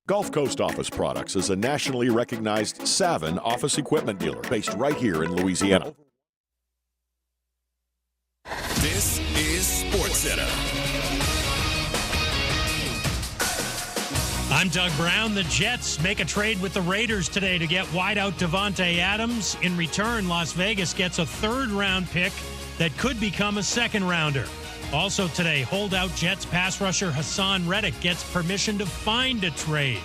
Gulf Coast Office Products is a nationally recognized Savin office equipment dealer based right here in Louisiana. This is SportsCenter. I'm Doug Brown. The Jets make a trade with the Raiders today to get wideout Davante Adams. In return, Las Vegas gets a third-round pick that could become a second-rounder. Also today, holdout Jets pass rusher Hassan Reddick gets permission to find a trade.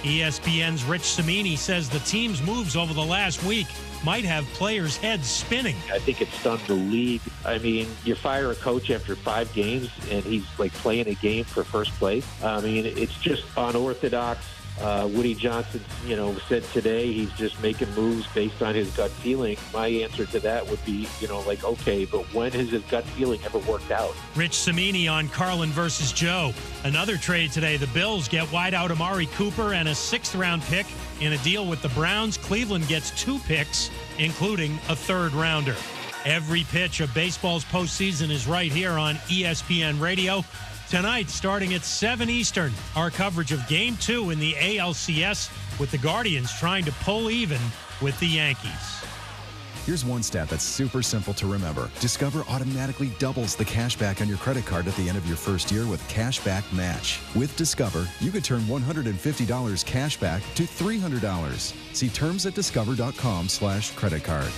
ESPN's Rich Cimini says the team's moves over the last week might have players' heads spinning. I think it's stunned the league. I mean, you fire a coach after 5 games, and he's like playing a game for first place. I mean, it's just unorthodox. Woody Johnson, said today he's just making moves based on his gut feeling. My answer to that would be, okay, but when has his gut feeling ever worked out? Rich Cimini on Carlin versus Joe. Another trade today. The Bills get wideout Amari Cooper and a 6th-round pick in a deal with the Browns. Cleveland gets 2 picks, including a 3rd-rounder. Every pitch of baseball's postseason is right here on ESPN Radio. Tonight, starting at 7 Eastern, our coverage of Game 2 in the ALCS with the Guardians trying to pull even with the Yankees. Here's one stat that's super simple to remember. Discover automatically doubles the cash back on your credit card at the end of your first year with Cashback Match. With Discover, you could turn $150 cash back to $300. See terms at discover.com/credit card.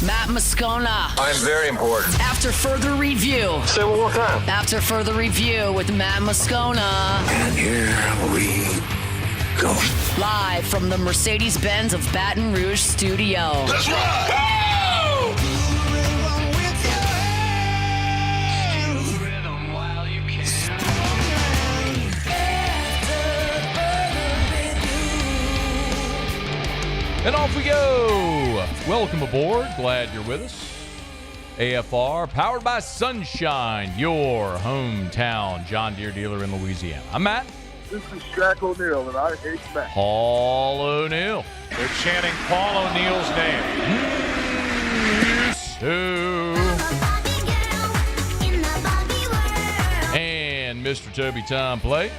Matt Moscona. I'm very important. After further review. Say it one more time. After further review with Matt Moscona. And here we go. Live from the Mercedes-Benz of Baton Rouge studio. Let's ride! Go! And off we go. Welcome aboard. Glad you're with us. AFR, powered by Sunshine, your hometown John Deere dealer in Louisiana. I'm Matt. This is Shaq O'Neal, and I hate Matt. Paul O'Neal. They're chanting Paul O'Neal's name. And Mr. Toby Tom Play.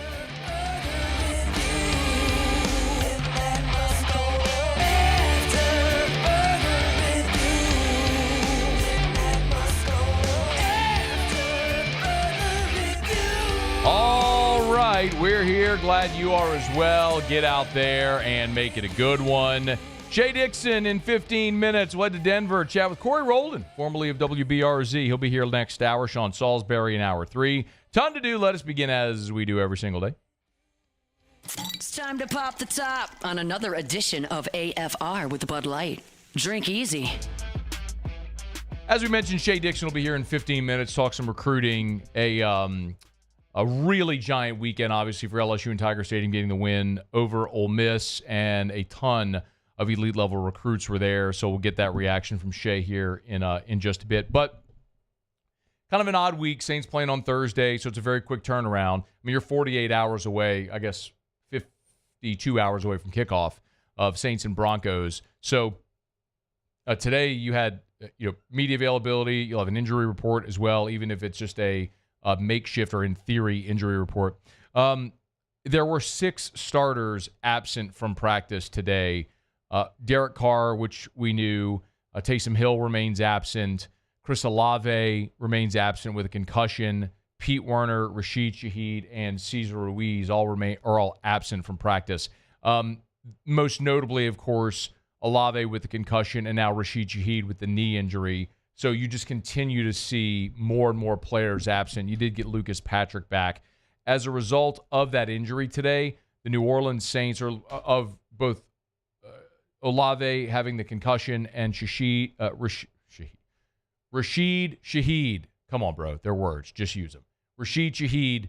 All right, we're here. Glad you are as well. Get out there and make it a good one. Shea Dixon in 15 minutes. Led to Denver. Chat with Cory Roelen, formerly of WBRZ. He'll be here next hour. Sean Salisbury in hour 3. Ton to do. Let us begin as we do every single day. It's time to pop the top on another edition of AFR with Bud Light. Drink easy. As we mentioned, Shea Dixon will be here in 15 minutes. Talk some recruiting. A really giant weekend, obviously, for LSU and Tiger Stadium getting the win over Ole Miss, and a ton of elite-level recruits were there. So we'll get that reaction from Shea here in just a bit. But kind of an odd week. Saints playing on Thursday, so it's a very quick turnaround. I mean, you're 48 hours away, I guess 52 hours away from kickoff of Saints and Broncos. So today you had media availability. You'll have an injury report as well, even if it's just a makeshift or in theory injury report. There were 6 starters absent from practice today. Derek Carr, which we knew. Taysom Hill remains absent. Chris Olave remains absent with a concussion. Pete Werner, Rashid Shaheed, and Cesar Ruiz are all absent from practice. Most notably, of course, Olave with the concussion, and now Rashid Shaheed with the knee injury. So you just continue to see more and more players absent. You did get Lucas Patrick back. As a result of that injury today, the New Orleans Saints are of both Olave having the concussion and Rashid Shaheed. Come on, bro. They're words. Just use them. Rashid Shaheed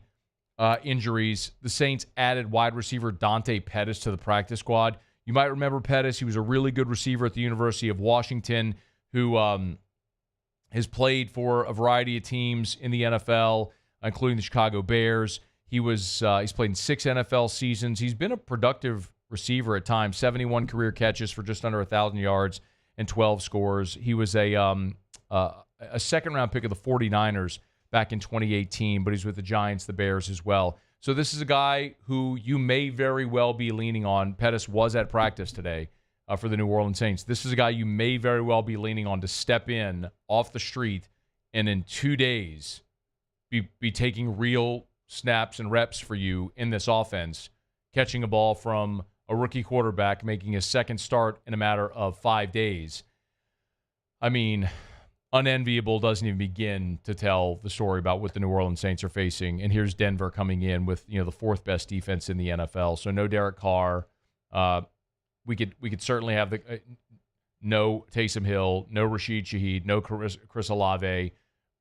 injuries. The Saints added wide receiver Dante Pettis to the practice squad. You might remember Pettis. He was a really good receiver at the University of Washington who has played for a variety of teams in the NFL, including the Chicago Bears. He's played in 6 NFL seasons. He's been a productive receiver at times, 71 career catches for just under 1,000 yards and 12 scores. He was a second-round pick of the 49ers back in 2018, but he's with the Giants, the Bears as well. So this is a guy who you may very well be leaning on. Pettis was at practice today for the New Orleans Saints. This is a guy you may very well be leaning on to step in off the street and in 2 days be taking real snaps and reps for you in this offense, catching a ball from a rookie quarterback, making his second start in a matter of 5 days. I mean, unenviable doesn't even begin to tell the story about what the New Orleans Saints are facing. And here's Denver coming in with, the fourth best defense in the NFL. So no Derek Carr. We could certainly have no Taysom Hill, no Rashid Shaheed, no Chris Olave.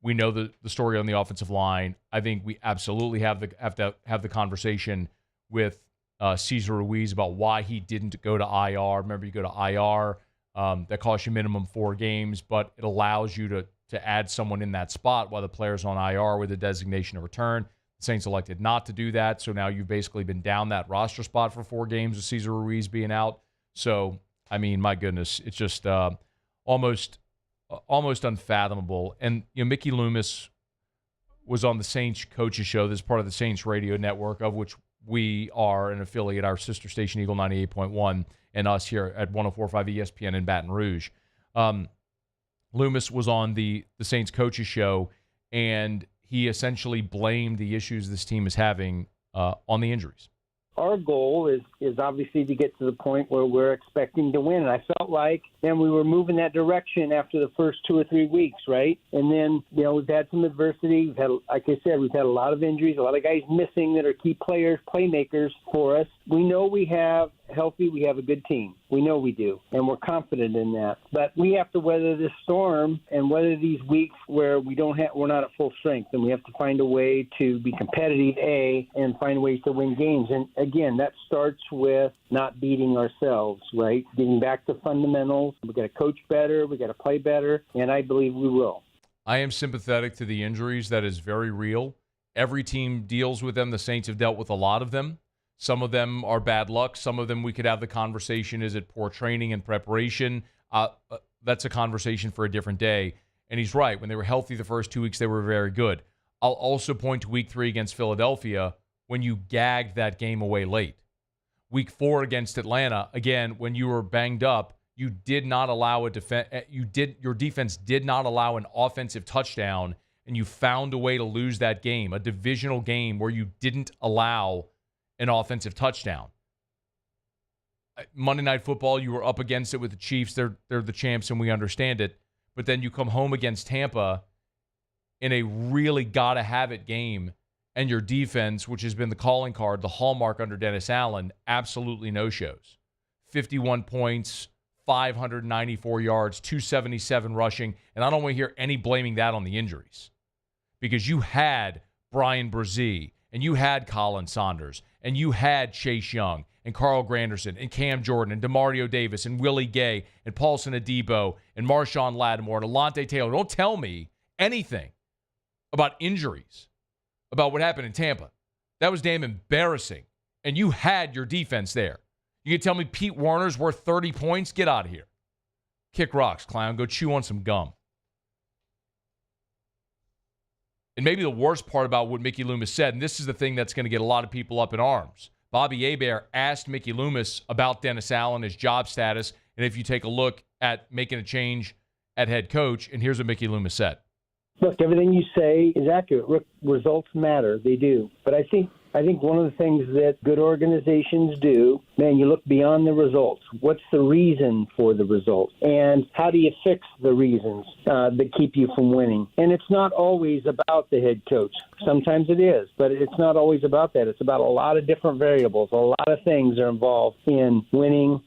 We know the story on the offensive line. I think we absolutely have to have the conversation with Cesar Ruiz about why he didn't go to IR. Remember, you go to IR, that costs you minimum 4 games, but it allows you to add someone in that spot while the player's on IR with a designation of return. The Saints elected not to do that, so now you've basically been down that roster spot for 4 games with Cesar Ruiz being out. So, I mean, my goodness, it's just almost unfathomable. And Mickey Loomis was on the Saints Coaches Show. This is part of the Saints Radio Network, of which we are an affiliate, our sister station, Eagle 98.1, and us here at 104.5 ESPN in Baton Rouge. Loomis was on the Saints Coaches Show, and he essentially blamed the issues this team is having on the injuries. Our goal is obviously to get to the point where we're expecting to win. And I felt like then we were moving that direction after the first 2 or 3 weeks, right? And then, we've had some adversity. We've had, like I said, we've had a lot of injuries, a lot of guys missing that are key players, playmakers for us. We know we have a good team. We know we do, and we're confident in that. But we have to weather this storm and weather these weeks where we're not at full strength, and we have to find a way to be competitive, and find ways to win games. And again, that starts with not beating ourselves, right? Getting back to fundamentals. We got to coach better. We got to play better, and I believe we will. I am sympathetic to the injuries. That is very real. Every team deals with them. The Saints have dealt with a lot of them. Some of them are bad luck. Some of them we could have the conversation, is it poor training and preparation? That's a conversation for a different day. And he's right. When they were healthy the first 2 weeks, they were very good. I'll also point to week 3 against Philadelphia when you gagged that game away late. Week 4 against Atlanta, again, when you were banged up, you did not allow your defense did not allow an offensive touchdown, and you found a way to lose that game, a divisional game where you didn't allow an offensive touchdown. Monday Night Football, you were up against it with the Chiefs. They're the champs, and we understand it. But then you come home against Tampa in a really gotta-have-it game, and your defense, which has been the calling card, the hallmark under Dennis Allen, absolutely no-shows. 51 points, 594 yards, 277 rushing, and I don't want to hear any blaming that on the injuries. Because you had Brian Brzee, and you had Colin Saunders, and you had Chase Young, and Carl Granderson, and Cam Jordan, and DeMario Davis, and Willie Gay, and Paulson Adebo, and Marshawn Lattimore, and Alontae Taylor. Don't tell me anything about injuries, about what happened in Tampa. That was damn embarrassing. And you had your defense there. You can tell me Pete Warner's worth 30 points? Get out of here. Kick rocks, clown. Go chew on some gum. And maybe the worst part about what Mickey Loomis said, and this is the thing that's going to get a lot of people up in arms. Bobby Hebert asked Mickey Loomis about Dennis Allen, his job status, and if you take a look at making a change at head coach, and here's what Mickey Loomis said. Look, everything you say is accurate. Results matter. They do. But I think one of the things that good organizations do, you look beyond the results. What's the reason for the results? And how do you fix the reasons that keep you from winning? And it's not always about the head coach. Sometimes it is, but it's not always about that. It's about a lot of different variables. A lot of things are involved in winning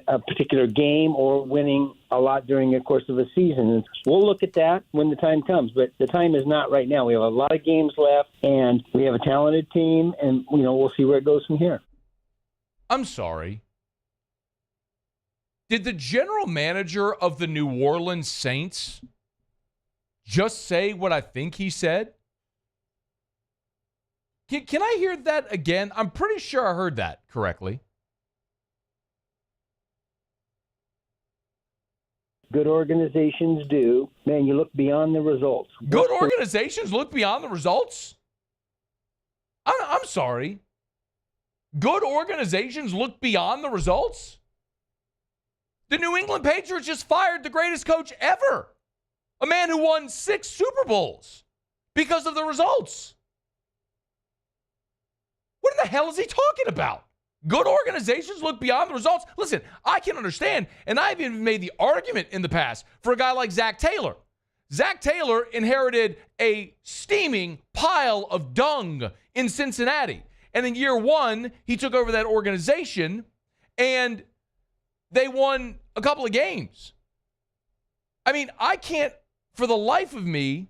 a particular game or winning a lot during the course of a season. And we'll look at that when the time comes, but the time is not right now. We have a lot of games left, and we have a talented team, and we'll see where it goes from here. I'm sorry. Did the general manager of the New Orleans Saints just say what I think he said? Can I hear that again? I'm pretty sure I heard that correctly. Good organizations do. You look beyond the results. Good organizations look beyond the results? I'm sorry. Good organizations look beyond the results? The New England Patriots just fired the greatest coach ever. A man who won 6 Super Bowls because of the results. What in the hell is he talking about? Good organizations look beyond the results. Listen, I can understand, and I've even made the argument in the past for a guy like Zach Taylor. Zach Taylor inherited a steaming pile of dung in Cincinnati. And in year 1, he took over that organization, and they won a couple of games. I mean, I can't, for the life of me,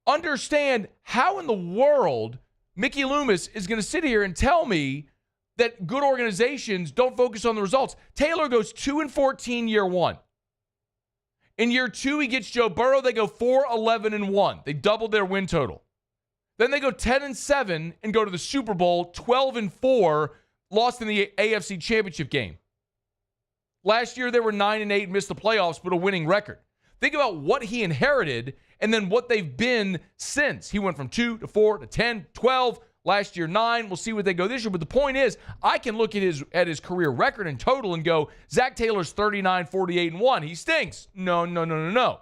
understand how in the world Mickey Loomis is going to sit here and tell me that good organizations don't focus on the results. Taylor goes 2-14 year 1. In year 2, he gets Joe Burrow. They go 4-11-1. They doubled their win total. Then they go 10-7 and go to the Super Bowl, 12-4, lost in the AFC Championship game. Last year, they were 9-8, missed the playoffs, but a winning record. Think about what he inherited and then what they've been since. He went from 2 to 4 to 10, 12, last year 9. We'll see what they go this year. But the point is, I can look at his career record in total and go, Zach Taylor's 39-48-1. He stinks. No.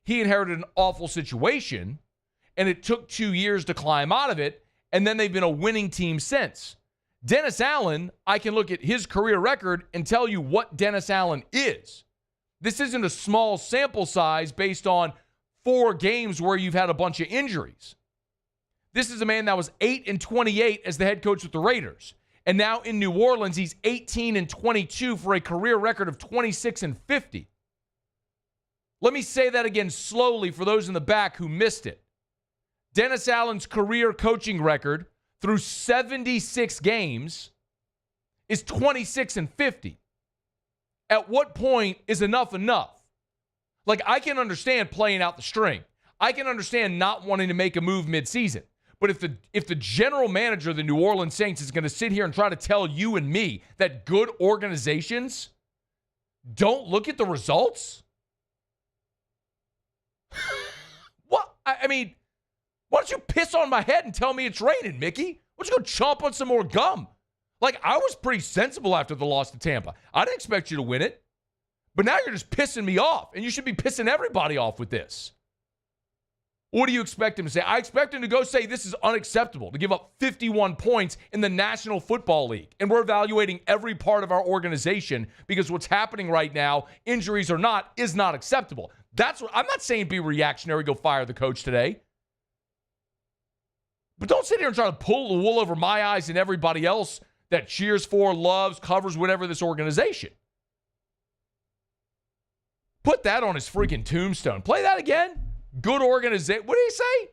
He inherited an awful situation, and it took 2 years to climb out of it, and then they've been a winning team since. Dennis Allen, I can look at his career record and tell you what Dennis Allen is. This isn't a small sample size based on 4 games where you've had a bunch of injuries. This is a man that was 8-28 as the head coach with the Raiders. And now in New Orleans, he's 18-22 for a career record of 26-50. Let me say that again slowly for those in the back who missed it. Dennis Allen's career coaching record through 76 games is 26-50. At what point is enough enough? Like, I can understand playing out the string. I can understand not wanting to make a move midseason. But if the general manager of the New Orleans Saints is going to sit here and try to tell you and me that good organizations don't look at the results, what? I mean, why don't you piss on my head and tell me it's raining, Mickey? Why don't you go chomp on some more gum? Like, I was pretty sensible after the loss to Tampa. I didn't expect you to win it. But now you're just pissing me off, and you should be pissing everybody off with this. What do you expect him to say? I expect him to go say this is unacceptable, to give up 51 points in the National Football League. And we're evaluating every part of our organization because what's happening right now, injuries or not, is not acceptable. That's what I'm not saying be reactionary, go fire the coach today. But don't sit here and try to pull the wool over my eyes and everybody else that cheers for, loves, covers, whatever this organization. Put that on his freaking tombstone. Play that again. Good organization. What did he say?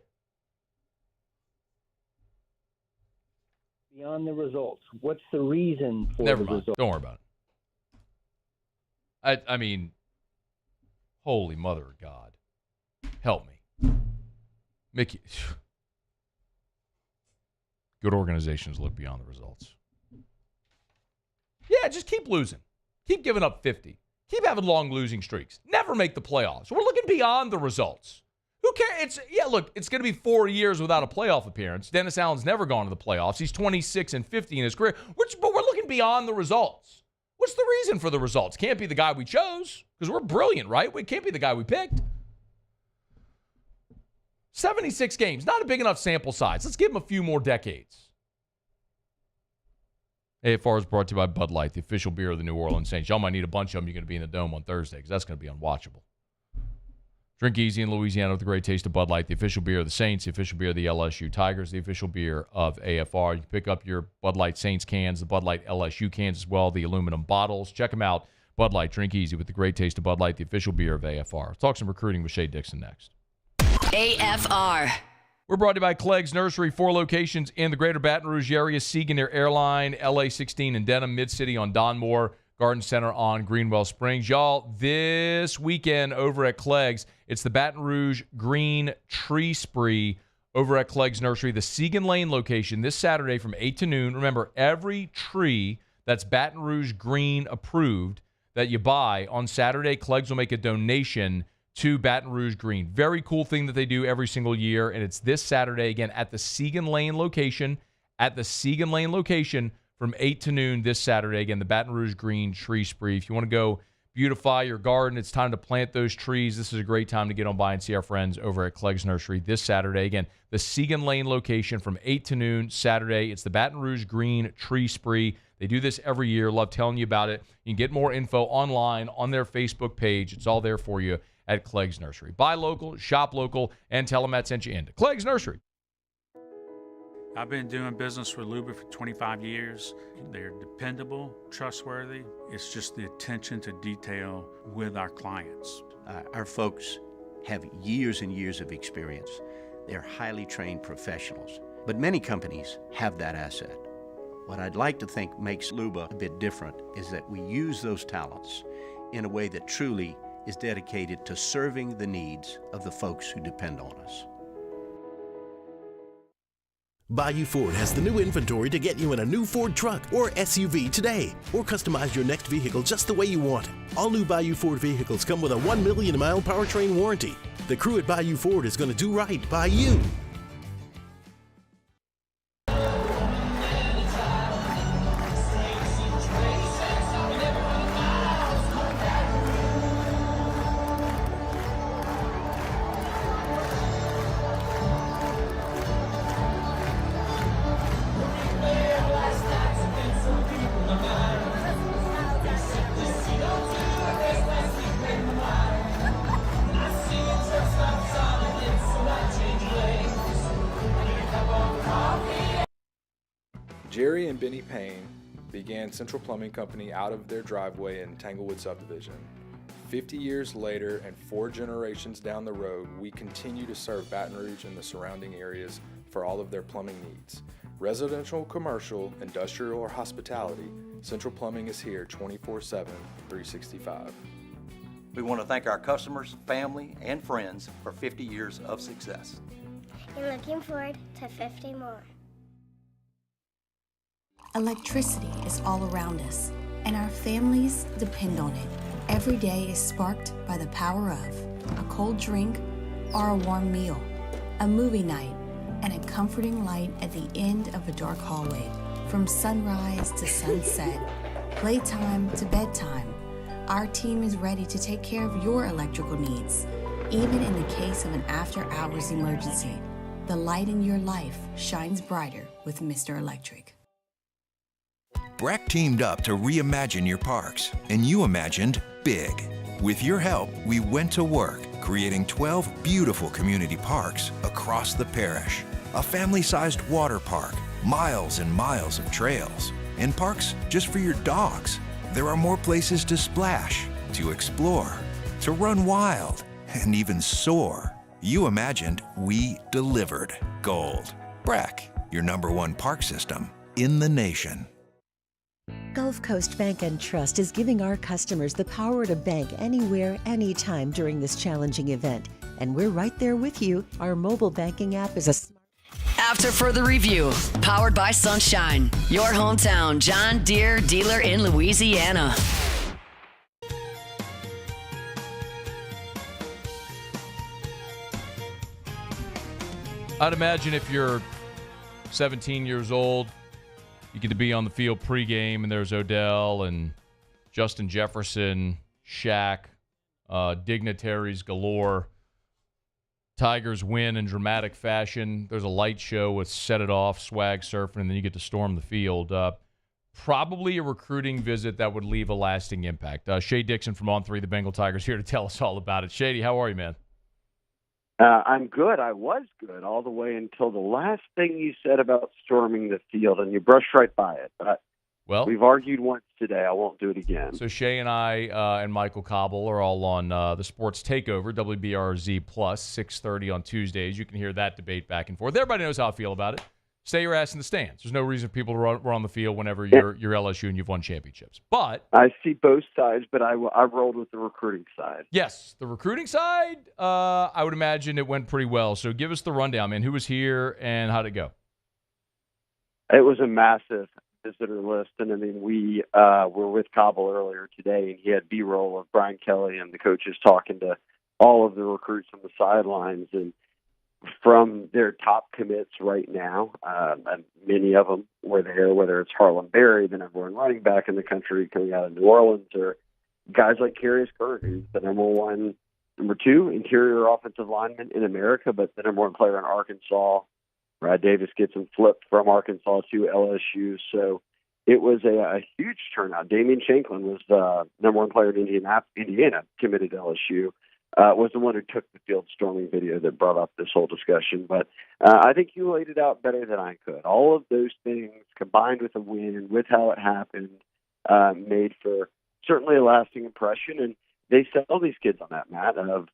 Beyond the results. What's the reason for Never the mind. results? Don't worry about it. I mean, holy mother of God. Help me. Mickey. Good organizations look beyond the results. Yeah, just keep losing. Keep giving up 50. Keep having long losing streaks. Never make the playoffs. We're looking beyond the results. Who cares? It's going to be 4 years without a playoff appearance. Dennis Allen's never gone to the playoffs. He's 26-50 in his career. But we're looking beyond the results. What's the reason for the results? Can't be the guy we chose because we're brilliant, right? It can't be the guy we picked. 76 games, not a big enough sample size. Let's give him a few more decades. AFR is brought to you by Bud Light, the official beer of the New Orleans Saints. Y'all might need a bunch of them. You're going to be in the Dome on Thursday because that's going to be unwatchable. Drink easy in Louisiana with the great taste of Bud Light, the official beer of the Saints, the official beer of the LSU Tigers, the official beer of AFR. You can pick up your Bud Light Saints cans, the Bud Light LSU cans as well, the aluminum bottles. Check them out. Bud Light, drink easy with the great taste of Bud Light, the official beer of AFR. Let's talk some recruiting with Shea Dixon next. AFR. We're brought to you by Clegg's Nursery, 4 locations in the greater Baton Rouge area, Siegen Air Airline, LA-16 in Denham, Mid-City on Donmore, Garden Center on Greenwell Springs. Y'all, this weekend over at Clegg's, it's the Baton Rouge Green Tree Spree over at Clegg's Nursery, the Siegen Lane location, this Saturday from 8 to noon. Remember, every tree that's Baton Rouge Green approved that you buy on Saturday, Clegg's will make a donation to Baton Rouge Green. Very cool thing that they do every single year, and it's this Saturday, again, at the Segan Lane location, from 8 to noon this Saturday. Again, the Baton Rouge Green Tree Spree. If you want to go beautify your garden, it's time to plant those trees. This is a great time to get on by and see our friends over at Clegg's Nursery this Saturday. Again, the Segan Lane location from 8 to noon Saturday. It's the Baton Rouge Green Tree Spree. They do this every year. Love telling you about it. You can get more info online on their Facebook page. It's all there for you at Clegg's Nursery. Buy local, shop local, and tell them Matt sent you into Clegg's Nursery. I've been doing business with Luba for 25 years. They're dependable, trustworthy. It's just the attention to detail with our clients. Our folks have years and years of experience. They're highly trained professionals, but many companies have that asset. What I'd like to think makes Luba a bit different is that we use those talents in a way that truly is dedicated to serving the needs of the folks who depend on us. Bayou Ford has the new inventory to get you in a new Ford truck or SUV today, or customize your next vehicle just the way you want it. All new Bayou Ford vehicles come with a 1 million mile powertrain warranty. The crew at Bayou Ford is going to do right by you. Jerry and Benny Payne began Central Plumbing Company out of their driveway in Tanglewood subdivision. 50 years later and 4 generations down the road, we continue to serve Baton Rouge and the surrounding areas for all of their plumbing needs. Residential, commercial, industrial, or hospitality, Central Plumbing is here 24/7, 365. We want to thank our customers, family, and friends for 50 years of success. And looking forward to 50 more. Electricity is all around us, and our families depend on it. Every day is sparked by the power of a cold drink or a warm meal, a movie night, and a comforting light at the end of a dark hallway. From sunrise to sunset, playtime to bedtime, our team is ready to take care of your electrical needs. Even in the case of an after-hours emergency, the light in your life shines brighter with Mr. Electric. Breck teamed up to reimagine your parks, and you imagined big. With your help, we went to work, creating 12 beautiful community parks across the parish. A family-sized water park, miles and miles of trails, and parks just for your dogs. There are more places to splash, to explore, to run wild, and even soar. You imagined, we delivered. Gold. Breck, your #1 park system in the nation. Gulf Coast Bank and Trust is giving our customers the power to bank anywhere, anytime during this challenging event. And we're right there with you. Our mobile banking app is a After further review, powered by Sunshine, your hometown John Deere dealer in Louisiana. I'd imagine if you're 17 years old, you get to be on the field pregame, and there's Odell and Justin Jefferson, Shaq, dignitaries galore. Tigers win in dramatic fashion. There's a light show with Set It Off, Swag Surfing, and then you get to storm the field. Probably a recruiting visit that would leave a lasting impact. Shea Dixon from On3, the Bengal Tigers, here to tell us all about it. Shady, how are you, man? I'm good. I was good all the way until the last thing you said about storming the field, and you brushed right by it. But well, we've argued once today. I won't do it again. So Shea and I and Michael Cobble are all on the Sports Takeover, WBRZ Plus, 6:30 on Tuesdays. You can hear that debate back and forth. Everybody knows how I feel about it. Stay your ass in the stands. There's no reason for people to run on the field whenever you're LSU and you've won championships. But I see both sides, but I rolled with the recruiting side. Yes, the recruiting side, I would imagine it went pretty well. So give us the rundown, man. Who was here and how'd it go? It was a massive visitor list, and I mean, we were with Cobble earlier today, and he had B-roll of Brian Kelly and the coaches talking to all of the recruits on the sidelines. And from their top commits right now, and many of them were there, whether it's Harlem Berry, the number one running back in the country coming out of New Orleans, or guys like Carius Curry, who's the number two interior offensive lineman in America, but the number one player in Arkansas. Brad Davis gets him flipped from Arkansas to LSU. So it was a huge turnout. Damian Shanklin was the number one player in Indiana, committed to LSU. Was the one who took the field storming video that brought up this whole discussion. But I think you laid it out better than I could. All of those things combined with a win and with how it happened made for certainly a lasting impression. And they sell these kids on that, Matt, of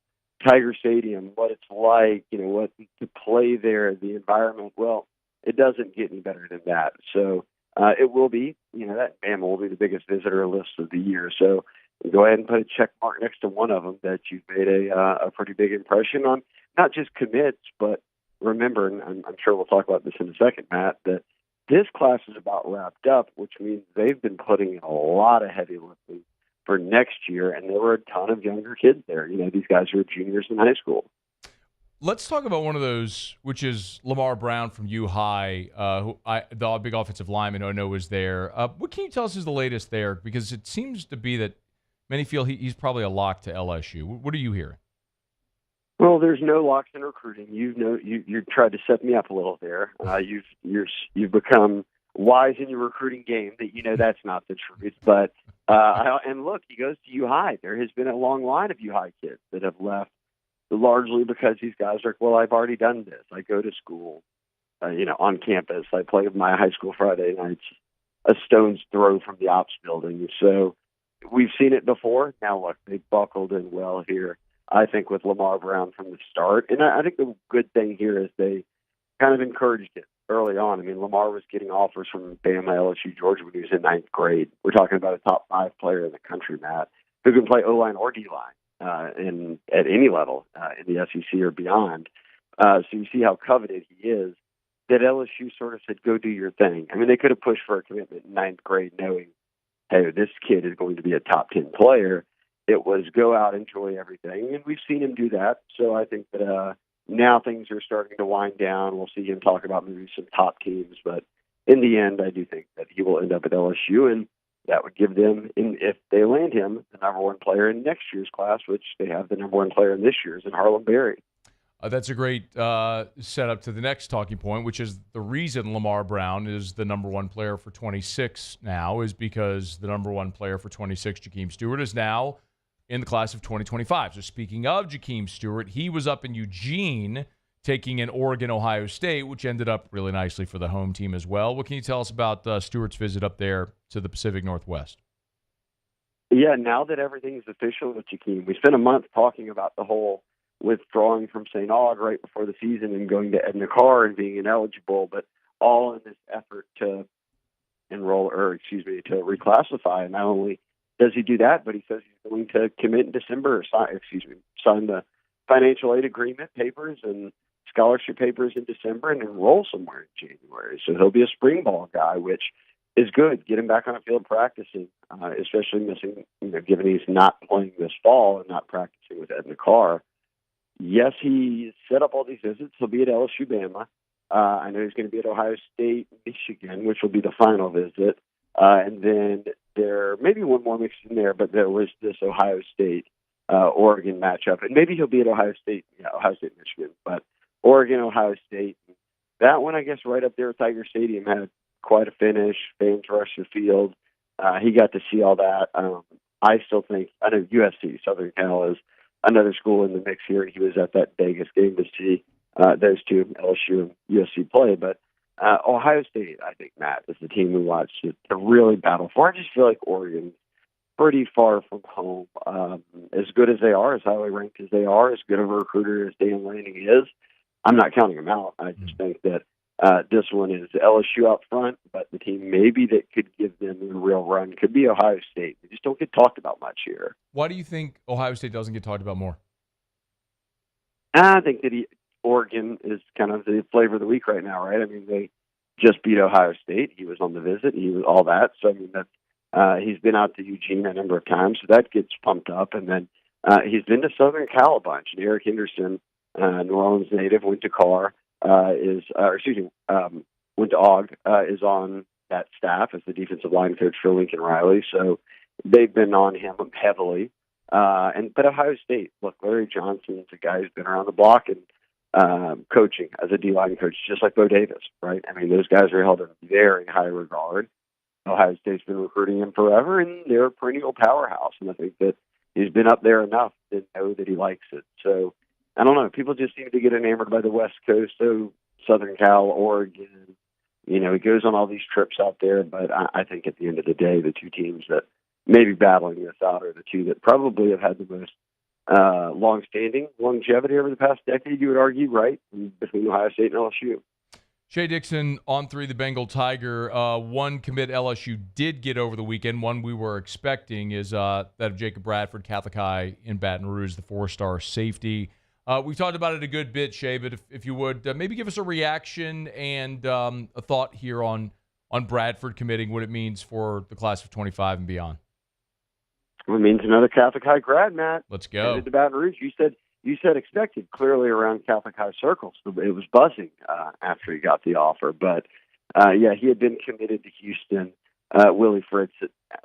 Tiger Stadium, what it's like, what to play there, the environment. Well, it doesn't get any better than that. So it will be, that Bama will be the biggest visitor list of the year. So go ahead and put a check mark next to one of them that you've made a pretty big impression on, not just commits, but remember, and I'm sure we'll talk about this in a second, Matt, that this class is about wrapped up, which means they've been putting in a lot of heavy lifting for next year, and there were a ton of younger kids there. These guys were juniors in high school. Let's talk about one of those, which is Lamar Brown from U High, the big offensive lineman I know was there. What can you tell us is the latest there? Because it seems to be that many feel he's probably a lock to LSU. What are you hearing? Well, there's no locks in recruiting. You tried to set me up a little there. You've become wise in your recruiting game that that's not the truth. But and look, he goes to U High. There has been a long line of U High kids that have left, largely because these guys are, well, I've already done this. I go to school, on campus. I play my high school Friday nights a stone's throw from the ops building. So we've seen it before. Now, look, they buckled in well here, I think, with Lamar Brown from the start. And I think the good thing here is they kind of encouraged it early on. I mean, Lamar was getting offers from Bama, LSU, Georgia when he was in ninth grade. We're talking about a top 5 player in the country, Matt, who can play O-line or D-line at any level in the SEC or beyond. So you see how coveted he is. That LSU sort of said, go do your thing. I mean, they could have pushed for a commitment in ninth grade knowing, hey, this kid is going to be a top 10 player. It was go out, enjoy everything. And we've seen him do that. So I think that now things are starting to wind down. We'll see him talk about maybe some top teams. But in the end, I do think that he will end up at LSU. And that would give them, if they land him, the number one player in next year's class, which they have the number one player in this year's in Harlem Berry. That's a great setup to the next talking point, which is the reason Lamar Brown is the number one player for 26 now is because the number one player for 26, Jahkeem Stewart, is now in the class of 2025. So speaking of Jahkeem Stewart, he was up in Eugene taking in Oregon-Ohio State, which ended up really nicely for the home team as well. What can you tell us about Stewart's visit up there to the Pacific Northwest? Yeah, now that everything's official with Jahkeem, we spent a month talking about the whole withdrawing from St. Aug right before the season and going to Edna Carr and being ineligible, but all in this effort to to reclassify. And not only does he do that, but he says he's going to commit in December, sign the financial aid agreement papers and scholarship papers in December and enroll somewhere in January. So he'll be a spring ball guy, which is good. Get him back on the field practicing, especially missing, given he's not playing this fall and not practicing with Edna Carr. Yes, he set up all these visits. He'll be at LSU, Bama. I know he's going to be at Ohio State, Michigan, which will be the final visit. And then there may be one more mixed in there, but there was this Ohio State, Oregon matchup. And maybe he'll be at Ohio State, Michigan. But Oregon, Ohio State, that one, I guess, right up there at Tiger Stadium had quite a finish. Fans rushed the field. He got to see all that. I still think, I know USC, Southern Cal, is another school in the mix here. He was at that Vegas game to see those two, LSU and USC, play. But Ohio State, I think, Matt, is the team we watched to really battle for. I just feel like Oregon's pretty far from home. As good as they are, as highly ranked as they are, as good of a recruiter as Dan Lanning is, I'm not counting them out. I just think that this one is LSU up front, but the team maybe that could give them a real run could be Ohio State. They just don't get talked about much here. Why do you think Ohio State doesn't get talked about more? I think that Oregon is kind of the flavor of the week right now, right? I mean, they just beat Ohio State. He was on the visit. He was all that. So, I mean, he's been out to Eugene a number of times, so that gets pumped up. And then He's been to Southern Cal a bunch. And Eric Henderson, New Orleans native, went to went to Aug, is on that staff as the defensive line coach for Lincoln Riley. So they've been on him heavily. But Ohio State, look, Larry Johnson's a guy who's been around the block and coaching as a D-line coach, just like Bo Davis, right? I mean, those guys are held in very high regard. Ohio State's been recruiting him forever, and they're a perennial powerhouse. And I think that he's been up there enough to know that he likes it. So I don't know. People just seem to get enamored by the West Coast, so Southern Cal, Oregon. He goes on all these trips out there, but I think at the end of the day, the two teams that may be battling this out are the two that probably have had the most long-standing longevity over the past decade, you would argue, right, between Ohio State and LSU. Shea Dixon, on 3, the Bengal Tiger. One commit LSU did get over the weekend. One we were expecting is that of Jacob Bradford, Catholic High in Baton Rouge, the 4-star safety. We've talked about it a good bit, Shea, but if you would, maybe give us a reaction and a thought here on Bradford committing, what it means for the class of 25 and beyond. It means another Catholic High grad, Matt. Let's go. Headed to Baton Rouge. You said expected, clearly around Catholic High circles. It was buzzing after he got the offer. But, he had been committed to Houston. Willie Fritz,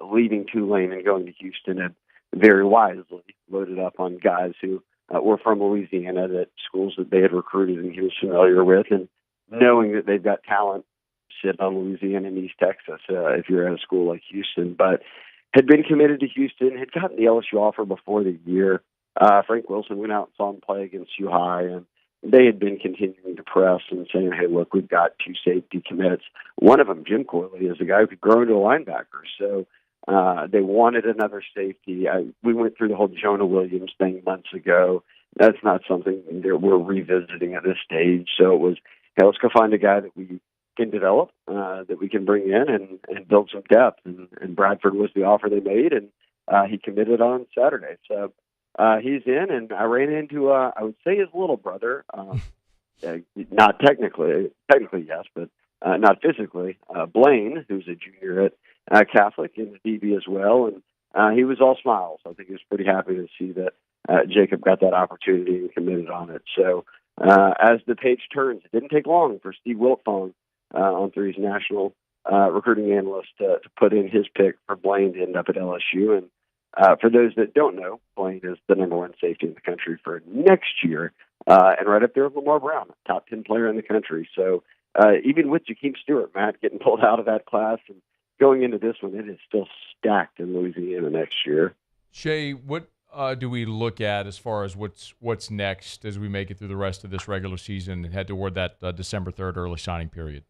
leaving Tulane and going to Houston, had very wisely loaded up on guys who were from Louisiana, that schools that they had recruited and he was familiar with, and knowing that they've got talent sit on Louisiana and East Texas if you're at a school like Houston. But had been committed to Houston, had gotten the LSU offer before the year. Frank Wilson went out and saw him play against U High, and they had been continuing to press and saying, hey, look, we've got 2 safety commits. One of them, Jim Corley, is a guy who could grow into a linebacker. So they wanted another safety. We went through the whole Jonah Williams thing months ago. That's not something that we're revisiting at this stage. So it was, hey, let's go find a guy that we can develop, that we can bring in and build some depth. And Bradford was the offer they made, and he committed on Saturday. So he's in, and I ran into, I would say his little brother, not technically yes, but not physically, Blaine, who's a junior at Catholic and DB as well. And he was all smiles. I think he was pretty happy to see that Jacob got that opportunity and committed on it. So as the page turns, it didn't take long for Steve Wiltfong, on 3's national recruiting analyst, to put in his pick for Blaine to end up at LSU. And for those that don't know, Blaine is the number 1 safety in the country for next year, and right up there with Lamar Brown, top 10 player in the country. So even with Jahkeem Stewart, Matt, getting pulled out of that class and going into this one, it is still stacked in Louisiana next year. Shea, what do we look at as far as what's next as we make it through the rest of this regular season and head toward that December 3rd early signing period?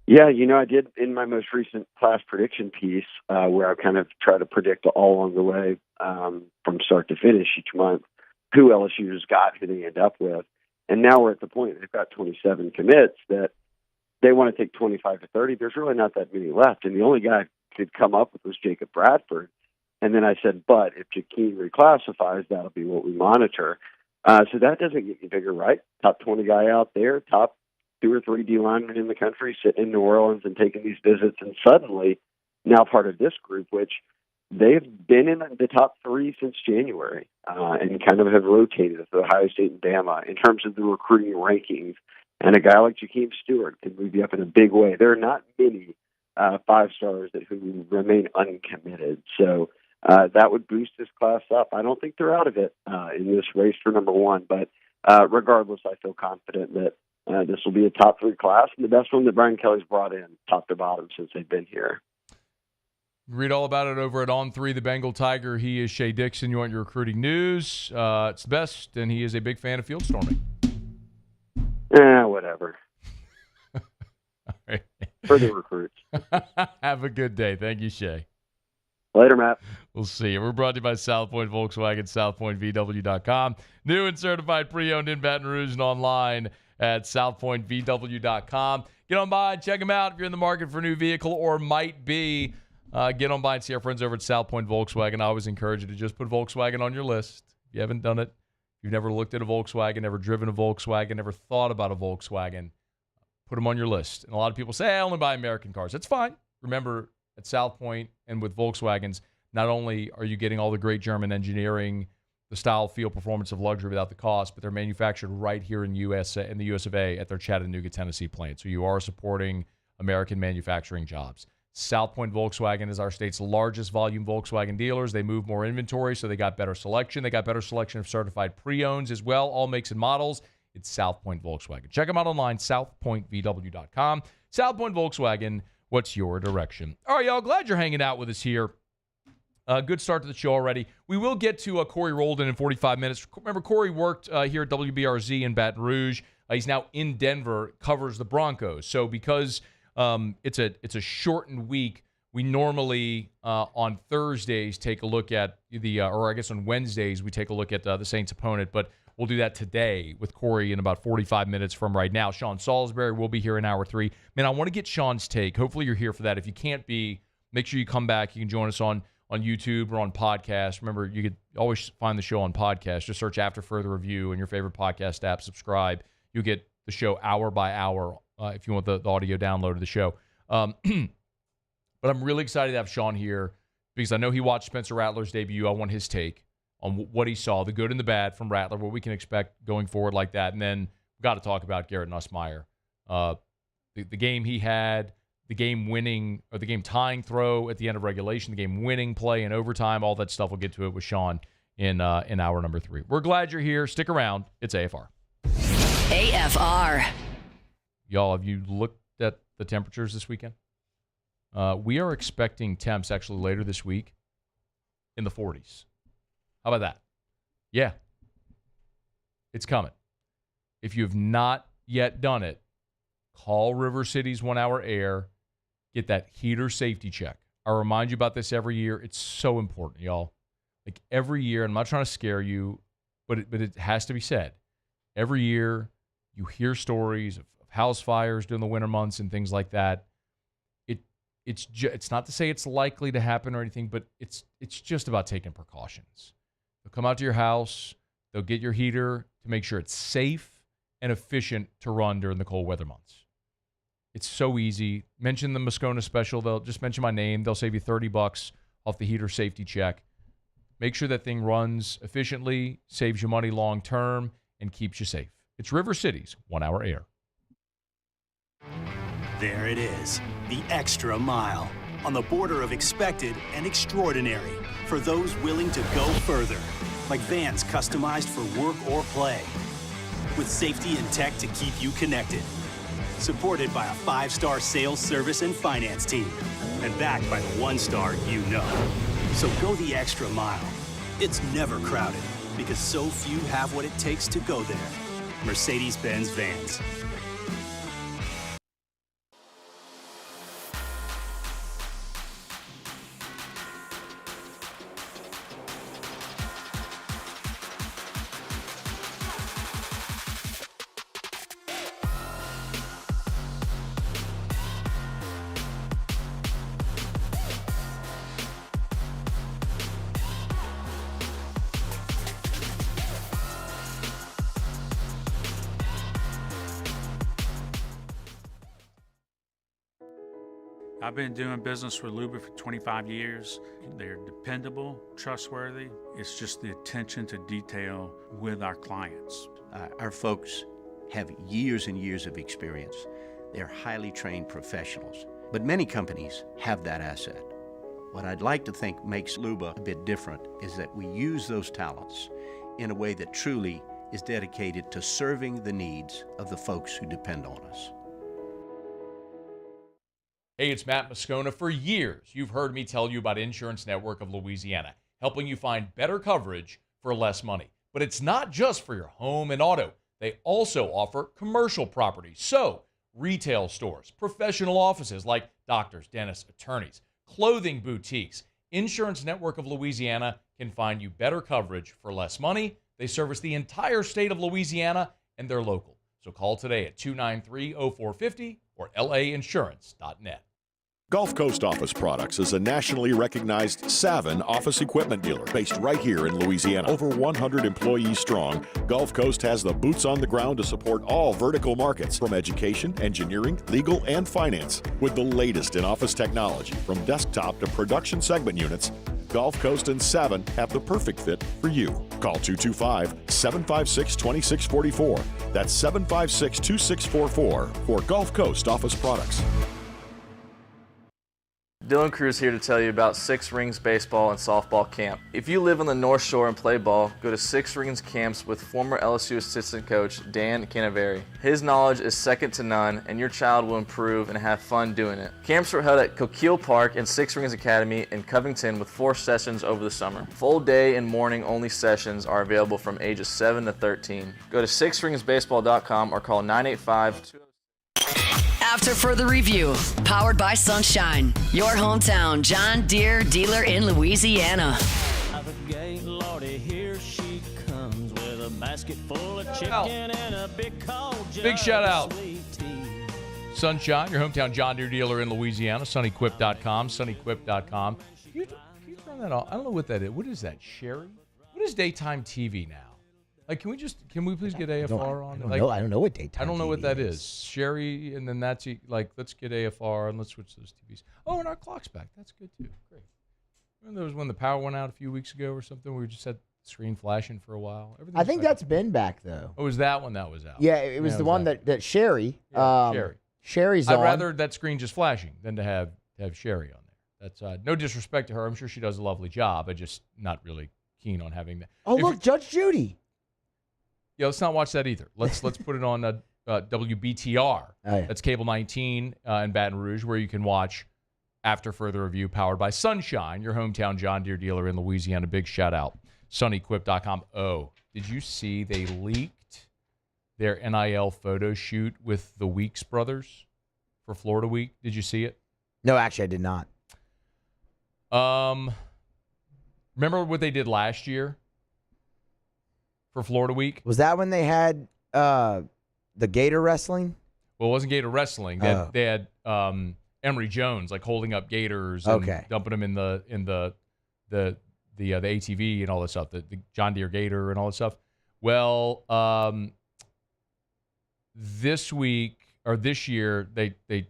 Yeah, I did in my most recent class prediction piece where I kind of try to predict all along the way from start to finish each month who LSU's got, who they end up with. And now we're at the point they've got 27 commits that they want to take 25 to 30. There's really not that many left. And the only guy I could come up with was Jacob Bradford. And then I said, but if Jahkeem reclassifies, that'll be what we monitor. So that doesn't get you bigger, right? Top 20 guy out there, top 2 or 3 D linemen in the country sitting in New Orleans and taking these visits, and suddenly now part of this group, which they've been in the top 3 since January and kind of have rotated with Ohio State and Bama in terms of the recruiting rankings. And a guy like Jahkeem Stewart can move you up in a big way. There are not many 5-stars who remain uncommitted. So that would boost this class up. I don't think they're out of it in this race for number 1, but regardless, I feel confident that this will be a top 3 class and the best one that Brian Kelly's brought in, top to bottom, since they've been here. Read all about it over at On 3, the Bengal Tiger. He is Shea Dixon. You want your recruiting news? It's the best, and he is a big fan of field storming. Whatever. All right. For the recruits. Have a good day. Thank you, Shea. Later, Matt. We'll see you. We're brought to you by South Point Volkswagen, southpointvw.com. New and certified pre-owned in Baton Rouge and online at southpointvw.com. Get on by and check them out if you're in the market for a new vehicle or might be. Get on by and see our friends over at South Point Volkswagen. I always encourage you to just put Volkswagen on your list. If you haven't done it, if you've never looked at a Volkswagen, never driven a Volkswagen, never thought about a Volkswagen, put them on your list. And a lot of people say, I only buy American cars. That's fine. Remember, at South Point and with Volkswagens, not only are you getting all the great German engineering, the style, feel, performance of luxury without the cost, but they're manufactured right here in the US of A at their Chattanooga, Tennessee plant. So you are supporting American manufacturing jobs. South Point Volkswagen is our state's largest volume Volkswagen dealers. They move more inventory, so they got better selection. They got better selection of certified pre-owns as well, all makes and models. It's South Point Volkswagen. Check them out online, southpointvw.com. South Point Volkswagen, what's your direction? All right, y'all, glad you're hanging out with us here. Good start to the show already. We will get to Cory Roelen in 45 minutes. Remember, Cory worked here at WBRZ in Baton Rouge. He's now in Denver, covers the Broncos. So because it's a shortened week, we normally on Thursdays take a look at or I guess on Wednesdays we take a look at the Saints opponent. But we'll do that today with Cory in about 45 minutes from right now. Sean Salisbury will be here in hour 3. Man, I want to get Sean's take. Hopefully you're here for that. If you can't be, make sure you come back. You can join us on YouTube or on podcast. Remember, you could always find the show on podcast. Just search After Further Review in your favorite podcast app. Subscribe. You'll get the show hour by hour if you want the audio download of the show. But I'm really excited to have Sean here because I know he watched Spencer Rattler's debut. I want his take on what he saw, the good and the bad from Rattler, what we can expect going forward like that. And then we've got to talk about Garrett Nussmeier. The game he had, the game-winning or the game-tying throw at the end of regulation, the game-winning play in overtime, all that stuff. We'll get to it with Sean in hour number 3. We're glad you're here. Stick around. It's AFR. AFR. Y'all, have you looked at the temperatures this weekend? We are expecting temps actually later this week in the 40s. How about that? Yeah. It's coming. If you have not yet done it, call River City's 1 Hour Air. Get that heater safety check. I remind you about this every year. It's so important, y'all. Like every year, I'm not trying to scare you, but it has to be said. Every year, you hear stories of house fires during the winter months and things like that. It's not to say it's likely to happen or anything, but it's just about taking precautions. They'll come out to your house. They'll get your heater to make sure it's safe and efficient to run during the cold weather months. It's so easy. Mention the Moscona special. They'll just mention my name. They'll save you $30 off the heater safety check. Make sure that thing runs efficiently, saves you money long term, and keeps you safe. It's River City's 1 Hour Air. There it is, the extra mile, on the border of expected and extraordinary for those willing to go further, like vans customized for work or play, with safety and tech to keep you connected, supported by a 5-star sales, service, and finance team, and backed by the 1-star you know. So go the extra mile. It's never crowded, because so few have what it takes to go there. Mercedes-Benz Vans. I've been doing business with Loomis for 25 years. They're dependable, trustworthy. It's just the attention to detail with our clients. Our folks have years and years of experience. They're highly trained professionals, but many companies have that asset. What I'd like to think makes Luba a bit different is that we use those talents in a way that truly is dedicated to serving the needs of the folks who depend on us. Hey, it's Matt Moscona. For years, you've heard me tell you about Insurance Network of Louisiana, helping you find better coverage for less money. But it's not just for your home and auto. They also offer commercial property. So, retail stores, professional offices like doctors, dentists, attorneys, clothing boutiques. Insurance Network of Louisiana can find you better coverage for less money. They service the entire state of Louisiana, and they're local. So call today at 293-0450 or lainsurance.net. Gulf Coast Office Products is a nationally recognized Savin office equipment dealer based right here in Louisiana. Over 100 employees strong, Gulf Coast has the boots on the ground to support all vertical markets from education, engineering, legal, and finance. With the latest in office technology from desktop to production segment units, Gulf Coast and Savin have the perfect fit for you. Call 225-756-2644. That's 756-2644 for Gulf Coast office products. Dylan Cruz here to tell you about Six Rings Baseball and Softball Camp. If you live on the North Shore and play ball, go to Six Rings Camps with former LSU assistant coach Dan Canaveri. His knowledge is second to none, and your child will improve and have fun doing it. Camps were held at Coquille Park and Six Rings Academy in Covington with 4 sessions over the summer. Full day and morning only sessions are available from ages 7 to 13. Go to sixringsbaseball.com or call 985-206. After further review, powered by Sunshine, your hometown John Deere dealer in Louisiana. Out the gate, Lordy, here she comes with a basket full of chicken and a big cold jug. Big shout out. Sunshine, your hometown John Deere dealer in Louisiana. Sunnyquip.com. Sunnyquip.com. Can you turn that off? I don't know what that is. What is that? Sherry? What is daytime TV now? Like, can we please get AFR on? I don't know what daytime I don't know what TV that is. Sherry, and then that's like, let's get AFR and let's switch those TVs. Oh, and our clock's back. That's good too. Great. Remember there was when the power went out a few weeks ago or something? We just had the screen flashing for a while. I think that's been back though. Oh, was that one that was out? Yeah, it was the one that Sherry. Sherry. Sherry's on. I'd rather that screen just flashing than to have Sherry on there. That's no disrespect to her. I'm sure she does a lovely job. I'm just not really keen on having that. Oh, look, Judge Judy. Yeah, let's not watch that either. Let's put it on WBTR. Oh, yeah. That's Cable 19 in Baton Rouge, where you can watch After Further Review, powered by Sunshine, your hometown John Deere dealer in Louisiana. Big shout out. Sunnyquip.com. Oh, did you see they leaked their NIL photo shoot with the Weeks brothers for Florida Week? Did you see it? No, actually, I did not. Remember what they did last year for Florida Week? Was that when they had the Gator wrestling? Well, it wasn't Gator wrestling. They had Emory Jones like holding up gators and dumping them in the ATV and all this stuff, the John Deere Gator and all that stuff. Well, this year they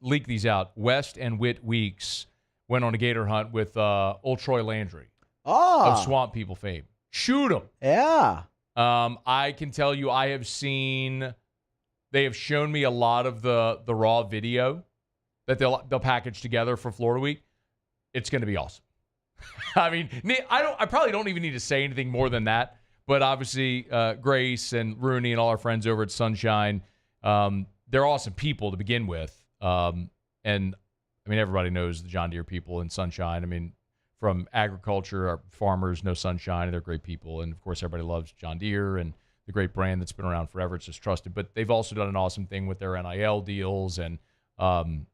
leaked these out. West and Witt Weeks went on a gator hunt with old Troy Landry of Swamp People fame. Shoot 'em. Yeah. I can tell you they have shown me a lot of the raw video that they'll package together for Florida Week. It's going to be awesome. I mean, I probably don't even need to say anything more than that, but obviously Grace and Rooney and all our friends over at Sunshine, they're awesome people to begin with. And I mean, everybody knows the John Deere people in Sunshine. I mean, from agriculture, our farmers know Sunshine, and they're great people. And, of course, everybody loves John Deere and the great brand that's been around forever. It's just trusted. But they've also done an awesome thing with their NIL deals, and you're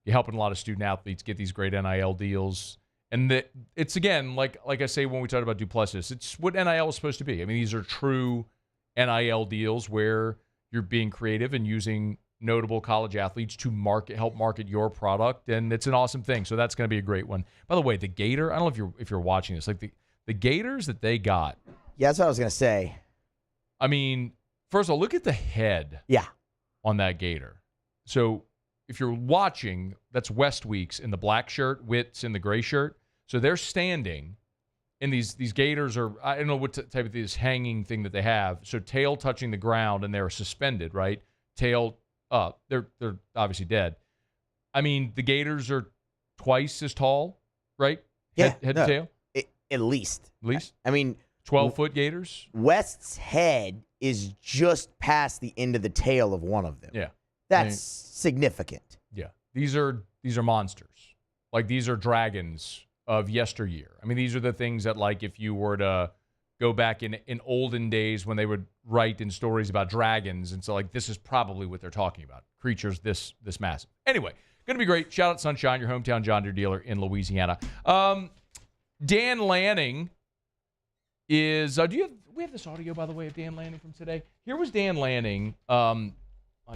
helping a lot of student-athletes get these great NIL deals. And it's, again, like I say when we talk about Duplessis, it's what NIL is supposed to be. I mean, these are true NIL deals where you're being creative and using notable college athletes to help market your product, and it's an awesome thing. So that's going to be a great one. By the way, the gator, I don't know if you're watching this, like the gators that they got. Yeah, that's what I was going to say. I mean, first of all, look at the head. Yeah. On that gator. So if you're watching, that's West Weeks in the black shirt, Witt's in the gray shirt. So they're standing, and these gators are, I don't know what type of this hanging thing that they have. So tail touching the ground, and they're suspended, right? Tail up. They're obviously dead. I mean, the gators are twice as tall, right? Yeah. Head to tail? At least. At least? I mean, 12-foot gators? West's head is just past the end of the tail of one of them. Yeah. That's significant. Yeah. These are monsters. Like, these are dragons of yesteryear. I mean, these are the things that, like, if you were to go back in olden days when they would write in stories about dragons, and so, like, this is probably what they're talking about. Creatures this massive. Anyway, going to be great. Shout out Sunshine, your hometown John Deere dealer in Louisiana. Dan Lanning is we have this audio, by the way, of Dan Lanning from today. Here was Dan Lanning. I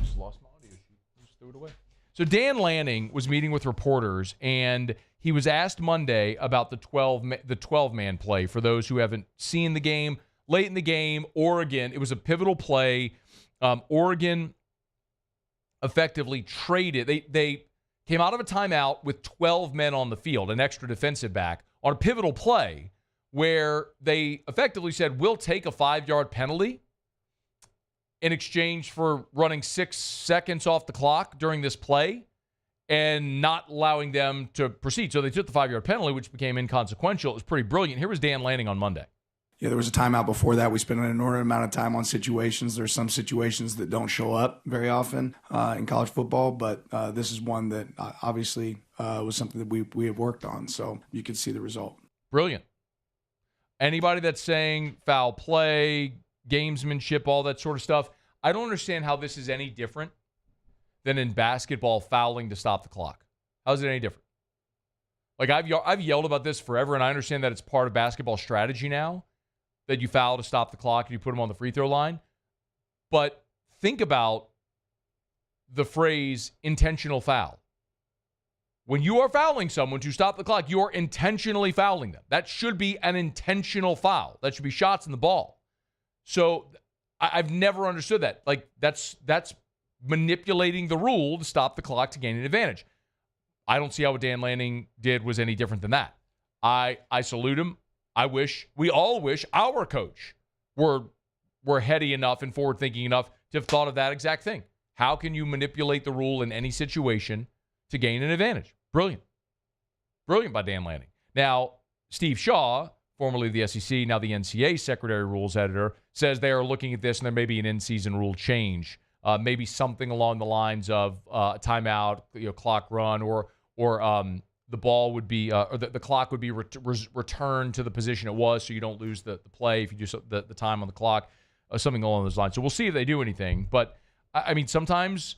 just lost my audio sheet. Just threw it away. So Dan Lanning was meeting with reporters, and he was asked Monday about the 12-man play. For those who haven't seen the game, late in the game, Oregon, it was a pivotal play. Oregon effectively traded. They came out of a timeout with 12 men on the field, an extra defensive back on a pivotal play where they effectively said, we'll take a 5-yard penalty in exchange for running 6 seconds off the clock during this play and not allowing them to proceed. So they took the 5-yard penalty, which became inconsequential. It was pretty brilliant. Here was Dan Lanning on Monday. Yeah, there was a timeout before that. We spent an inordinate amount of time on situations. There's some situations that don't show up very often in college football, but this is one that obviously was something that we have worked on. So you could see the result. Brilliant. Anybody that's saying foul play, gamesmanship, all that sort of stuff, I don't understand how this is any different than in basketball fouling to stop the clock. How is it any different? Like I've yelled about this forever, and I understand that it's part of basketball strategy now, that you foul to stop the clock and you put them on the free throw line. But think about the phrase intentional foul. When you are fouling someone to stop the clock, you are intentionally fouling them. That should be an intentional foul. That should be shots in the ball. So I've never understood that. Like that's manipulating the rule to stop the clock to gain an advantage. I don't see how what Dan Lanning did was any different than that. I salute him. We all wish our coach were heady enough and forward-thinking enough to have thought of that exact thing. How can you manipulate the rule in any situation to gain an advantage? Brilliant. Brilliant by Dan Lanning. Now, Steve Shaw, formerly of the SEC, now the NCAA Secretary Rules Editor, says they are looking at this and there may be an in-season rule change. Maybe something along the lines of timeout, clock run, or the ball would be, or the clock would be returned to the position it was, so you don't lose the play if you do the time on the clock, something along those lines. So we'll see if they do anything. But I mean, sometimes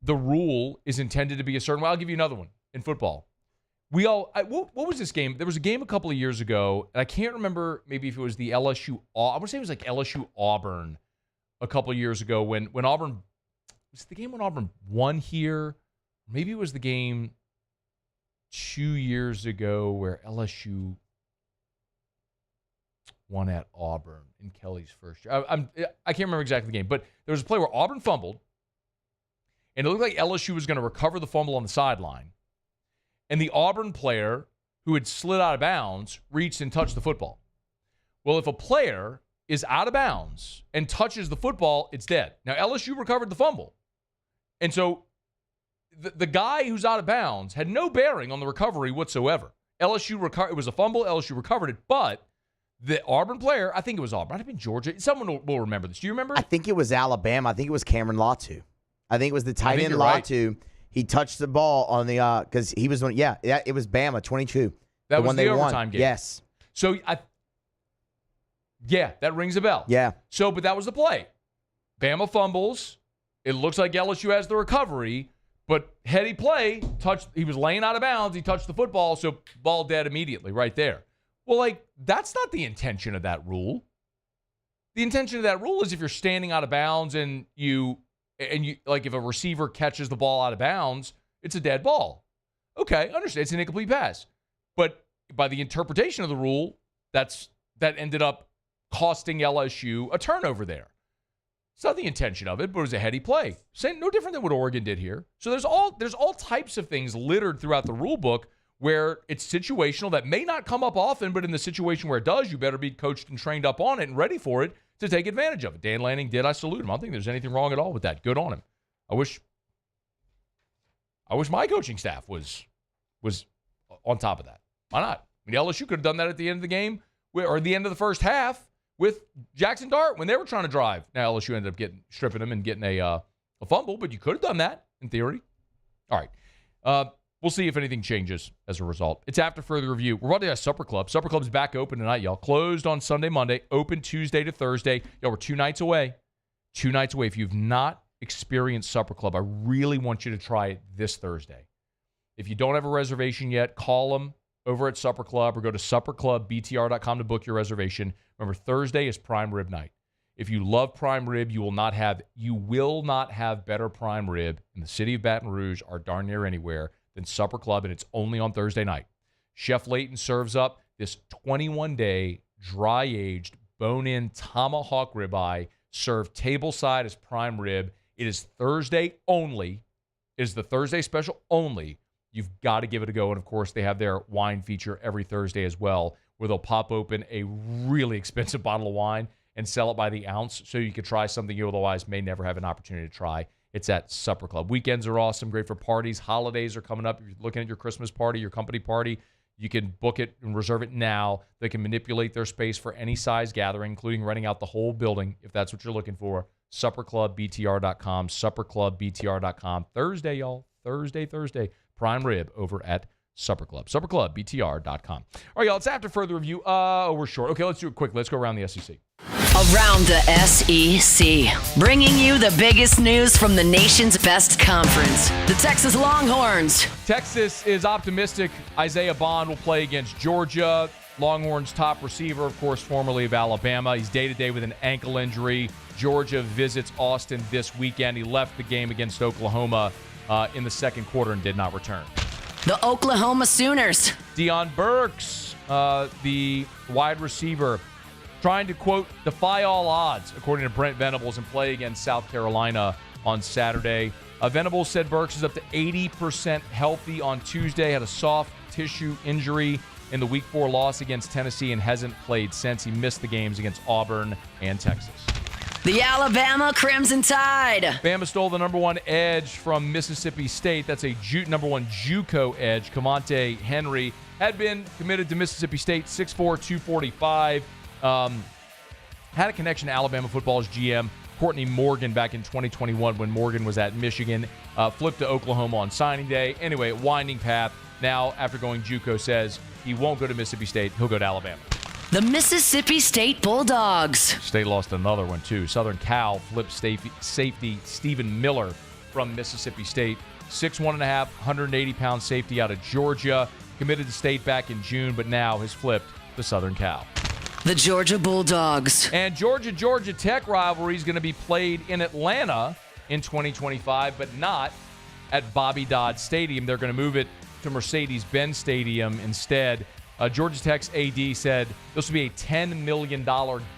the rule is intended to be a certain way. I'll give you another one in football. What was this game? There was a game a couple of years ago, and I can't remember maybe if it was the LSU. I want to say it was like LSU Auburn a couple of years ago when Auburn, was it the game when Auburn won here? Maybe it was the game 2 years ago where LSU won at Auburn in Kelly's first year. I can't remember exactly the game, but there was a play where Auburn fumbled, and it looked like LSU was going to recover the fumble on the sideline. And the Auburn player who had slid out of bounds reached and touched the football. Well, if a player is out of bounds and touches the football, it's dead. Now, LSU recovered the fumble. And so the guy who's out of bounds had no bearing on the recovery whatsoever. It was a fumble. LSU recovered it. But the Auburn player, I think it was Auburn. Might have been Georgia. Someone will remember this. Do you remember? I think it was Alabama. I think it was Cameron Latu. I think it was the tight end Latu. Right. He touched the ball on the because he was on. Yeah, it was Bama 22. That was the overtime game. Yes. So that rings a bell. Yeah. So, but that was the play. Bama fumbles. It looks like LSU has the recovery, but heady play. He was laying out of bounds. He touched the football, so ball dead immediately right there. Well, that's not the intention of that rule. The intention of that rule is if you're standing out of bounds and you if a receiver catches the ball out of bounds, it's a dead ball. Okay, understand. It's an incomplete pass. But by the interpretation of the rule, that ended up costing LSU a turnover there. It's not the intention of it, but it was a heady play. No different than what Oregon did here. So there's all types of things littered throughout the rule book where it's situational that may not come up often, but in the situation where it does, you better be coached and trained up on it and ready for it to take advantage of it. Dan Lanning did. I salute him. I don't think there's anything wrong at all with that. Good on him. I wish my coaching staff was on top of that. Why not? I mean, LSU could have done that at the end of the game or the end of the first half with Jackson Dart when they were trying to drive. Now LSU ended up stripping him and getting a fumble, but you could have done that in theory. All right. We'll see if anything changes as a result. It's after further review. We're about to have Supper Club. Supper Club is back open tonight, y'all. Closed on Sunday, Monday. Open Tuesday to Thursday. Y'all, we're 2 nights away. 2 nights away. If you've not experienced Supper Club, I really want you to try it this Thursday. If you don't have a reservation yet, call them over at Supper Club or go to supperclubbtr.com to book your reservation. Remember, Thursday is prime rib night. If you love prime rib, you will not have better prime rib in the city of Baton Rouge or darn near anywhere than Supper Club, and it's only on Thursday night. Chef Layton serves up this 21-day, dry-aged, bone-in tomahawk ribeye served tableside as prime rib. It is Thursday only. It is the Thursday special only You've got to give it a go. And, of course, they have their wine feature every Thursday as well, where they'll pop open a really expensive bottle of wine and sell it by the ounce so you could try something you otherwise may never have an opportunity to try. It's at Supper Club. Weekends are awesome, great for parties. Holidays are coming up. If you're looking at your Christmas party, your company party, you can book it and reserve it now. They can manipulate their space for any size gathering, including renting out the whole building if that's what you're looking for. SupperClubBTR.com, SupperClubBTR.com. Thursday, y'all. Thursday. Prime rib over at Supper Club. SupperClubBTR.com. All right, y'all, it's after further review. We're short. Okay, let's do it quick. Let's go around the SEC. Around the SEC, bringing you the biggest news from the nation's best conference, the Texas Longhorns. Texas is optimistic Isaiah Bond will play against Georgia. Longhorns' top receiver, of course, formerly of Alabama. He's day-to-day with an ankle injury. Georgia visits Austin this weekend. He left the game against Oklahoma in the second quarter and did not return. The Oklahoma Sooners. Deion Burks, the wide receiver, trying to, quote, defy all odds, according to Brent Venables, and play against South Carolina on Saturday. Venables said Burks is up to 80% healthy on Tuesday, had a soft tissue injury in the Week 4 loss against Tennessee and hasn't played since. He missed the games against Auburn and Texas. The Alabama Crimson Tide. Bama stole the number one edge from Mississippi State. That's a number one JUCO edge. Camonte Henry had been committed to Mississippi State, 6'4", 245. Had a connection to Alabama football's GM, Courtney Morgan, back in 2021 when Morgan was at Michigan. Flipped to Oklahoma on signing day. Anyway, winding path. Now, after going JUCO, says he won't go to Mississippi State. He'll go to Alabama. The Mississippi State Bulldogs. State lost another one, too. Southern Cal flipped safety Stephen Miller from Mississippi State. 6'1.5", 180-pound safety out of Georgia. Committed to State back in June, but now has flipped to Southern Cal. The Georgia Bulldogs. And Georgia Tech rivalry is going to be played in Atlanta in 2025, but not at Bobby Dodd Stadium. They're going to move it to Mercedes-Benz Stadium instead. Georgia Tech's AD said this will be a $10 million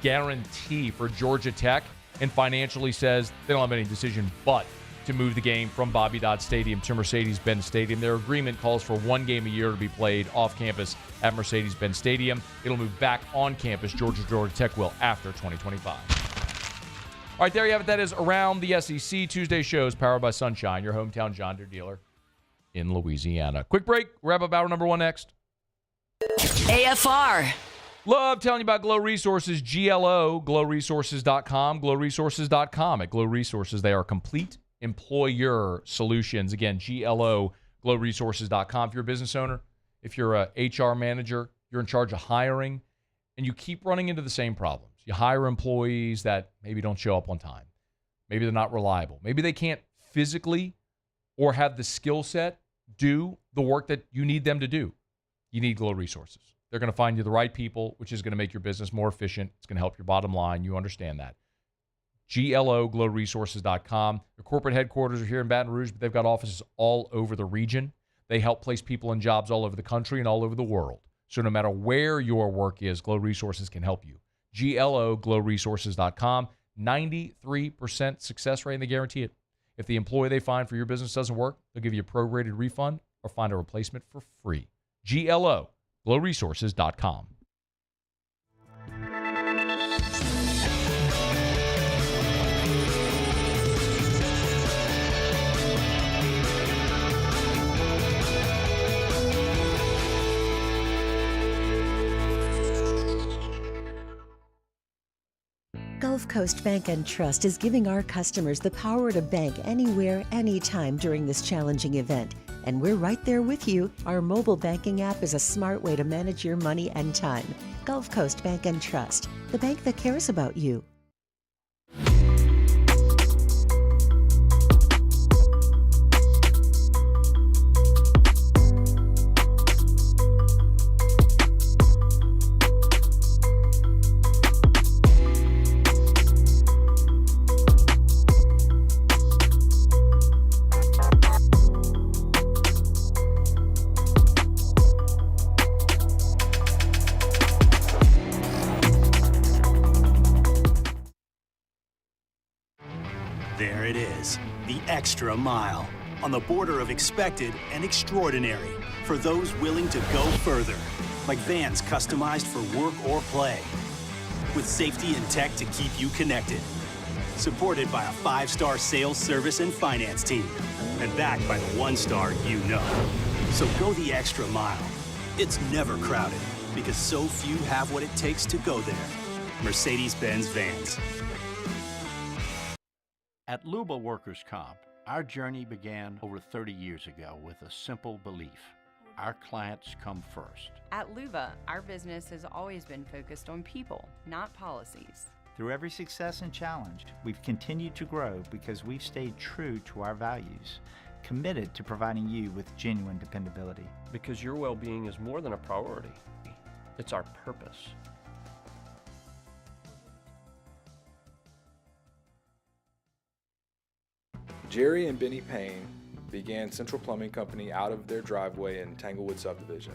guarantee for Georgia Tech, and financially says they don't have any decision but to move the game from Bobby Dodd Stadium to Mercedes-Benz Stadium. Their agreement calls for one game a year to be played off campus at Mercedes-Benz Stadium. It'll move back on campus. Georgia Tech will after 2025. All right, there you have it. That is Around the SEC. Tuesday shows powered by Sunshine, your hometown John Deere dealer in Louisiana. Quick break. Wrap up hour number one next. AFR. Love telling you about Glow Resources, GLO, glowresources.com, glowresources.com. At Glow Resources, they are complete employer solutions. Again, GLO, glowresources.com. If you're a business owner, if you're a HR manager, you're in charge of hiring, and you keep running into the same problems. You hire employees that maybe don't show up on time. Maybe they're not reliable. Maybe they can't physically or have the skill set do the work that you need them to do. You need Glow Resources. They're going to find you the right people, which is going to make your business more efficient. It's going to help your bottom line. You understand that. GLO, glowresources.com. Their corporate headquarters are here in Baton Rouge, but they've got offices all over the region. They help place people in jobs all over the country and all over the world. So no matter where your work is, Glow Resources can help you. GLO, glowresources.com. 93% success rate, and they guarantee it. If the employee they find for your business doesn't work, they'll give you a prorated refund or find a replacement for free. GLO, glowresources.com. Gulf Coast Bank and Trust is giving our customers the power to bank anywhere, anytime during this challenging event. And we're right there with you. Our mobile banking app is a smart way to manage your money and time. Gulf Coast Bank and Trust, the bank that cares about you. There it is, the extra mile. on the border of expected and extraordinary for those willing to go further, like vans customized for work or play, with safety and tech to keep you connected. Supported by a 5-star sales, service, and finance team, and backed by the 1-star you know. So go the extra mile. It's never crowded, because so few have what it takes to go there. Mercedes-Benz Vans. At Luba Workers' Comp, our journey began over 30 years ago with a simple belief. Our clients come first. At Luba, our business has always been focused on people, not policies. Through every success and challenge, we've continued to grow because we've stayed true to our values, committed to providing you with genuine dependability. Because your well-being is more than a priority. It's our purpose. Jerry and Benny Payne began Central Plumbing Company out of their driveway in Tanglewood subdivision.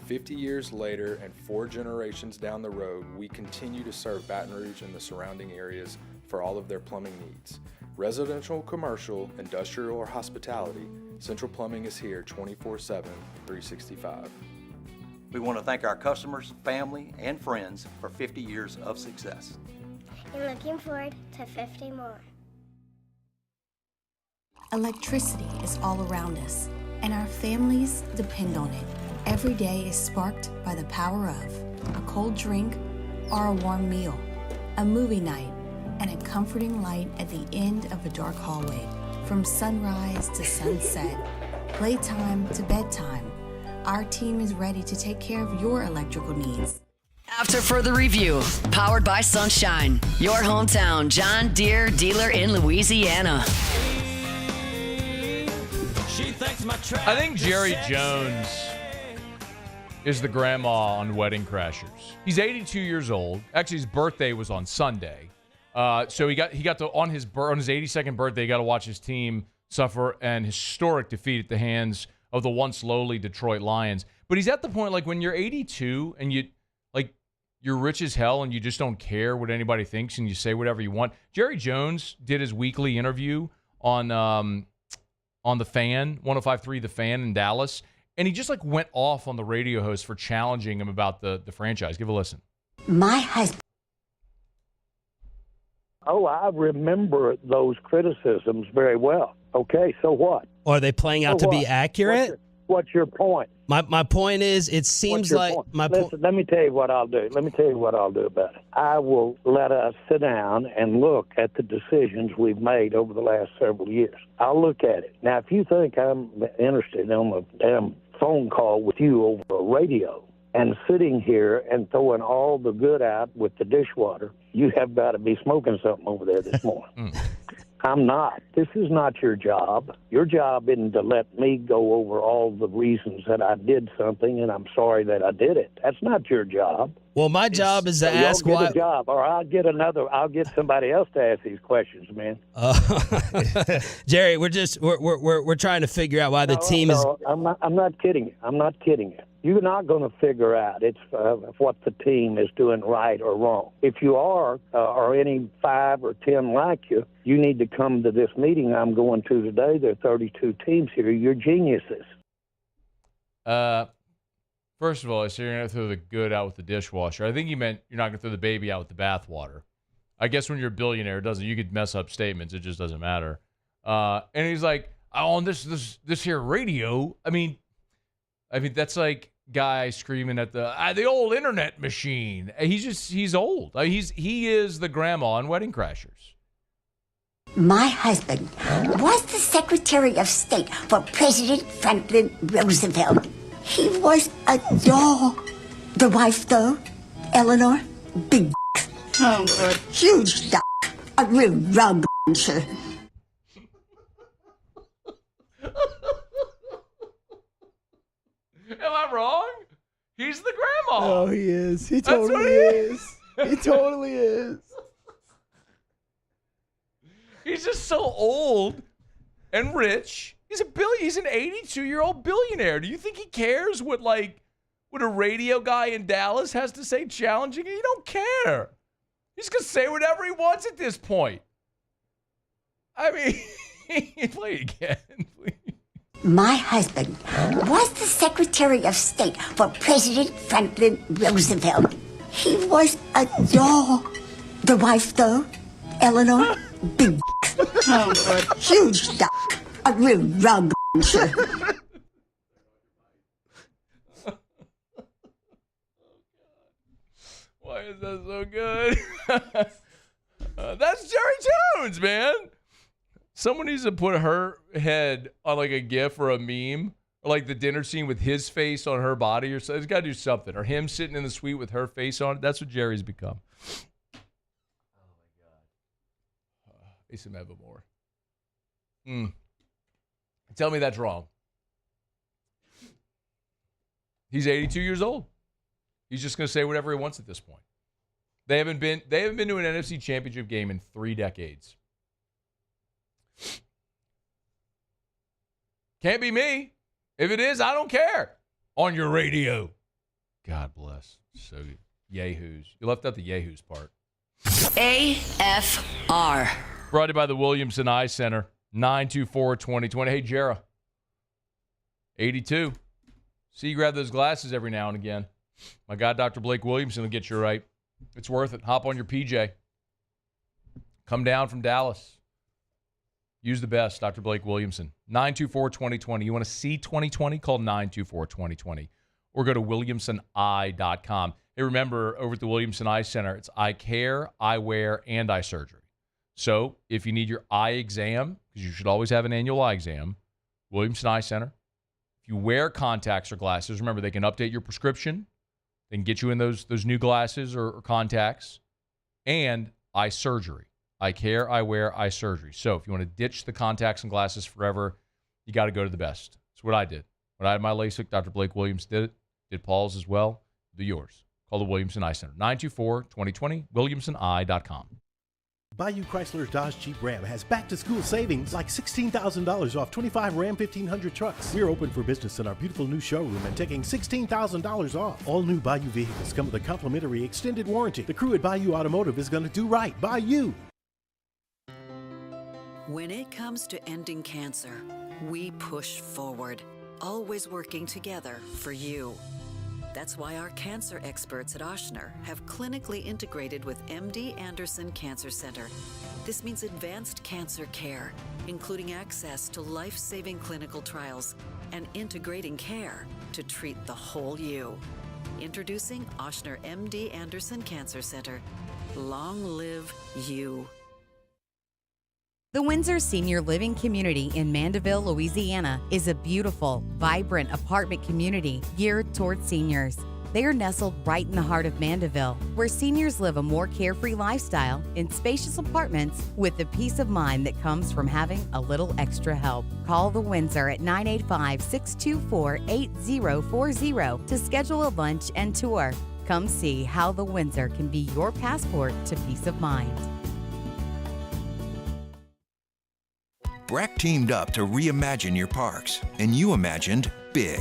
50 years later and 4 generations down the road, we continue to serve Baton Rouge and the surrounding areas for all of their plumbing needs. Residential, commercial, industrial, or hospitality, Central Plumbing is here 24/7, 365. We want to thank our customers, family, and friends for 50 years of success. And looking forward to 50 more. Electricity is all around us, and our families depend on it. Every day is sparked by the power of a cold drink or a warm meal, a movie night, and a comforting light at the end of a dark hallway. From sunrise to sunset, playtime to bedtime, our team is ready to take care of your electrical needs. After further review, powered by Sunshine, your hometown John Deere dealer in Louisiana. I think Jerry Jones is the grandma on Wedding Crashers. He's 82 years old. Actually, his birthday was on Sunday. So he got to on his 82nd birthday, he got to watch his team suffer an historic defeat at the hands of the once lowly Detroit Lions. But he's at the point, like, when you're 82 and you're rich as hell and you just don't care what anybody thinks and you say whatever you want. Jerry Jones did his weekly interview on the Fan, 105.3 The Fan in Dallas, and he just went off on the radio host for challenging him about the franchise. Give a listen. My husband. Oh, I remember those criticisms very well. Okay, so what? Are they playing out to be accurate? What's your point? My point is, it seems like Listen, let me tell you what I'll do. Let me tell you what I'll do about it. I will let us sit down and look at the decisions we've made over the last several years. I'll look at it. Now, if you think I'm interested in a damn phone call with you over a radio and sitting here and throwing all the good out with the dishwater, you have got to be smoking something over there this morning. I'm not. This is not your job. Your job isn't to let me go over all the reasons that I did something and I'm sorry that I did it. That's not your job. Well, my job is to ask why. why. A job, or I'll get somebody else to ask these questions, man. Jerry, we're trying to figure out why the team is. I'm not kidding you. I'm not kidding you. You're not going to figure out what the team is doing right or wrong. If you are, or any 5 or 10 like you, you need to come to this meeting I'm going to today. There are 32 teams here. You're geniuses. First of all, so you're going to throw the good out with the dishwasher. I think you meant you're not going to throw the baby out with the bathwater. I guess when you're a billionaire, you could mess up statements. It just doesn't matter. And he's like, on this here radio. I mean, that's like guy screaming at the old internet machine. He's old. He is the grandma on Wedding Crashers. My husband was the Secretary of State for President Franklin Roosevelt. He was a dog. The wife, though, Eleanor, big oh, good. Huge dog. A real rug, sir. Am I wrong? He's the grandma. Oh, he is. He totally is. He totally is. He's just so old and rich. He's an 82-year-old billionaire. Do you think he cares what a radio guy in Dallas has to say challenging him? He don't care. He's gonna say whatever he wants at this point. I mean, Play it again, please. My husband was the Secretary of State for President Franklin Roosevelt. He was a doll. The wife, though, Eleanor, big huge duck, a real rug. Why is that so good? That's Jerry Jones, man. Someone needs to put her head on like a GIF or a meme, or like the dinner scene with his face on her body, or something. It's got to do something. Or him sitting in the suite with her face on it. That's what Jerry's become. Oh my God. Asa Evermore. Tell me that's wrong. He's 82 years old. He's just going to say whatever he wants at this point. They haven't been to an NFC Championship game in 3 decades. Can't be me. If it is, I don't care. On your radio. God bless. So yahoos. You left out the yahoos part. AFR. Brought to you by the Williamson Eye Center. 924-2020. Hey, Jera. 82. See, you grab those glasses every now and again. My God, Dr. Blake Williamson will get you right. It's worth it. Hop on your PJ. Come down from Dallas. Use the best, Dr. Blake Williamson. 924-2020. You want to see 2020? Call 924-2020. Or go to williamsoneye.com. Hey, remember, over at the Williamson Eye Center, it's eye care, eyewear, and eye surgery. So if you need your eye exam, because you should always have an annual eye exam, Williamson Eye Center. If you wear contacts or glasses, remember, they can update your prescription. They can get you in those new glasses or contacts. And eye surgery. Eye care, eyewear, eye surgery. So if you want to ditch the contacts and glasses forever, you got to go to the best. That's what I did. When I had my LASIK, Dr. Blake Williams did it. Did Paul's as well. Do yours. Call the Williamson Eye Center. 924-2020, williamsoneye.com. Bayou Chrysler Dodge Jeep Ram has back-to-school savings like $16,000 off 25 Ram 1500 trucks. We're open for business in our beautiful new showroom and taking $16,000 off. All new Bayou vehicles come with a complimentary extended warranty. The crew at Bayou Automotive is going to do right by you. When it comes to ending cancer, we push forward, always working together for you. That's why our cancer experts at Ochsner have clinically integrated with MD Anderson Cancer Center. This means advanced cancer care, including access to life-saving clinical trials and integrating care to treat the whole you. Introducing Ochsner MD Anderson Cancer Center. Long live you. The Windsor Senior Living Community in Mandeville, Louisiana is a beautiful, vibrant apartment community geared toward seniors. They are nestled right in the heart of Mandeville, where seniors live a more carefree lifestyle in spacious apartments with the peace of mind that comes from having a little extra help. Call the Windsor at 985-624-8040 to schedule a lunch and tour. Come see how the Windsor can be your passport to peace of mind. BRAC teamed up to reimagine your parks, and you imagined big.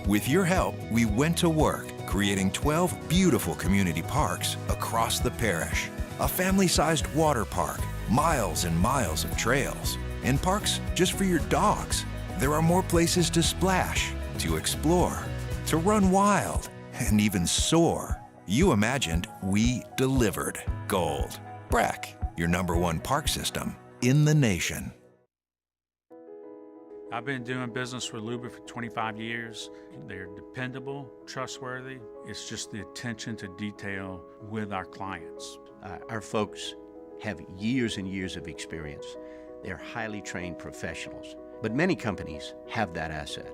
With your help, we went to work, creating 12 beautiful community parks across the parish. A family-sized water park, miles and miles of trails, and parks just for your dogs. There are more places to splash, to explore, to run wild, and even soar. You imagined, we delivered. Gold. BRAC, your #1 park system in the nation. I've been doing business with Luba for 25 years. They're dependable, trustworthy. It's just the attention to detail with our clients. Our folks have years and years of experience. They're highly trained professionals, but many companies have that asset.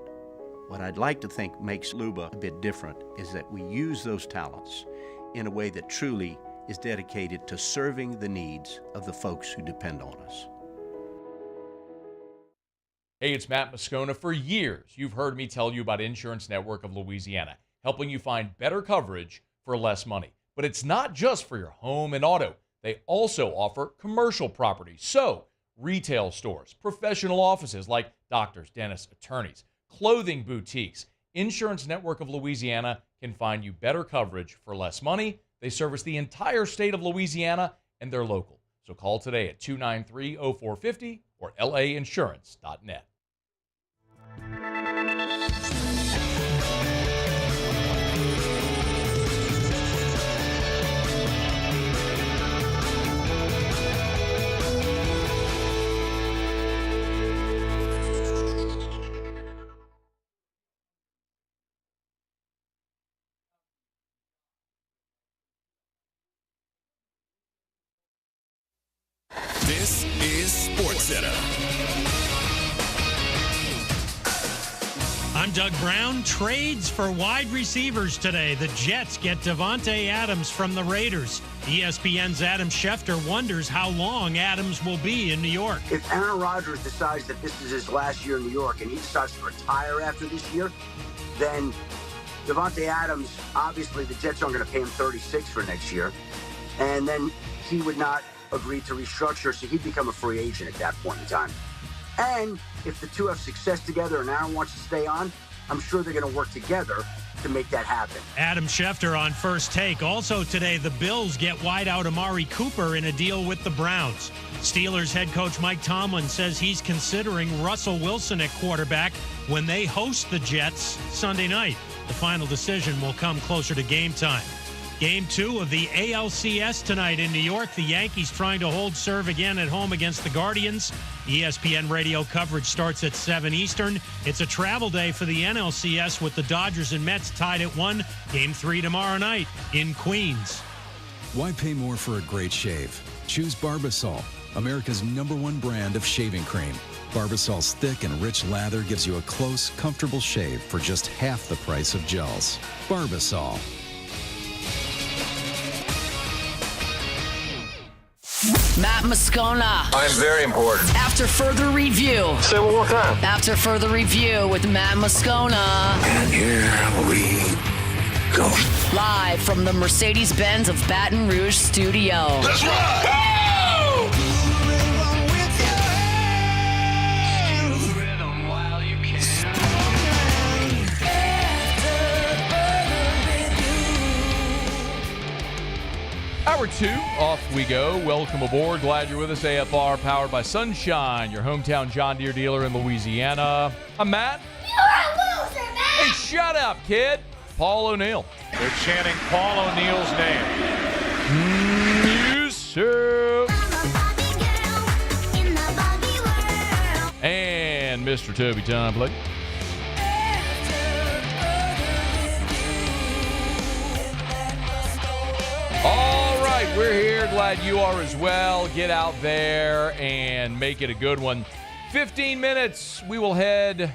What I'd like to think makes Luba a bit different is that we use those talents in a way that truly is dedicated to serving the needs of the folks who depend on us. Hey, it's Matt Moscona. For years, you've heard me tell you about Insurance Network of Louisiana, helping you find better coverage for less money. But it's not just for your home and auto. They also offer commercial property. So, retail stores, professional offices like doctors, dentists, attorneys, clothing boutiques. Insurance Network of Louisiana can find you better coverage for less money. They service the entire state of Louisiana, and they're local. So call today at 293-0450 or lainsurance.net. This is SportsCenter. I'm Doug Brown. Trades for wide receivers today. The Jets get Davante Adams from the Raiders. ESPN's Adam Schefter wonders how long Adams will be in New York. If Aaron Rodgers decides that this is his last year in New York and he decides to retire after this year, then Davante Adams, obviously the Jets aren't going to pay him $36 for next year. And then he would not agree to restructure, so he'd become a free agent at that point in time. And if the two have success together and Aaron wants to stay on, I'm sure they're going to work together to make that happen. Adam Schefter on First Take. Also today, the Bills get wideout Amari Cooper in a deal with the Browns. Steelers head coach Mike Tomlin says he's considering Russell Wilson at quarterback when they host the Jets Sunday night. The final decision will come closer to game time. Game 2 of the ALCS tonight in New York. The Yankees trying to hold serve again at home against the Guardians. ESPN radio coverage starts at 7 Eastern. It's a travel day for the NLCS with the Dodgers and Mets tied at 1. Game 3 tomorrow night in Queens. Why pay more for a great shave? Choose Barbasol, America's #1 brand of shaving cream. Barbasol's thick and rich lather gives you a close, comfortable shave for just half the price of gels. Barbasol. Matt Moscona. I'm very important. After further review. Say it one more time. After further review with Matt Moscona. And here we go. Live from the Mercedes-Benz of Baton Rouge studio. Let's ride! Hour 2, off we go. Welcome aboard. Glad you're with us. AFR powered by Sunshine, your hometown John Deere dealer in Louisiana. I'm Matt. You're a loser, man! Hey, shut up, kid. Paul O'Neill. They're chanting Paul O'Neill's name. Yes, sir. And Mr. Toby Tomplin. All right, we're here. Glad you are as well. Get out there and make it a good one. 15 minutes. We will head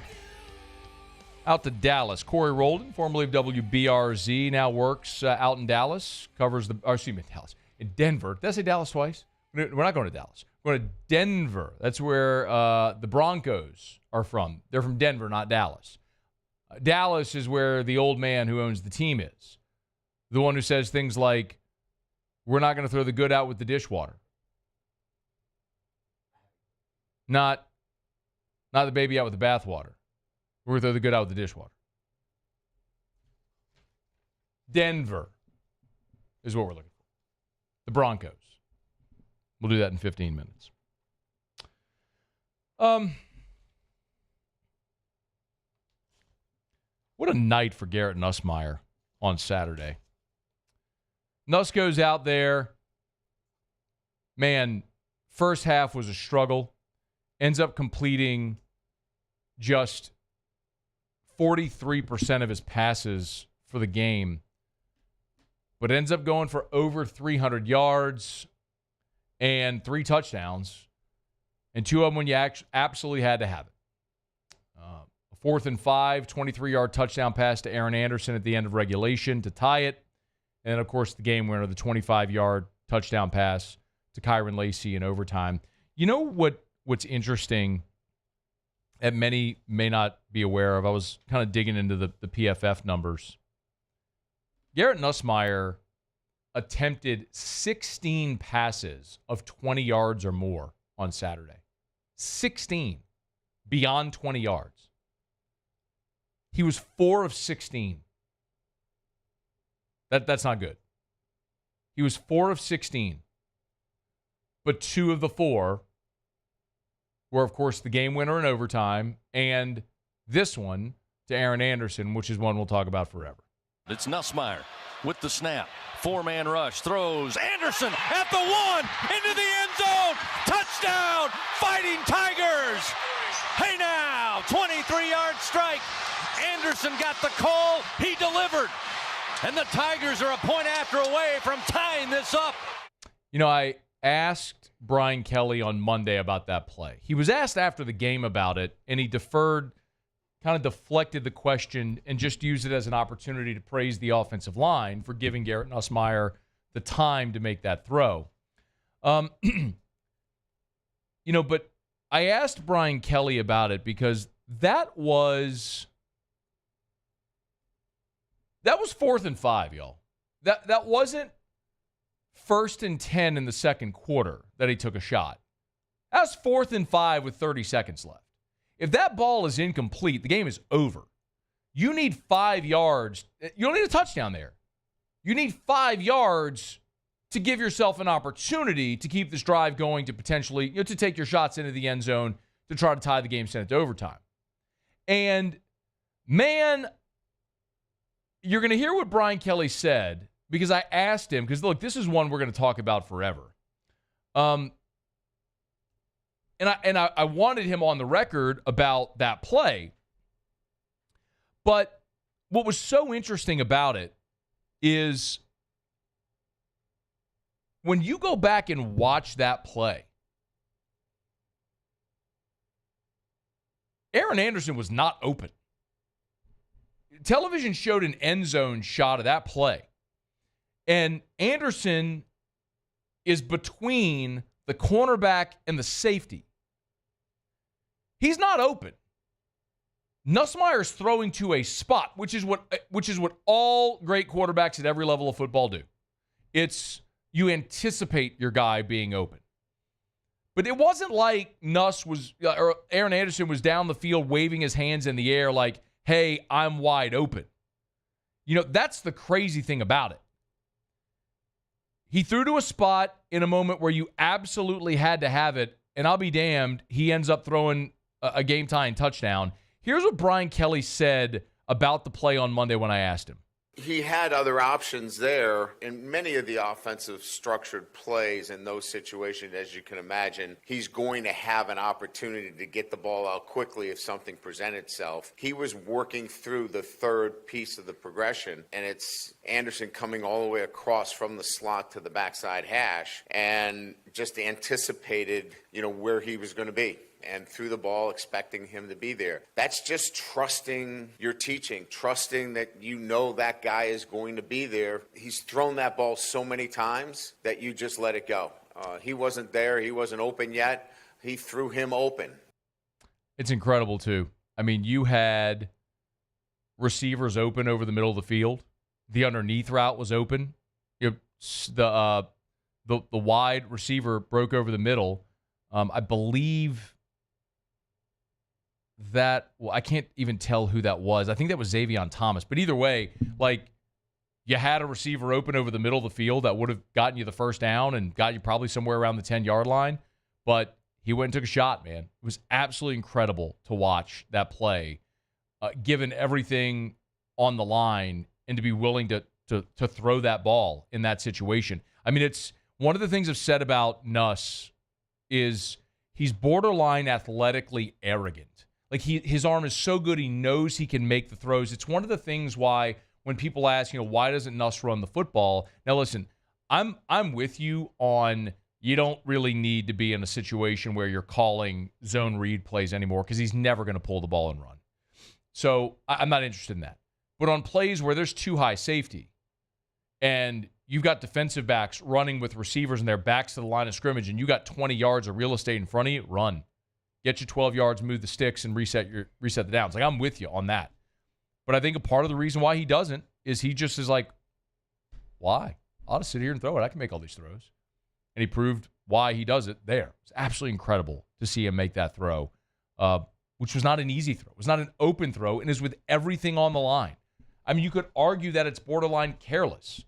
out to Dallas. Cory Roelen, formerly of WBRZ, now works out in Dallas. Covers Dallas. In Denver. Did I say Dallas twice? We're not going to Dallas. We're going to Denver. That's where the Broncos are from. They're from Denver, not Dallas. Dallas is where the old man who owns the team is. The one who says things like, we're not going to throw the good out with the dishwater. Not the baby out with the bathwater. We're going to throw the good out with the dishwater. Denver is what we're looking for. The Broncos. We'll do that in 15 minutes. What a night for Garrett Nussmeier on Saturday. Nuss goes out there. Man, first half was a struggle. Ends up completing just 43% of his passes for the game. But ends up going for over 300 yards and 3 touchdowns. And 2 of them when you absolutely had to have it. A 4th and 5, 23-yard touchdown pass to Aaron Anderson at the end of regulation to tie it. And, of course, the game winner, the 25-yard touchdown pass to Kyron Lacey in overtime. You know what's interesting that many may not be aware of? I was kind of digging into the PFF numbers. Garrett Nussmeier attempted 16 passes of 20 yards or more on Saturday. 16 beyond 20 yards. He was 4 of 16. That's not good. He was 4 of 16. But 2 of the 4 were, of course, the game winner in overtime, and this one to Aaron Anderson, which is one we'll talk about forever. It's Nussmeier with the snap. 4-man rush, throws. Anderson at the 1, into the end zone. Touchdown, Fighting Tigers. Hey now, 23-yard strike. Anderson got the call. He delivered. And the Tigers are a point after away from tying this up. You know, I asked Brian Kelly on Monday about that play. He was asked after the game about it, and he kind of deflected the question and just used it as an opportunity to praise the offensive line for giving Garrett Nussmeier the time to make that throw. But I asked Brian Kelly about it because that was 4th and 5, y'all. That wasn't 1st and 10 in the second quarter that he took a shot. That was 4th and 5 with 30 seconds left. If that ball is incomplete, the game is over. You need 5 yards. You don't need a touchdown there. You need 5 yards to give yourself an opportunity to keep this drive going, to potentially, to take your shots into the end zone to try to tie the game, send it to overtime. And, man, you're going to hear what Brian Kelly said, because I asked him, because, look, this is one we're going to talk about forever. And I wanted him on the record about that play. But what was so interesting about it is when you go back and watch that play, Aaron Anderson was not open. Television showed an end zone shot of that play. And Anderson is between the cornerback and the safety. He's not open. Nussmeier's throwing to a spot, which is what all great quarterbacks at every level of football do. It's you anticipate your guy being open. But it wasn't like or Aaron Anderson was down the field waving his hands in the air like, hey, I'm wide open. That's the crazy thing about it. He threw to a spot in a moment where you absolutely had to have it, and I'll be damned, he ends up throwing a game-tying touchdown. Here's what Brian Kelly said about the play on Monday when I asked him. He had other options there in many of the offensive structured plays in those situations, as you can imagine. He's going to have an opportunity to get the ball out quickly if something presents itself. He was working through the third piece of the progression, and it's Anderson coming all the way across from the slot to the backside hash and just anticipated, where he was going to be, and threw the ball expecting him to be there. That's just trusting your teaching, trusting that that guy is going to be there. He's thrown that ball so many times that you just let it go. He wasn't there. He wasn't open yet. He threw him open. It's incredible, too. I mean, you had receivers open over the middle of the field. The underneath route was open. The wide receiver broke over the middle. I believe that, I can't even tell who that was. I think that was Xavier Thomas. But either way, you had a receiver open over the middle of the field that would have gotten you the first down and got you probably somewhere around the 10-yard line. But he went and took a shot, man. It was absolutely incredible to watch that play, given everything on the line, and to be willing to throw that ball in that situation. I mean, it's one of the things I've said about Nuss is he's borderline athletically arrogant. His arm is so good, he knows he can make the throws. It's one of the things why when people ask, why doesn't Nuss run the football? Now, listen, I'm with you on you don't really need to be in a situation where you're calling zone read plays anymore because he's never going to pull the ball and run. So I'm not interested in that. But on plays where there's too high safety and you've got defensive backs running with receivers and their backs to the line of scrimmage and you got 20 yards of real estate in front of you, run. Get your 12 yards, move the sticks, and reset the downs. I'm with you on that. But I think a part of the reason why he doesn't is he just is like, why? I'll just sit here and throw it. I can make all these throws. And he proved why he does it there. It's absolutely incredible to see him make that throw, which was not an easy throw. It was not an open throw, and is with everything on the line. I mean, you could argue that it's borderline careless.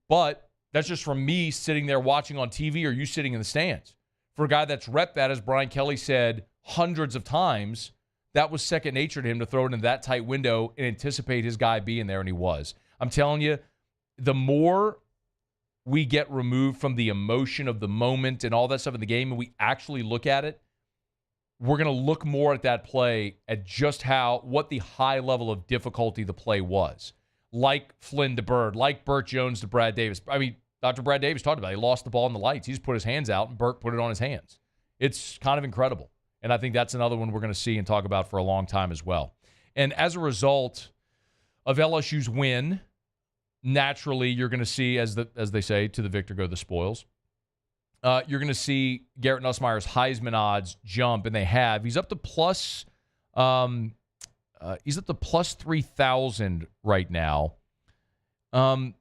But that's just from me sitting there watching on TV or you sitting in the stands. For a guy that's repped that, as Brian Kelly said hundreds of times, that was second nature to him to throw it in that tight window and anticipate his guy being there, and he was. I'm telling you, the more we get removed from the emotion of the moment and all that stuff in the game and we actually look at it, we're going to look more at that play at just what the high level of difficulty the play was. Like Flynn to Bird, like Burt Jones to Brad Davis. I mean, Dr. Brad Davis talked about it. He lost the ball in the lights. He just put his hands out, and Burt put it on his hands. It's kind of incredible. And I think that's another one we're going to see and talk about for a long time as well. And as a result of LSU's win, naturally you're going to see, as they say, to the victor go the spoils. You're going to see Garrett Nussmeier's Heisman odds jump, and they have. He's up to plus 3,000 right now.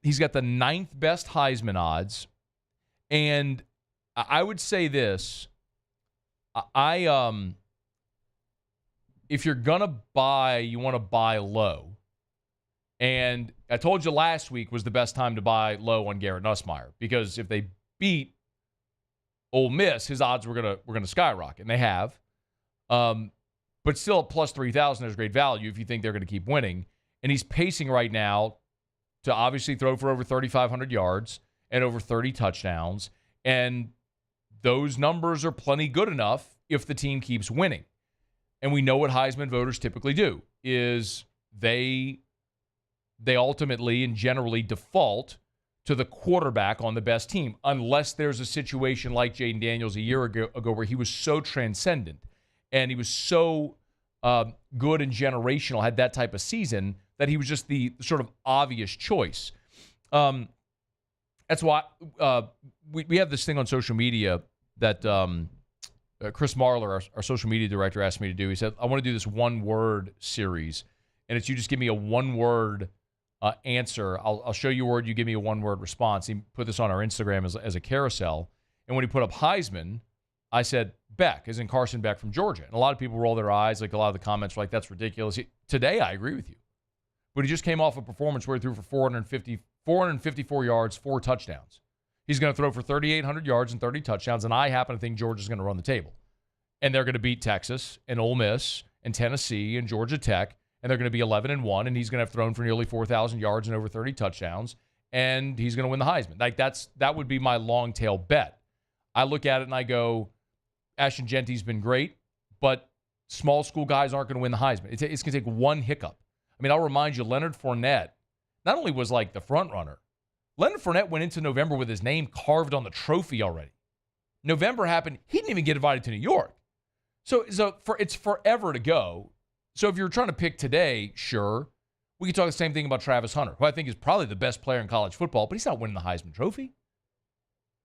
He's got the 9th best Heisman odds, and I would say this: if you're gonna buy, you want to buy low. And I told you last week was the best time to buy low on Garrett Nussmeier, because if they beat Ole Miss, his odds were gonna skyrocket, and they have. But still at plus 3,000, there's great value if you think they're going to keep winning. And he's pacing right now to obviously throw for over 3,500 yards and over 30 touchdowns. And those numbers are plenty good enough if the team keeps winning. And we know what Heisman voters typically do is they ultimately and generally default to the quarterback on the best team, unless there's a situation like Jaden Daniels a year ago where he was so transcendent and he was so good and generational, had that type of season, that he was just the sort of obvious choice. That's why we have this thing on social media that Chris Marler, our social media director, asked me to do. He said, I want to do this one-word series, and it's you just give me a one-word answer. I'll show you a word, you give me a one-word response. He put this on our Instagram as a carousel, and when he put up Heisman, I said Beck, as in Carson Beck from Georgia. And a lot of people roll their eyes, like a lot of the comments were like, that's ridiculous. Today, I agree with you. But he just came off a performance where he threw for 454 yards, 4 touchdowns. He's going to throw for 3,800 yards and 30 touchdowns, and I happen to think Georgia's going to run the table. And they're going to beat Texas and Ole Miss and Tennessee and Georgia Tech, and they're going to be 11-1, and he's going to have thrown for nearly 4,000 yards and over 30 touchdowns, and he's going to win the Heisman. Like that would be my long tail bet. I look at it and I go, Ashton Genty's been great, but small school guys aren't going to win the Heisman. It's going to take one hiccup. I mean, I'll remind you, Leonard Fournette not only was like the front runner, Leonard Fournette went into November with his name carved on the trophy already. November happened. He didn't even get invited to New York. So it's forever to go. So if you're trying to pick today, sure, we could talk the same thing about Travis Hunter, who I think is probably the best player in college football, but he's not winning the Heisman Trophy.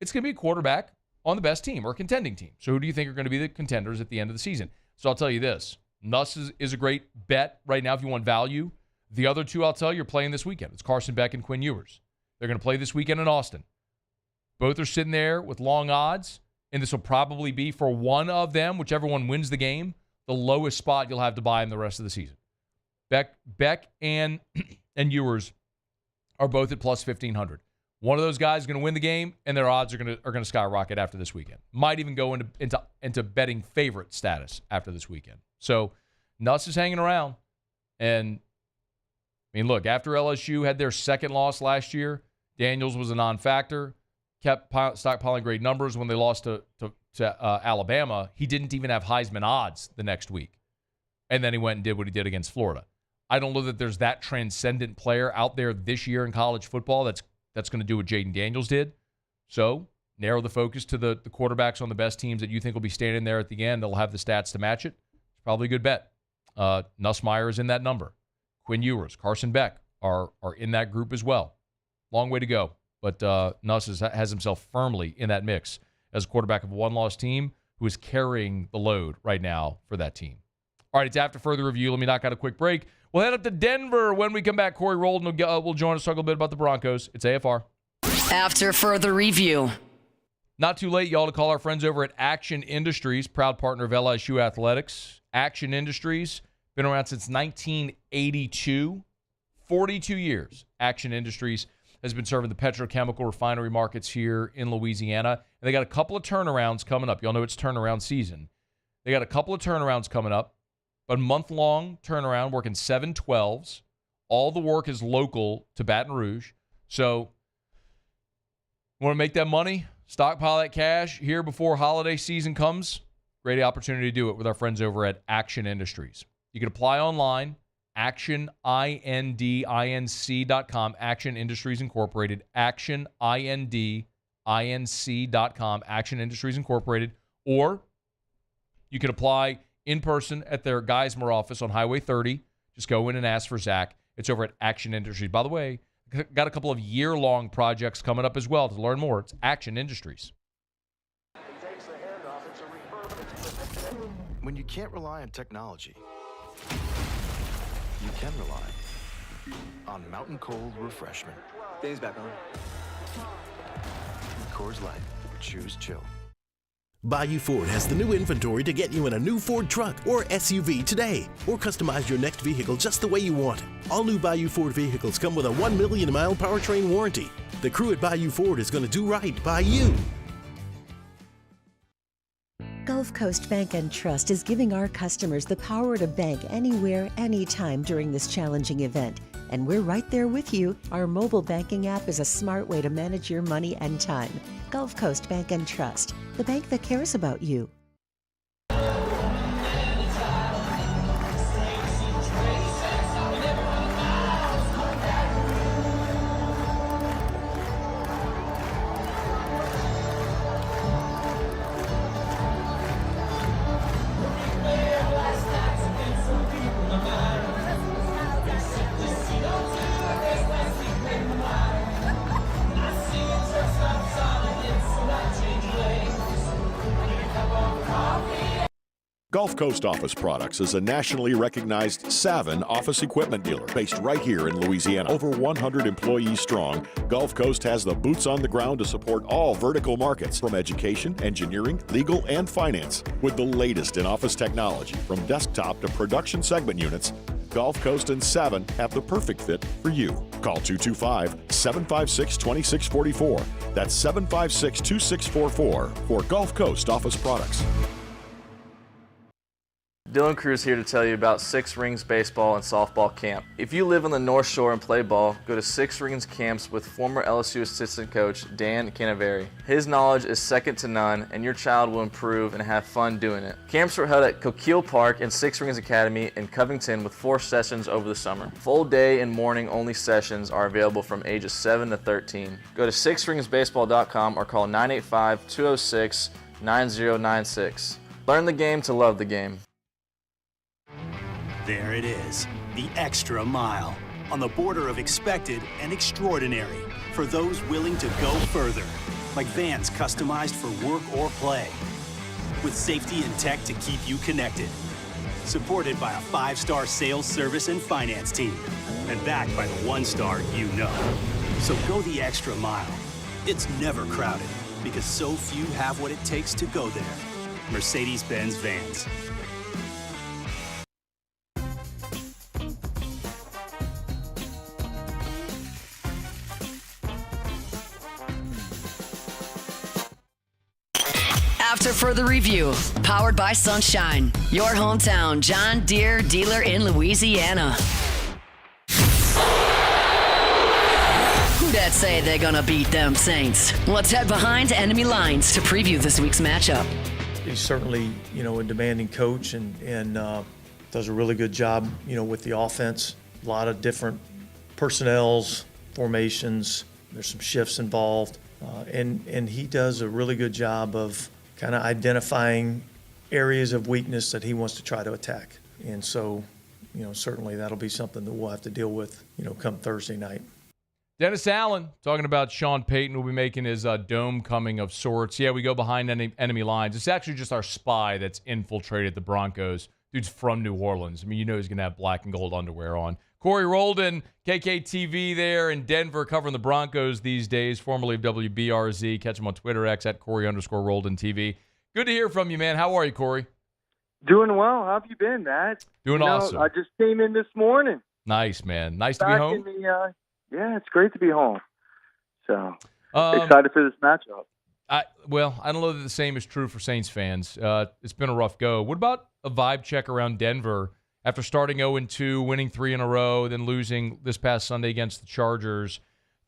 It's going to be a quarterback on the best team or contending team. So who do you think are going to be the contenders at the end of the season? So I'll tell you this. Nuss is a great bet right now if you want value. The other two I'll tell you are playing this weekend. It's Carson Beck and Quinn Ewers. They're going to play this weekend in Austin. Both are sitting there with long odds, and this will probably be for one of them, whichever one wins the game, the lowest spot you'll have to buy in the rest of the season. Beck and Ewers are both at plus 1,500. One of those guys is going to win the game, and their odds are going to skyrocket after this weekend. Might even go into betting favorite status after this weekend. So Nuss is hanging around. And, I mean, look, after LSU had their second loss last year, Daniels was a non-factor, kept stockpiling great numbers when they lost to Alabama. He didn't even have Heisman odds the next week. And then he went and did what he did against Florida. I don't know that there's that transcendent player out there this year in college football that's going to do what Jaden Daniels did. So narrow the focus to the quarterbacks on the best teams that you think will be standing there at the end. They'll have the stats to match it. It's probably a good bet. Nussmeier is in that number. Quinn Ewers, Carson Beck are in that group as well. Long way to go. But Nuss has himself firmly in that mix as a quarterback of a one-loss team who is carrying the load right now for that team. All right, it's after further review. Let me knock out a quick break. We'll head up to Denver. When we come back, Cory Roelen will join us to talk a little bit about the Broncos. It's AFR. After further review. Not too late, y'all, to call our friends over at Action Industries, proud partner of LSU Athletics. Action Industries, been around since 1982. 42 years, Action Industries. has been serving the petrochemical refinery markets here in Louisiana. And they got a couple of turnarounds coming up. Y'all know it's turnaround season. They got a couple of turnarounds coming up, but month-long turnaround, working 7/12s. All the work is local to Baton Rouge. So, want to make that money? Stockpile that cash here before holiday season comes? Great opportunity to do it with our friends over at Action Industries. You can apply online, actionindinc.com, Action Industries Incorporated, actionindinc.com, Action Industries Incorporated, or you can apply in person at their Geismar office on Highway 30. Just go in and ask for Zach. It's over at Action Industries. By the way, got a couple of year-long projects coming up as well. To learn more, it's Action Industries. When you can't rely on technology, you can rely on Mountain Cold Refreshment. Dave's back on. Coors Light. Choose chill. Bayou Ford has the new inventory to get you in a new Ford truck or SUV today, or customize your next vehicle just the way you want it. All new Bayou Ford vehicles come with a 1 million mile powertrain warranty. The crew at Bayou Ford is going to do right by you. Gulf Coast Bank and Trust is giving our customers the power to bank anywhere, anytime during this challenging event. And we're right there with you. Our mobile banking app is a smart way to manage your money and time. Gulf Coast Bank and Trust, the bank that cares about you. Gulf Coast Office Products is a nationally recognized Savin office equipment dealer based right here in Louisiana. Over 100 employees strong, Gulf Coast has the boots on the ground to support all vertical markets, from education, engineering, legal, and finance. With the latest in office technology, from desktop to production segment units, Gulf Coast and Savin have the perfect fit for you. Call 225-756-2644. That's 756-2644 for Gulf Coast Office Products. Dylan Cruz here to tell you about Six Rings Baseball and Softball Camp. If you live on the North Shore and play ball, go to Six Rings Camps with former LSU assistant coach Dan Canaveri. His knowledge is second to none, and your child will improve and have fun doing it. Camps were held at Coquille Park and Six Rings Academy in Covington with 4 sessions over the summer. Full day and morning only sessions are available from ages 7 to 13. Go to sixringsbaseball.com or call 985-206-9096. Learn the game to love the game. There it is, the extra mile, on the border of expected and extraordinary for those willing to go further, like vans customized for work or play, with safety and tech to keep you connected, supported by a 5-star sales, service, and finance team, and backed by the 1-star you know. So go the extra mile. It's never crowded, because so few have what it takes to go there. Mercedes-Benz Vans. After further review, powered by Sunshine, your hometown John Deere dealer in Louisiana. Who dat say they're gonna beat them Saints? Let's head behind enemy lines to preview this week's matchup. He's certainly, a demanding coach and does a really good job, with the offense. A lot of different personnels, formations. There's some shifts involved, and he does a really good job of kind of identifying areas of weakness that he wants to try to attack. And so, certainly that'll be something that we'll have to deal with, come Thursday night. Dennis Allen talking about Sean Payton will be making his dome coming of sorts. Yeah, we go behind enemy lines. It's actually just our spy that's infiltrated the Broncos. Dude's from New Orleans. I mean, he's going to have black and gold underwear on. Cory Roelen, KKTV there in Denver, covering the Broncos these days, formerly of WBRZ. Catch him on Twitter, X at Cory_Roelen TV. Good to hear from you, man. How are you, Cory? Doing well. How have you been, Matt? Doing awesome. I just came in this morning. Nice, man. Nice to be home. Yeah, it's great to be home. So excited for this matchup. I don't know that the same is true for Saints fans. It's been a rough go. What about a vibe check around Denver after starting 0-2, winning 3 in a row, then losing this past Sunday against the Chargers?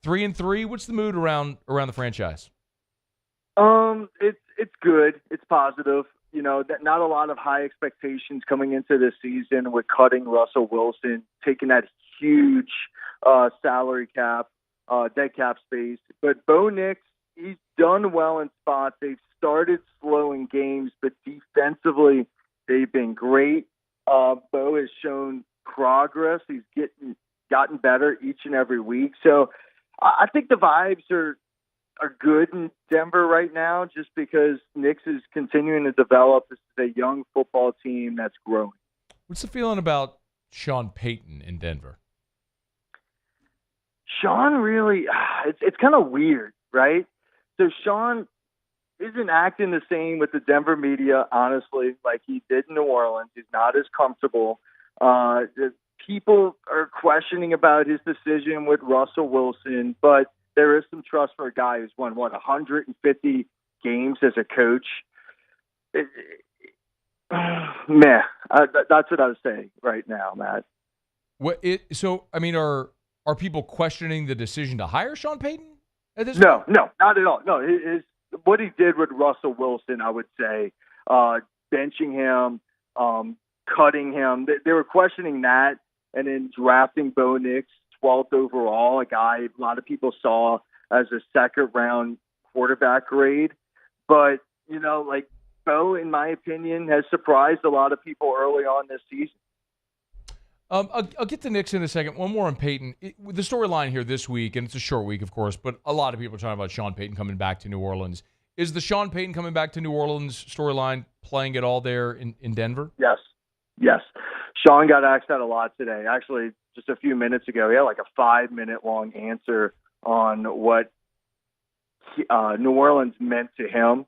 3-3. What's the mood around the franchise? It's good. It's positive. You know, that not a lot of high expectations coming into this season with cutting Russell Wilson, taking that huge salary cap, dead cap space. But Bo Nix, he's done well in spots. They've started slow in games, but defensively, they've been great. Bo has shown progress. He's gotten better each and every week. So I think the vibes are good in Denver right now just because Nix is continuing to develop. This is a young football team that's growing. What's the feeling about Sean Payton in Denver? Sean really, it's kind of weird, right? So Sean isn't acting the same with the Denver media, honestly, like he did in New Orleans. He's not as comfortable. The people are questioning about his decision with Russell Wilson, but there is some trust for a guy who's won, 150 games as a coach. Meh. That's what I was saying right now, Matt. Are people questioning the decision to hire Sean Payton at this No, point? no, not at all. No, what he did with Russell Wilson, I would say, benching him, cutting him. They were questioning that, and then drafting Bo Nix 12th overall, a guy a lot of people saw as a second-round quarterback grade. But, you know, like Bo, in my opinion, has surprised a lot of people early on this season. I'll get to Nix in a second. One more on Peyton. The storyline here this week, and it's a short week, of course, but a lot of people are talking about Sean Payton coming back to New Orleans. Is the Sean Payton coming back to New Orleans storyline playing at all there in Denver? Yes. Sean got asked that a lot today. Actually, just a few minutes ago, he had like a 5-minute long answer on what New Orleans meant to him.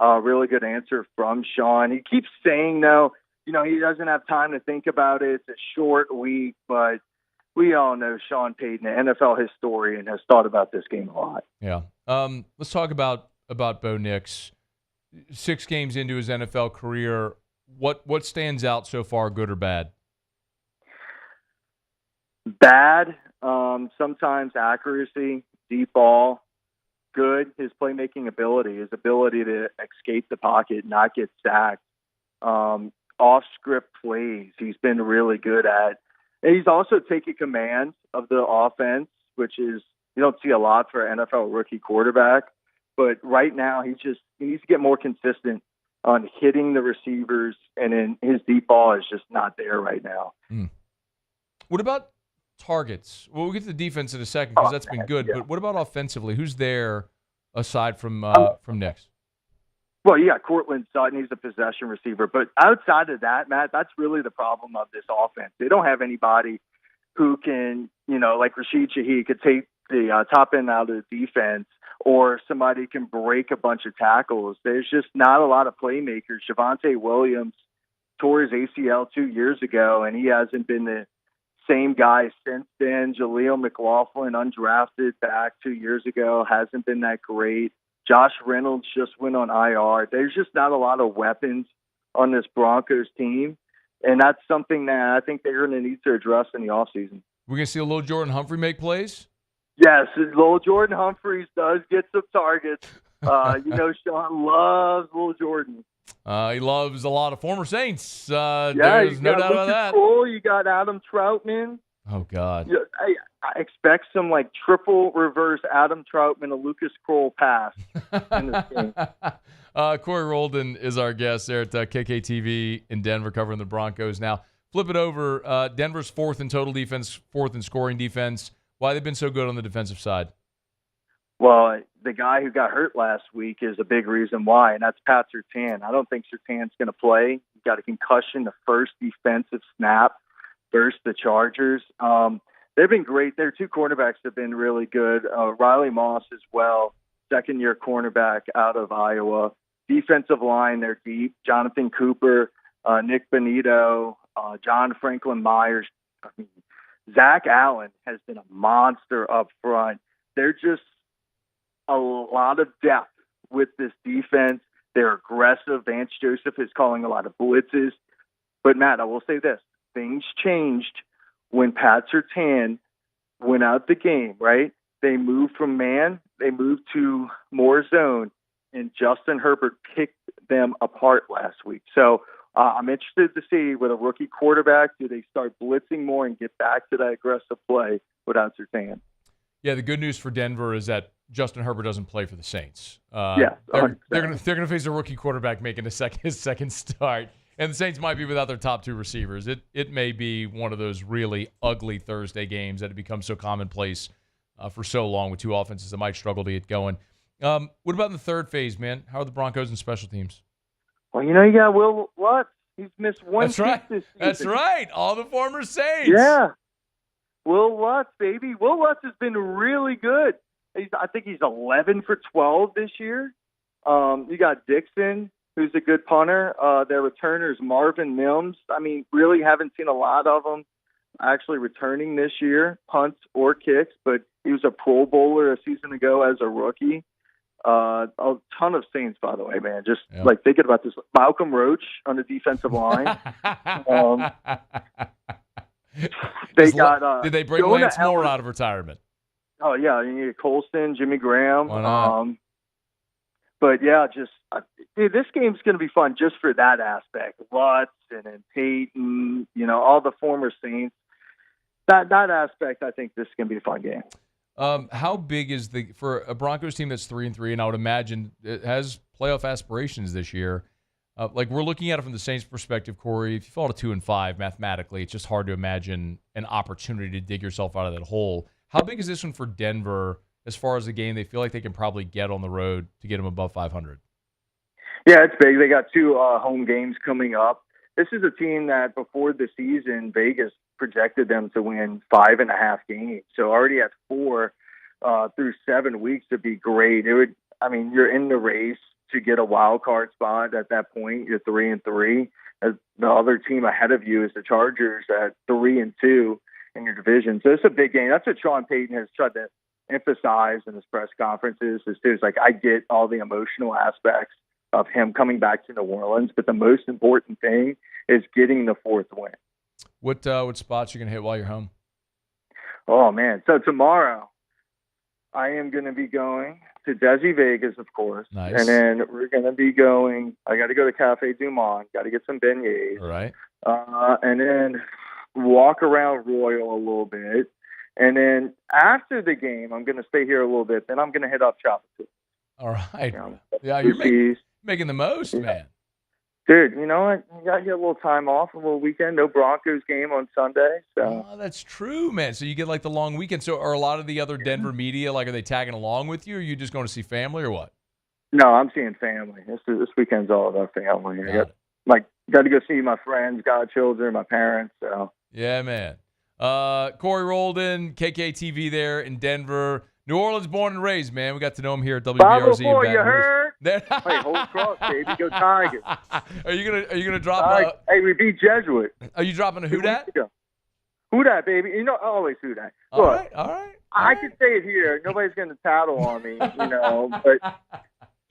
Really good answer from Sean. He keeps saying, though, you know, he doesn't have time to think about it. It's a short week, but we all know Sean Payton, an NFL historian, has thought about this game a lot. Yeah. Let's talk about Bo Nix. 6 games into his NFL career, what stands out so far, good or bad? Bad. Sometimes accuracy, deep ball. Good. His playmaking ability, his ability to escape the pocket, not get sacked. Off-script plays he's been really good at. And he's also taken command of the offense, which is you don't see a lot for an NFL rookie quarterback. But right now he needs to get more consistent on hitting the receivers, and then his deep ball is just not there right now. What about targets? Well, we'll get to the defense in a second because that's been good. Yeah. But what about offensively? Who's there aside from Nix? Well, you got Cortland Sutton. He's a possession receiver. But outside of that, Matt, that's really the problem of this offense. They don't have anybody who can, like Rashid Shaheed could take the top end out of the defense, or somebody can break a bunch of tackles. There's just not a lot of playmakers. Javonte Williams tore his ACL 2 years ago, and he hasn't been the same guy since then. Jaleel McLaughlin, undrafted back 2 years ago, hasn't been that great. Josh Reynolds just went on IR. There's just not a lot of weapons on this Broncos team, and that's something that I think they're going to need to address in the offseason. We're going to see a little Jordan Humphrey make plays? Yes, little Jordan Humphreys does get some targets. Sean loves little Jordan. He loves a lot of former Saints. Yeah, there's no doubt about that. Cool. You got Adam Troutman. Oh, God. Yeah, I expect some triple reverse Adam Troutman, a Lucas Kroll pass in this game. Cory Roelen is our guest there at KKTV in Denver covering the Broncos. Now, flip it over. Denver's fourth in total defense, fourth in scoring defense. Why they've been so good on the defensive side? Well, the guy who got hurt last week is a big reason why, and that's Pat Surtain. I don't think Surtain's going to play. He got a concussion the first defensive snap versus the Chargers. They've been great. Their two cornerbacks have been really good. Riley Moss as well, second-year cornerback out of Iowa. Defensive line, they're deep. Jonathan Cooper, Nick Bonito, John Franklin Myers. Zach Allen has been a monster up front. They're just a lot of depth with this defense. They're aggressive. Vance Joseph is calling a lot of blitzes. But, Matt, I will say this. Things changed when Pat Surtain went out the game, right? They moved from man. They moved to more zone. And Justin Herbert picked them apart last week. So I'm interested to see with a rookie quarterback, do they start blitzing more and get back to that aggressive play without Surtain? Yeah, the good news for Denver is that Justin Herbert doesn't play for the Saints. Yeah, they're gonna face a rookie quarterback making his second start, and the Saints might be without their top two receivers. It may be one of those really ugly Thursday games that have become so commonplace for so long with two offenses that might struggle to get going. What about in the third phase, man? How are the Broncos and special teams? Well, you got Will Lutz. He's missed one That's right. this season. That's right. All the former Saints. Yeah. Will Lutz, baby. Will Lutz has been really good. I think he's 11 for 12 this year. You got Dixon, who's a good punter. Their returners, Marvin Mims. I mean, really haven't seen a lot of them actually returning this year, punts or kicks, but he was a Pro Bowler a season ago as a rookie. A ton of Saints, by the way, man. Just like thinking about this, Malcolm Roach on the defensive line. They got. Did they bring Jonah Lance Moore Ellis out of retirement? Oh yeah, you need Colston, Jimmy Graham. Why not? But yeah, just dude, this game's going to be fun just for that aspect. Lutz and then Peyton, all the former Saints. That aspect, I think this is going to be a fun game. How big is for a Broncos team that's 3-3, and I would imagine it has playoff aspirations this year? Like we're looking at it from the Saints' perspective, Corey. If you fall to 2-5 mathematically, it's just hard to imagine an opportunity to dig yourself out of that hole. How big is this one for Denver as far as a game they feel like they can probably get on the road to get them above 500? Yeah, it's big. They got two home games coming up. This is a team that before the season, Vegas projected them to win 5.5 games. So already at 4 through 7 weeks would be great. You're in the race to get a wild card spot at that point. You're 3-3. The other team ahead of you is the Chargers at 3-2 in your division. So it's a big game. That's what Sean Payton has tried to emphasize in his press conferences. It's like, I get all the emotional aspects of him coming back to New Orleans, but the most important thing is getting the 4th win. What spots you going to hit while you're home? Oh, man. So tomorrow I am going to be going to Desi Vegas, of course. Nice. And then we're going to be going – I got to go to Cafe Du Monde, got to get some beignets. All right. And then walk around Royal a little bit. And then after the game, I'm going to stay here a little bit. Then I'm going to hit up Chapel. All right. Yeah, you're making the most, man. Dude, you know what? You got to get a little time off, a little weekend. No Broncos game on Sunday. So. Oh, that's true, man. So you get like the long weekend. So are a lot of the other Denver media, are they tagging along with you, or are you just going to see family, or what? No, I'm seeing family. This weekend's all about family. Got to go see my friends, godchildren, my parents. So. Yeah, man. Cory Roelen, KKTV there in Denver. New Orleans born and raised, man. We got to know him here at WBRZ. 504, you heard? Hey, hold cross, baby. Go Tigers. Are you gonna drop? Hey, we beat Jesuit. Are you dropping a who dat? Who dat, baby? Always who dat. All right. I can say it here. Nobody's gonna tattle on me, but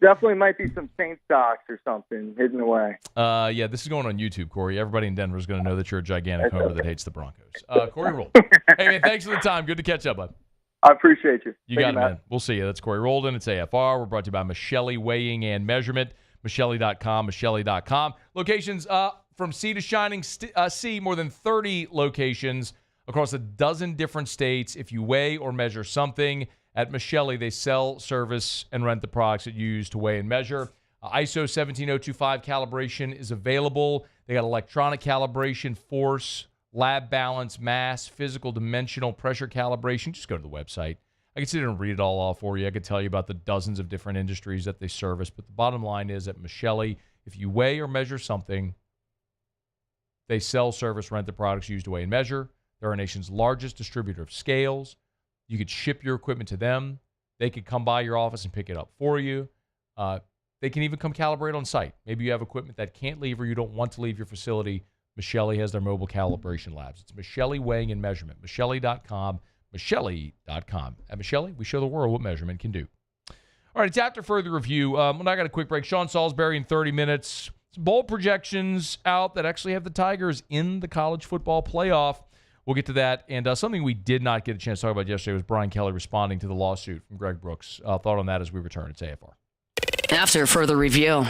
definitely might be some Saint stocks or something hidden away. Yeah, this is going on YouTube, Corey. Everybody in Denver is going to know that you're a gigantic homer that hates the Broncos. Cory Roelen. Hey, man, thanks for the time. Good to catch up, bud. I appreciate you. You got it, man. We'll see you. That's Cory Roelen. It's AFR. We're brought to you by Michelli Weighing and Measurement. Michelli.com, Michelli.com. Locations from sea to shining sea, more than 30 locations across a dozen different states. If you weigh or measure something, at Michelli, they sell, service, and rent the products that you use to weigh and measure. ISO 17025 calibration is available. They got electronic calibration, force, lab balance, mass, physical, dimensional, pressure calibration. Just go to the website. I can sit here and read it all off for you. I could tell you about the dozens of different industries that they service. But the bottom line is at Michelli, if you weigh or measure something, they sell, service, rent the products used to weigh and measure. They're our nation's largest distributor of scales. You could ship your equipment to them. They could come by your office and pick it up for you. They can even come calibrate on site. Maybe you have equipment that can't leave or you don't want to leave your facility. Michelli has their mobile calibration labs. It's Michelli Weighing and Measurement. Michelli.com. Michelli.com. At Michelli, we show the world what measurement can do. All right, it's after further review. When I got a quick break, Sean Salsbury in 30 minutes. Some bold projections out that actually have the Tigers in the college football playoff. We'll get to that. And something we did not get a chance to talk about yesterday was Brian Kelly responding to the lawsuit from Greg Brooks. Thought on that as we return. It's AFR. After further review.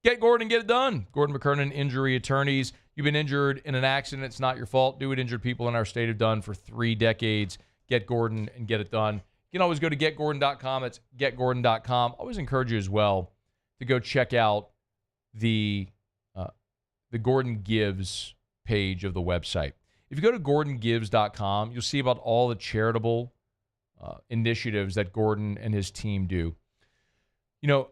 Get Gordon, get it done. Gordon McKernan, Injury Attorneys. You've been injured in an accident. It's not your fault. Do what injured people in our state have done for 3 decades. Get Gordon and get it done. You can always go to getgordon.com. It's getgordon.com. I always encourage you as well to go check out the Gordon Gives page of the website. If you go to gordongives.com, you'll see about all the charitable initiatives that Gordon and his team do. You know,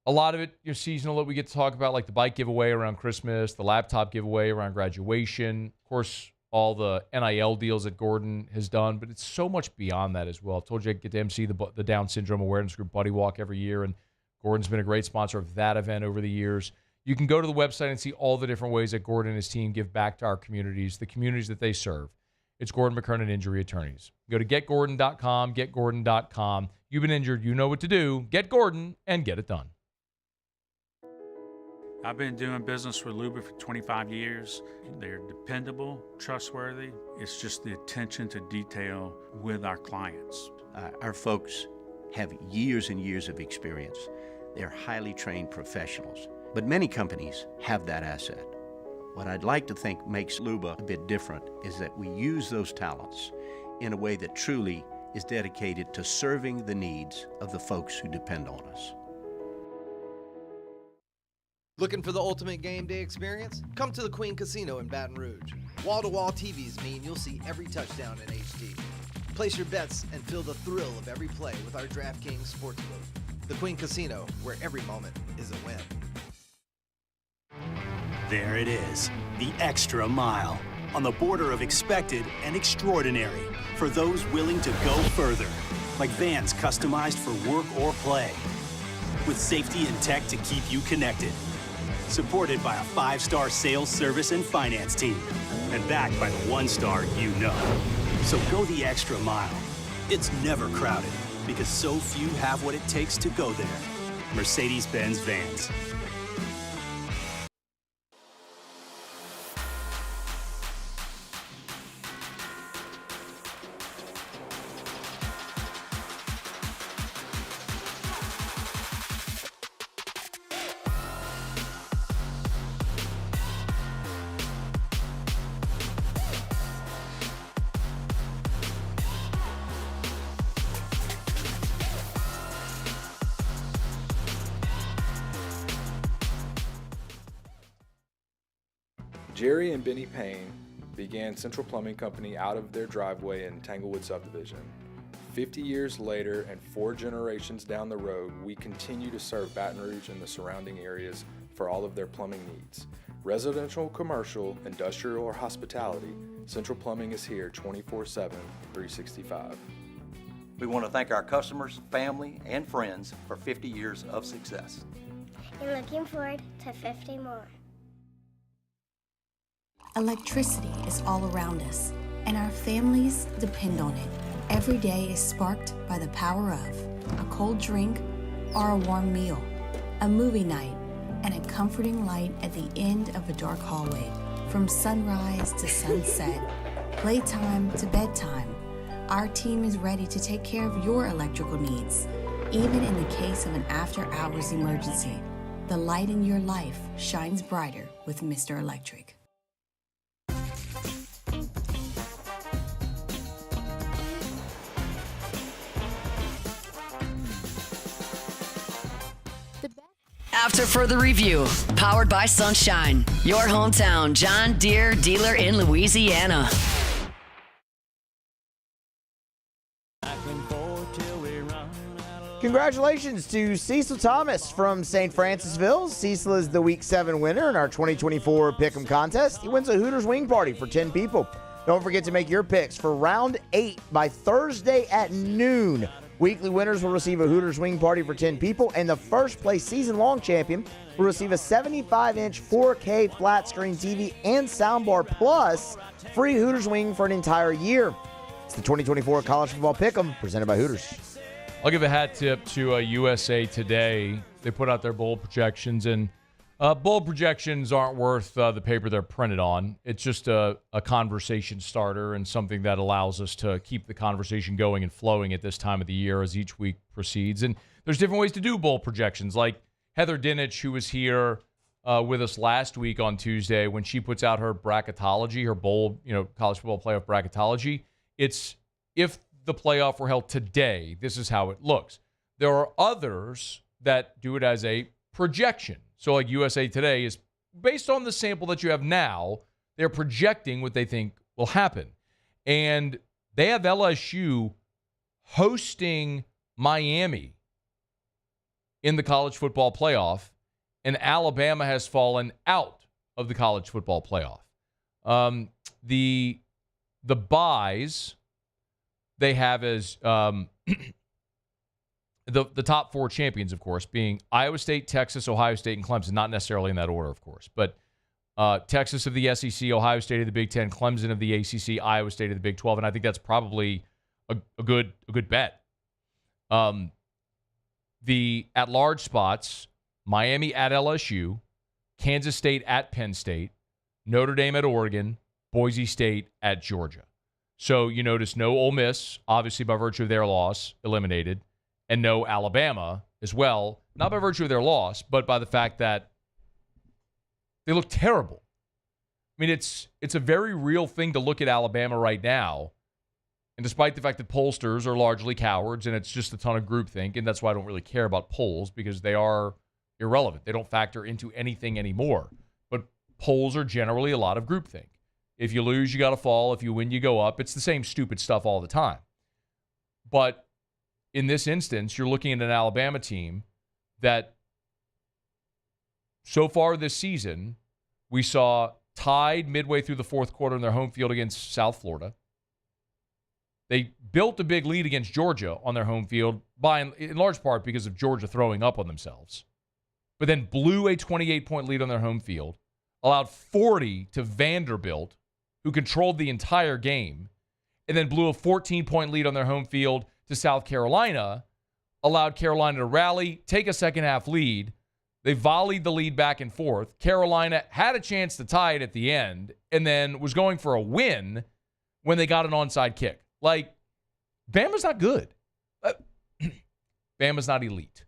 a lot of it is seasonal that we get to talk about, like the bike giveaway around Christmas, the laptop giveaway around graduation, of course, all the NIL deals that Gordon has done, but it's so much beyond that as well. I've told you I get to MC the Down Syndrome Awareness Group Buddy Walk every year, and Gordon's been a great sponsor of that event over the years. You can go to the website and see all the different ways that Gordon and his team give back to our communities, the communities that they serve. It's Gordon McKernan Injury Attorneys. Go to getgordon.com, getgordon.com. You've been injured, you know what to do. Get Gordon and get it done. I've been doing business with Luba for 25 years. They're dependable, trustworthy. It's just the attention to detail with our clients. Our folks have years and years of experience. They're highly trained professionals, but many companies have that asset. What I'd like to think makes Luba a bit different is that we use those talents in a way that truly is dedicated to serving the needs of the folks who depend on us. Looking for the ultimate game day experience? Come to the Queen Casino in Baton Rouge. Wall-to-wall TVs mean you'll see every touchdown in HD. Place your bets and feel the thrill of every play with our DraftKings Sportsbook. The Queen Casino, where every moment is a win. There it is, the extra mile, on the border of expected and extraordinary for those willing to go further, like vans customized for work or play, with safety and tech to keep you connected. Supported by a 5-star sales, service, and finance team, and backed by the 1-star you know. So go the extra mile. It's never crowded, because so few have what it takes to go there. Mercedes-Benz Vans. Jerry and Benny Payne began Central Plumbing Company out of their driveway in Tanglewood Subdivision. 50 years later and 4 generations down the road, we continue to serve Baton Rouge and the surrounding areas for all of their plumbing needs. Residential, commercial, industrial, or hospitality, Central Plumbing is here 24/7, 365. We want to thank our customers, family, and friends for 50 years of success. And looking forward to 50 more. Electricity is all around us, and our families depend on it. Every day is sparked by the power of a cold drink or a warm meal, a movie night, and a comforting light at the end of a dark hallway. From sunrise to sunset, playtime to bedtime, our team is ready to take care of your electrical needs, even in the case of an after-hours emergency. The light in your life shines brighter with Mr. Electric. After further review, powered by Sunshine, your hometown John Deere dealer in Louisiana. Congratulations to Cecil Thomas from St. Francisville. Cecil is the Week 7 winner in our 2024 Pick'em contest. He wins a Hooters wing party for 10 people. Don't forget to make your picks for Round 8 by Thursday at noon. Weekly winners will receive a Hooters wing party for 10 people, and the first place season-long champion will receive a 75-inch 4K flat-screen TV and soundbar plus free Hooters wing for an entire year. It's the 2024 College Football Pick'em presented by Hooters. I'll give a hat tip to USA Today. They put out their bowl projections, and bowl projections aren't worth the paper they're printed on. It's just a conversation starter and something that allows us to keep the conversation going and flowing at this time of the year as each week proceeds. And there's different ways to do bowl projections, like Heather Dinich, who was here with us last week on Tuesday, when she puts out her bracketology, her bowl, college football playoff bracketology. It's if the playoff were held today, this is how it looks. There are others that do it as a projection. So like USA Today is based on the sample that you have now, they're projecting what they think will happen. And they have LSU hosting Miami in the college football playoff, and Alabama has fallen out of the college football playoff. The buys they have as the top four champions, of course, being Iowa State, Texas, Ohio State, and Clemson. Not necessarily in that order, of course, but Texas of the SEC, Ohio State of the Big Ten, Clemson of the ACC, Iowa State of the Big 12, and I think that's probably a good bet. The at-large spots, Miami at LSU, Kansas State at Penn State, Notre Dame at Oregon, Boise State at Georgia. So you notice no Ole Miss, obviously by virtue of their loss, eliminated, and no Alabama as well, not by virtue of their loss, but by the fact that they look terrible. I mean, it's a very real thing to look at Alabama right now, and despite the fact that pollsters are largely cowards and it's just a ton of groupthink, and that's why I don't really care about polls, because they are irrelevant. They don't factor into anything anymore. But polls are generally a lot of groupthink. If you lose, you got to fall. If you win, you go up. It's the same stupid stuff all the time. But in this instance, you're looking at an Alabama team that so far this season, we saw tied midway through the fourth quarter in their home field against South Florida. They built a big lead against Georgia on their home field, in large part because of Georgia throwing up on themselves, but then blew a 28-point lead on their home field, allowed 40 to Vanderbilt, who controlled the entire game, and then blew a 14-point lead on their home field to South Carolina, allowed Carolina to rally, take a second-half lead. They volleyed the lead back and forth. Carolina had a chance to tie it at the end and then was going for a win when they got an onside kick. Like, Bama's not good. Bama's not elite.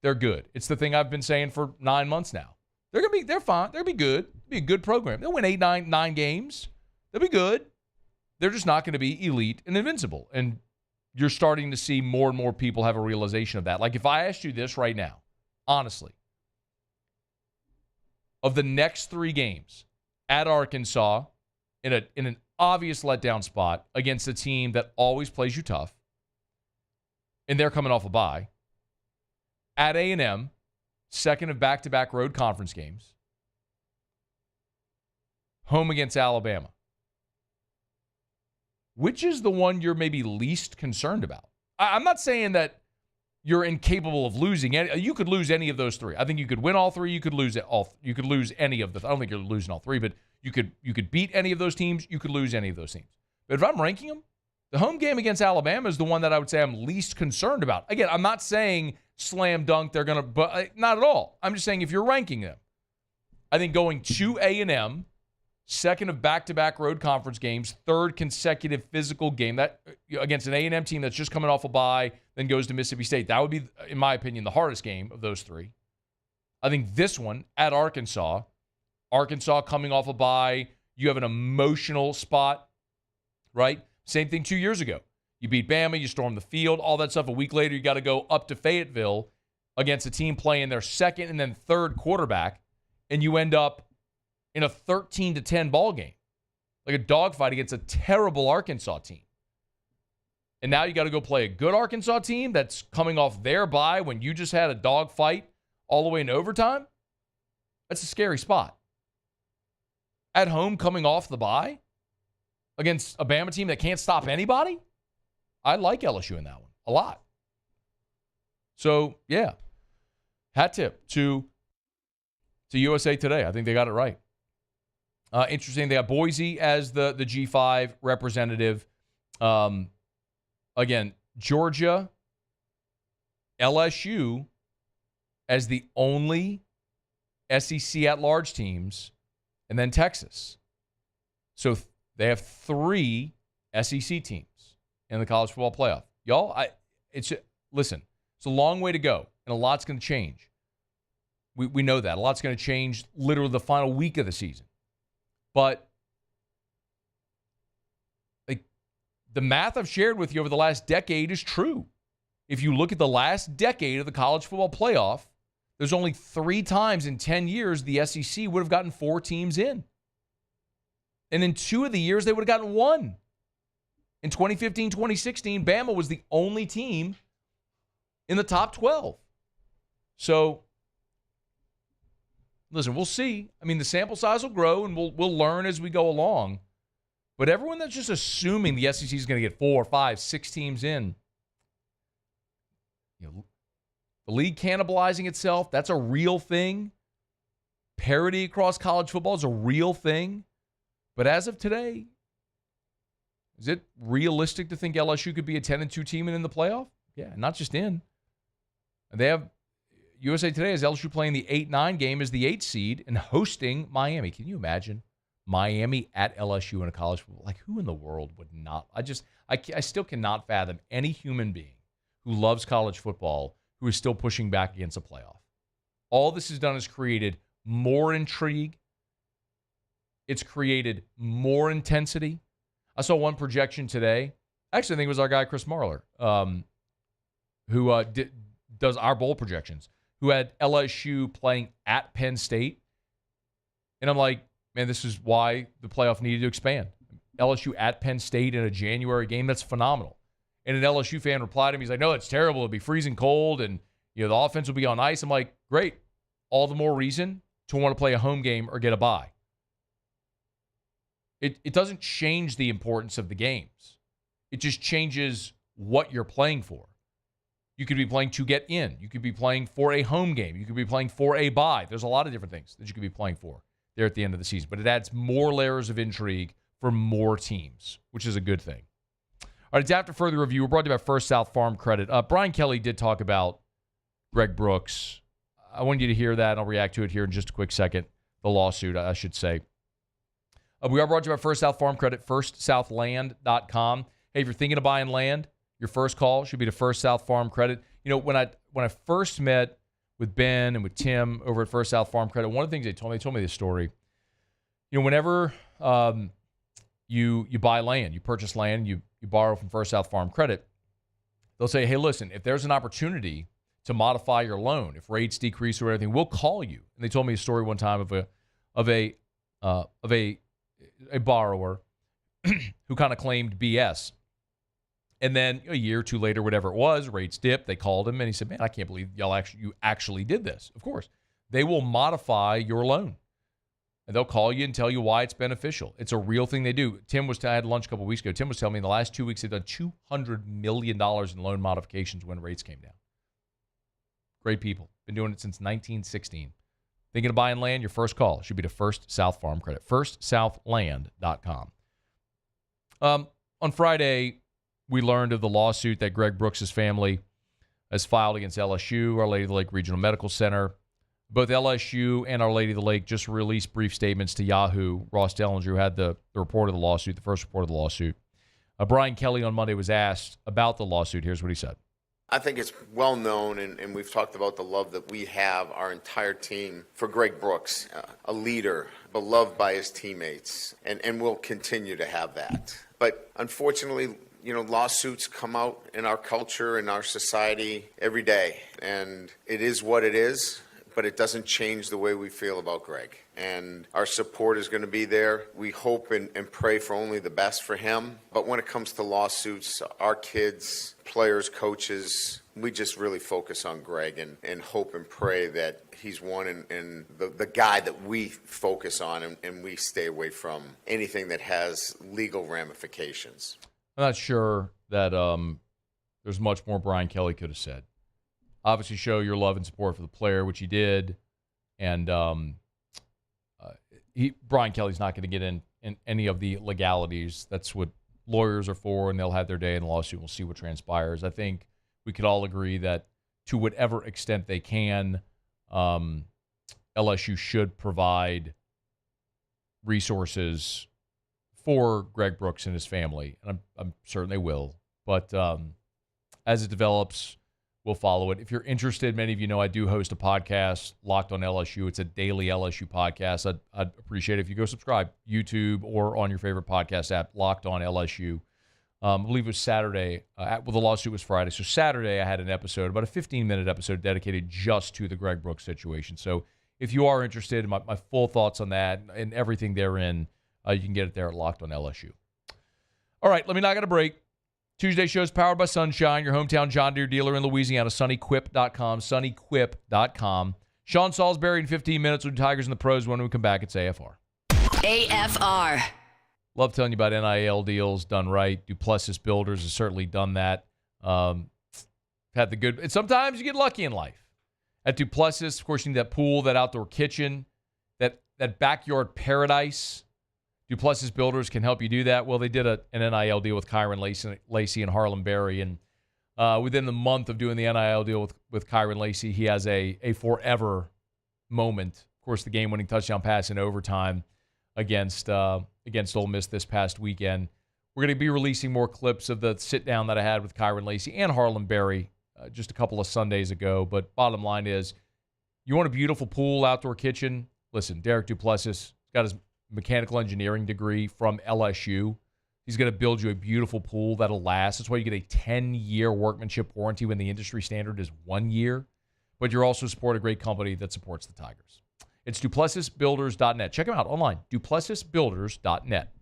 They're good. It's the thing I've been saying for 9 months now. They're fine. They're going to be good. It'll be a good program. They'll win 9 games. They'll be good. They're just not going to be elite and invincible. And you're starting to see more and more people have a realization of that. Like, if I asked you this right now, honestly, of the next 3 games at Arkansas in an obvious letdown spot against a team that always plays you tough, and they're coming off a bye, at A&M, second of back-to-back road conference games, home against Alabama, which is the one you're maybe least concerned about? I'm not saying that you're incapable of losing. You could lose any of those 3. I think you could win all 3. You could lose You could lose any of the. I don't think you're losing all 3, but you could beat any of those teams. You could lose any of those teams. But if I'm ranking them, the home game against Alabama is the one that I would say I'm least concerned about. Again, I'm not saying slam dunk they're gonna, but not at all. I'm just saying if you're ranking them, I think going to A&M, second of back-to-back road conference games, third consecutive physical game that against an A&M team that's just coming off a bye, then goes to Mississippi State. That would be, in my opinion, the hardest game of those 3. I think this one at Arkansas coming off a bye, you have an emotional spot, right? Same thing 2 years ago. You beat Bama, you storm the field, all that stuff. A week later, you got to go up to Fayetteville against a team playing their second and then third quarterback, and you end up in a 13-10 ball game, like a dogfight against a terrible Arkansas team. And now you got to go play a good Arkansas team that's coming off their bye when you just had a dogfight all the way into overtime. That's a scary spot. At home, coming off the bye against a Bama team that can't stop anybody, I like LSU in that one a lot. So, yeah, hat tip to USA Today. I think they got it right. Interesting. They got Boise as the G5 representative. Again, Georgia LSU as the only SEC at-large teams, and then Texas. So they have 3 SEC teams in the college football playoff. Y'all, listen, it's a long way to go, and a lot's going to change. We know that. A lot's going to change literally the final week of the season. But the math I've shared with you over the last decade is true. If you look at the last decade of the college football playoff, there's only 3 times in 10 years the SEC would have gotten 4 teams in. And in 2 of the years, they would have gotten 1. In 2015, 2016, Bama was the only team in the top 12. So, listen, we'll see. I mean, the sample size will grow, and we'll learn as we go along. But everyone that's just assuming the SEC is going to get 4, 5, 6 teams in, the league cannibalizing itself, that's a real thing. Parity across college football is a real thing. But as of today, is it realistic to think LSU could be a 10-2 team and in the playoff? Yeah, not just in. They have USA Today has LSU playing the 8-9 game as the 8 seed and hosting Miami. Can you imagine Miami at LSU in a college football? Like, who in the world would not? I still cannot fathom any human being who loves college football who is still pushing back against a playoff. All this has done is created more intrigue. It's created more intensity. I saw one projection today. Actually, I think it was our guy, Chris Marler, who does our bowl projections, who had LSU playing at Penn State. And I'm like, man, this is why the playoff needed to expand. LSU at Penn State in a January game, that's phenomenal. And an LSU fan replied to me, he's like, no, it's terrible. It'll be freezing cold, and the offense will be on ice. I'm like, great. All the more reason to want to play a home game or get a bye. It doesn't change the importance of the games. It just changes what you're playing for. You could be playing to get in. You could be playing for a home game. You could be playing for a bye. There's a lot of different things that you could be playing for there at the end of the season. But it adds more layers of intrigue for more teams, which is a good thing. All right, it's After Further Review. We're brought to you by First South Farm Credit. Brian Kelly did talk about Greg Brooks. I want you to hear that, and I'll react to it here in just a quick second. The lawsuit, I should say. We are brought to you by First South Farm Credit, firstsouthland.com. Hey, if you're thinking of buying land, your first call should be to First South Farm Credit. When I first met with Ben and with Tim over at First South Farm Credit, one of the things they told me this story. Whenever you buy land, you purchase land, you borrow from First South Farm Credit, they'll say, hey, listen, if there's an opportunity to modify your loan, if rates decrease or anything, we'll call you. And they told me a story one time of a borrower who kind of claimed BS. And then a year or two later, whatever it was, rates dipped. They called him, and he said, man, I can't believe you actually did this. Of course. They will modify your loan. And they'll call you and tell you why it's beneficial. It's a real thing they do. I had lunch a couple weeks ago. Tim was telling me in the last 2 weeks they've done $200 million in loan modifications when rates came down. Great people. Been doing it since 1916. Thinking of buying land? Your first call should be to First South Farm Credit. firstsouthland.com. On Friday, we learned of the lawsuit that Greg Brooks' family has filed against LSU, Our Lady of the Lake Regional Medical Center. Both LSU and Our Lady of the Lake just released brief statements to Yahoo. Ross Dellinger, who had the report of the lawsuit, the first report of the lawsuit. Brian Kelly on Monday was asked about the lawsuit. Here's what he said. I think it's well known, and we've talked about the love that we have, our entire team, for Greg Brooks, a leader, beloved by his teammates, and we'll continue to have that. But unfortunately, lawsuits come out in our culture, in our society every day, and it is what it is. But it doesn't change the way we feel about Greg. And our support is going to be there. We hope and pray for only the best for him. But when it comes to lawsuits, our kids, players, coaches, we just really focus on Greg and hope and pray that he's one and the guy that we focus on and we stay away from anything that has legal ramifications. I'm not sure that there's much more Brian Kelly could have said. Obviously show your love and support for the player, which he did. And Brian Kelly's not going to get in any of the legalities. That's what lawyers are for, and they'll have their day in the lawsuit. We'll see what transpires. I think we could all agree that to whatever extent they can, LSU should provide resources for Greg Brooks and his family. And I'm certain they will. But as it develops, we'll follow it. If you're interested, many of you know I do host a podcast, Locked on LSU. It's a daily LSU podcast. I'd appreciate it if you go subscribe, YouTube or on your favorite podcast app, Locked on LSU. I believe it was Saturday. Well, the lawsuit was Friday. So Saturday I had an episode, about a 15-minute episode dedicated just to the Greg Brooks situation. So if you are interested in my full thoughts on that and everything therein, you can get it there at Locked on LSU. All right, let me knock out a break. Tuesday show is powered by Sunshine, your hometown John Deere dealer in Louisiana, sunnyquip.com, sunnyquip.com. Sean Salisbury in 15 minutes with Tigers and the Pros. When we come back, it's AFR. AFR. Love telling you about NIL deals done right. Duplessis Builders has certainly done that. Had the good. And sometimes you get lucky in life. At Duplessis, of course, you need that pool, that outdoor kitchen, that backyard paradise. Duplessis Builders can help you do that. Well, they did an NIL deal with Kyron Lacey and Harlan Berry, and within the month of doing the NIL deal with Kyron Lacey, he has a forever moment. Of course, the game-winning touchdown pass in overtime against Ole Miss this past weekend. We're going to be releasing more clips of the sit-down that I had with Kyron Lacey and Harlan Berry just a couple of Sundays ago. But bottom line is, you want a beautiful pool, outdoor kitchen? Listen, Derek Duplessis got his mechanical engineering degree from LSU. He's going to build you a beautiful pool that'll last. That's why you get a 10-year workmanship warranty when the industry standard is 1 year. But you're also support a great company that supports the Tigers. It's DuplessisBuilders.net. Check them out online, DuplessisBuilders.net.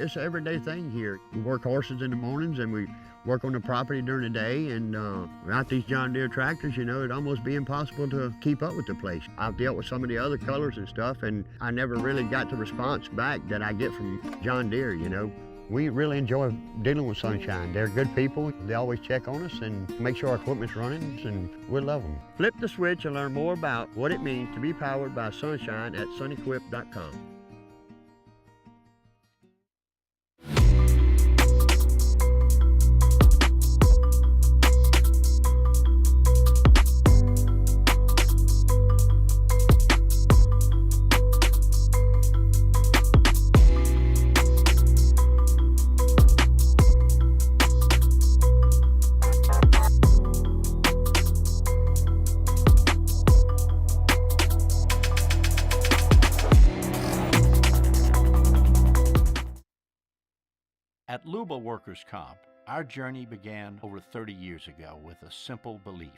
It's an everyday thing here. We work horses in the mornings and we work on the property during the day, and without these John Deere tractors, it'd almost be impossible to keep up with the place. I've dealt with some of the other colors and stuff, and I never really got the response back that I get from John Deere, We really enjoy dealing with Sunshine. They're good people. They always check on us and make sure our equipment's running, and we love them. Flip the switch and learn more about what it means to be powered by Sunshine at sunnyquip.com. At Luba Workers' Comp, our journey began over 30 years ago with a simple belief: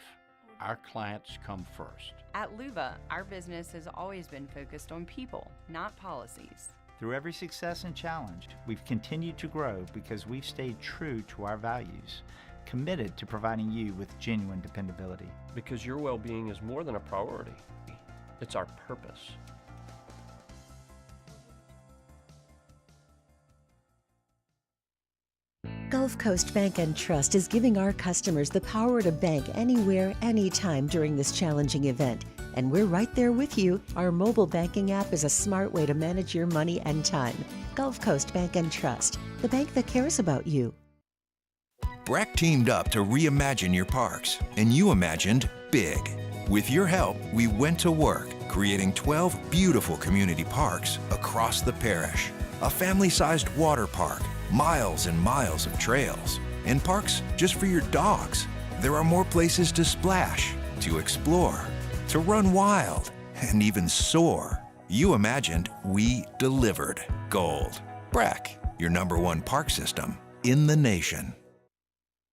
our clients come first. At Luba, our business has always been focused on people, not policies. Through every success and challenge, we've continued to grow because we've stayed true to our values, committed to providing you with genuine dependability. Because your well-being is more than a priority. It's our purpose. Gulf Coast Bank and Trust is giving our customers the power to bank anywhere, anytime during this challenging event. And we're right there with you. Our mobile banking app is a smart way to manage your money and time. Gulf Coast Bank and Trust, the bank that cares about you. BRAC teamed up to reimagine your parks, and you imagined big. With your help, we went to work, creating 12 beautiful community parks across the parish. A family-sized water park, miles and miles of trails, and parks just for your dogs. There are more places to splash, to explore, to run wild, and even soar. You imagined, we delivered. Gold. BRAC, your #1 park system in the nation.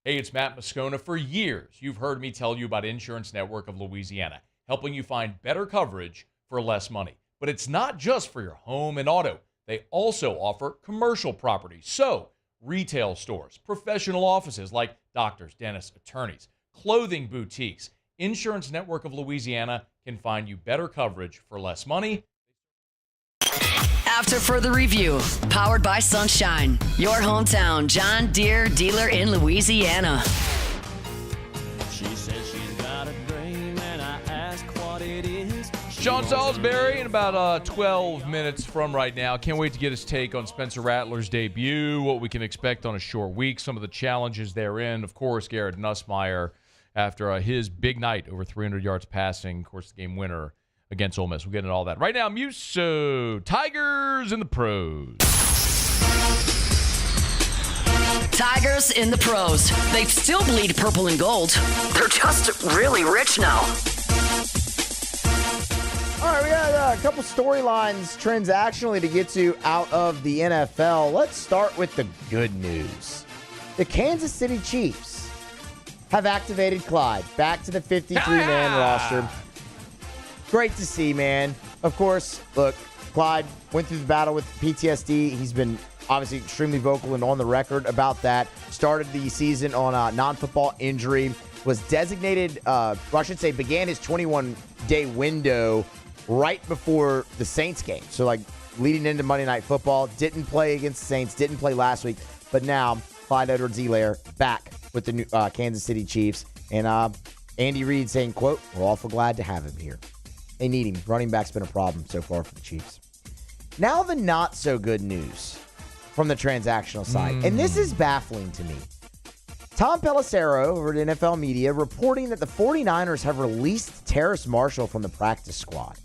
Hey, it's Matt Moscona. For years, you've heard me tell you about Insurance Network of Louisiana, helping you find better coverage for less money. But it's not just for your home and auto. They also offer commercial properties. So, retail stores, professional offices like doctors, dentists, attorneys, clothing boutiques. Insurance Network of Louisiana can find you better coverage for less money. After further review, powered by Sunshine, your hometown John Deere dealer in Louisiana. She says she's got a dream and I ask what it is. Sean Salisbury in about 12 minutes from right now. Can't wait to get his take on Spencer Rattler's debut, what we can expect on a short week, some of the challenges therein. Of course, Garrett Nussmeier after his big night, over 300 yards passing, of course, the game winner against Ole Miss. We'll get into all that. Right now, Muso, Tigers in the pros. Tigers in the pros. They still bleed purple and gold. They're just really rich now. All right, we got a couple storylines transactionally to get to out of the NFL. Let's start with the good news. The Kansas City Chiefs have activated Clyde back to the 53-man roster. Great to see, man. Of course, look, Clyde went through the battle with PTSD. He's been obviously extremely vocal and on the record about that. Started the season on a non-football injury. Was designated, began his 21-day window right before the Saints game. So, leading into Monday Night Football. Didn't play against the Saints. Didn't play last week. But now, Clyde Edwards-Helaire back with the new Kansas City Chiefs. And Andy Reid saying, quote, "We're awful glad to have him here." They need him. Running back's been a problem so far for the Chiefs. Now the not-so-good news from the transactional side. And this is baffling to me. Tom Pelissero over at NFL Media reporting that the 49ers have released Terrace Marshall from the practice squad.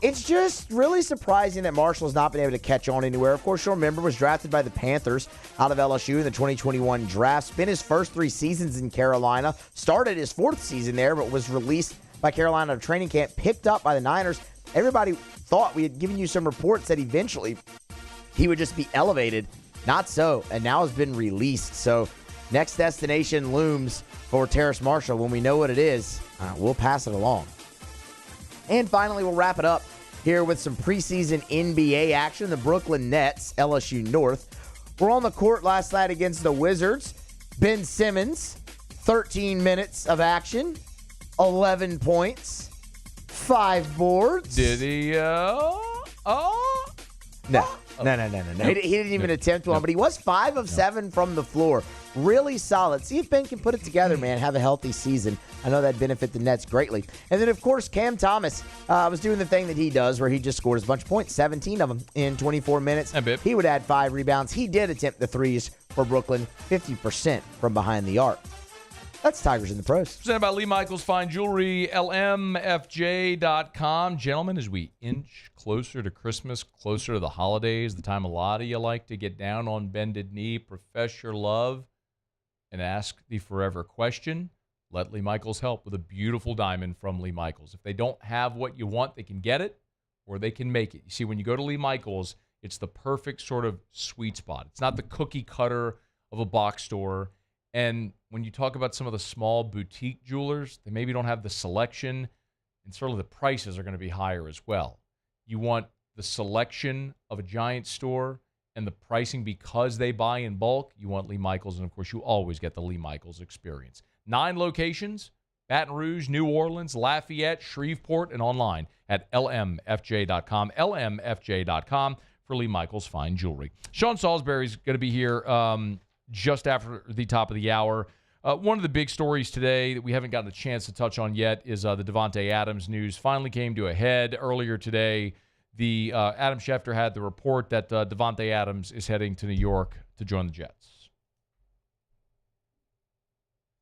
It's just really surprising that Marshall's not been able to catch on anywhere. Of course, you'll remember, was drafted by the Panthers out of LSU in the 2021 draft. Spent his first 3 seasons in Carolina. Started his 4th season there, but was released by Carolina to training camp. Picked up by the Niners. Everybody thought, we had given you some reports that eventually he would just be elevated. Not so, and now has been released. So next destination looms for Terrace Marshall. When we know what it is, we'll pass it along. And finally, we'll wrap it up here with some preseason NBA action. The Brooklyn Nets, LSU North, were on the court last night against the Wizards. Ben Simmons, 13 minutes of action, 11 points, 5 boards. Did he? No. He didn't even attempt one, but he was 5 of 7 from the floor. Really solid. See if Ben can put it together, man. Have a healthy season. I know that'd benefit the Nets greatly. And then, of course, Cam Thomas was doing the thing that he does where he just scores a bunch of points, 17 of them in 24 minutes. He would add 5 rebounds. He did attempt the threes for Brooklyn, 50% from behind the arc. That's Tigers in the pros. Presented by Lee Michaels Fine Jewelry, lmfj.com. Gentlemen, as we inch closer to Christmas, closer to the holidays, the time a lot of you like to get down on bended knee, profess your love, and ask the forever question, let Lee Michaels help with a beautiful diamond from Lee Michaels. If they don't have what you want, they can get it or they can make it. You see, when you go to Lee Michaels, it's the perfect sort of sweet spot. It's not the cookie cutter of a box store. And when you talk about some of the small boutique jewelers, they maybe don't have the selection, and certainly the prices are going to be higher as well. You want the selection of a giant store and the pricing because they buy in bulk. You want Lee Michaels, and of course, you always get the Lee Michaels experience. 9 locations: Baton Rouge, New Orleans, Lafayette, Shreveport, and online at lmfj.com. lmfj.com for Lee Michaels Fine Jewelry. Sean Salisbury's going to be here just after the top of the hour. One of the big stories today that we haven't gotten a chance to touch on yet is the Davante Adams news. Finally came to a head earlier today. The Adam Schefter had the report that Davante Adams is heading to New York to join the Jets.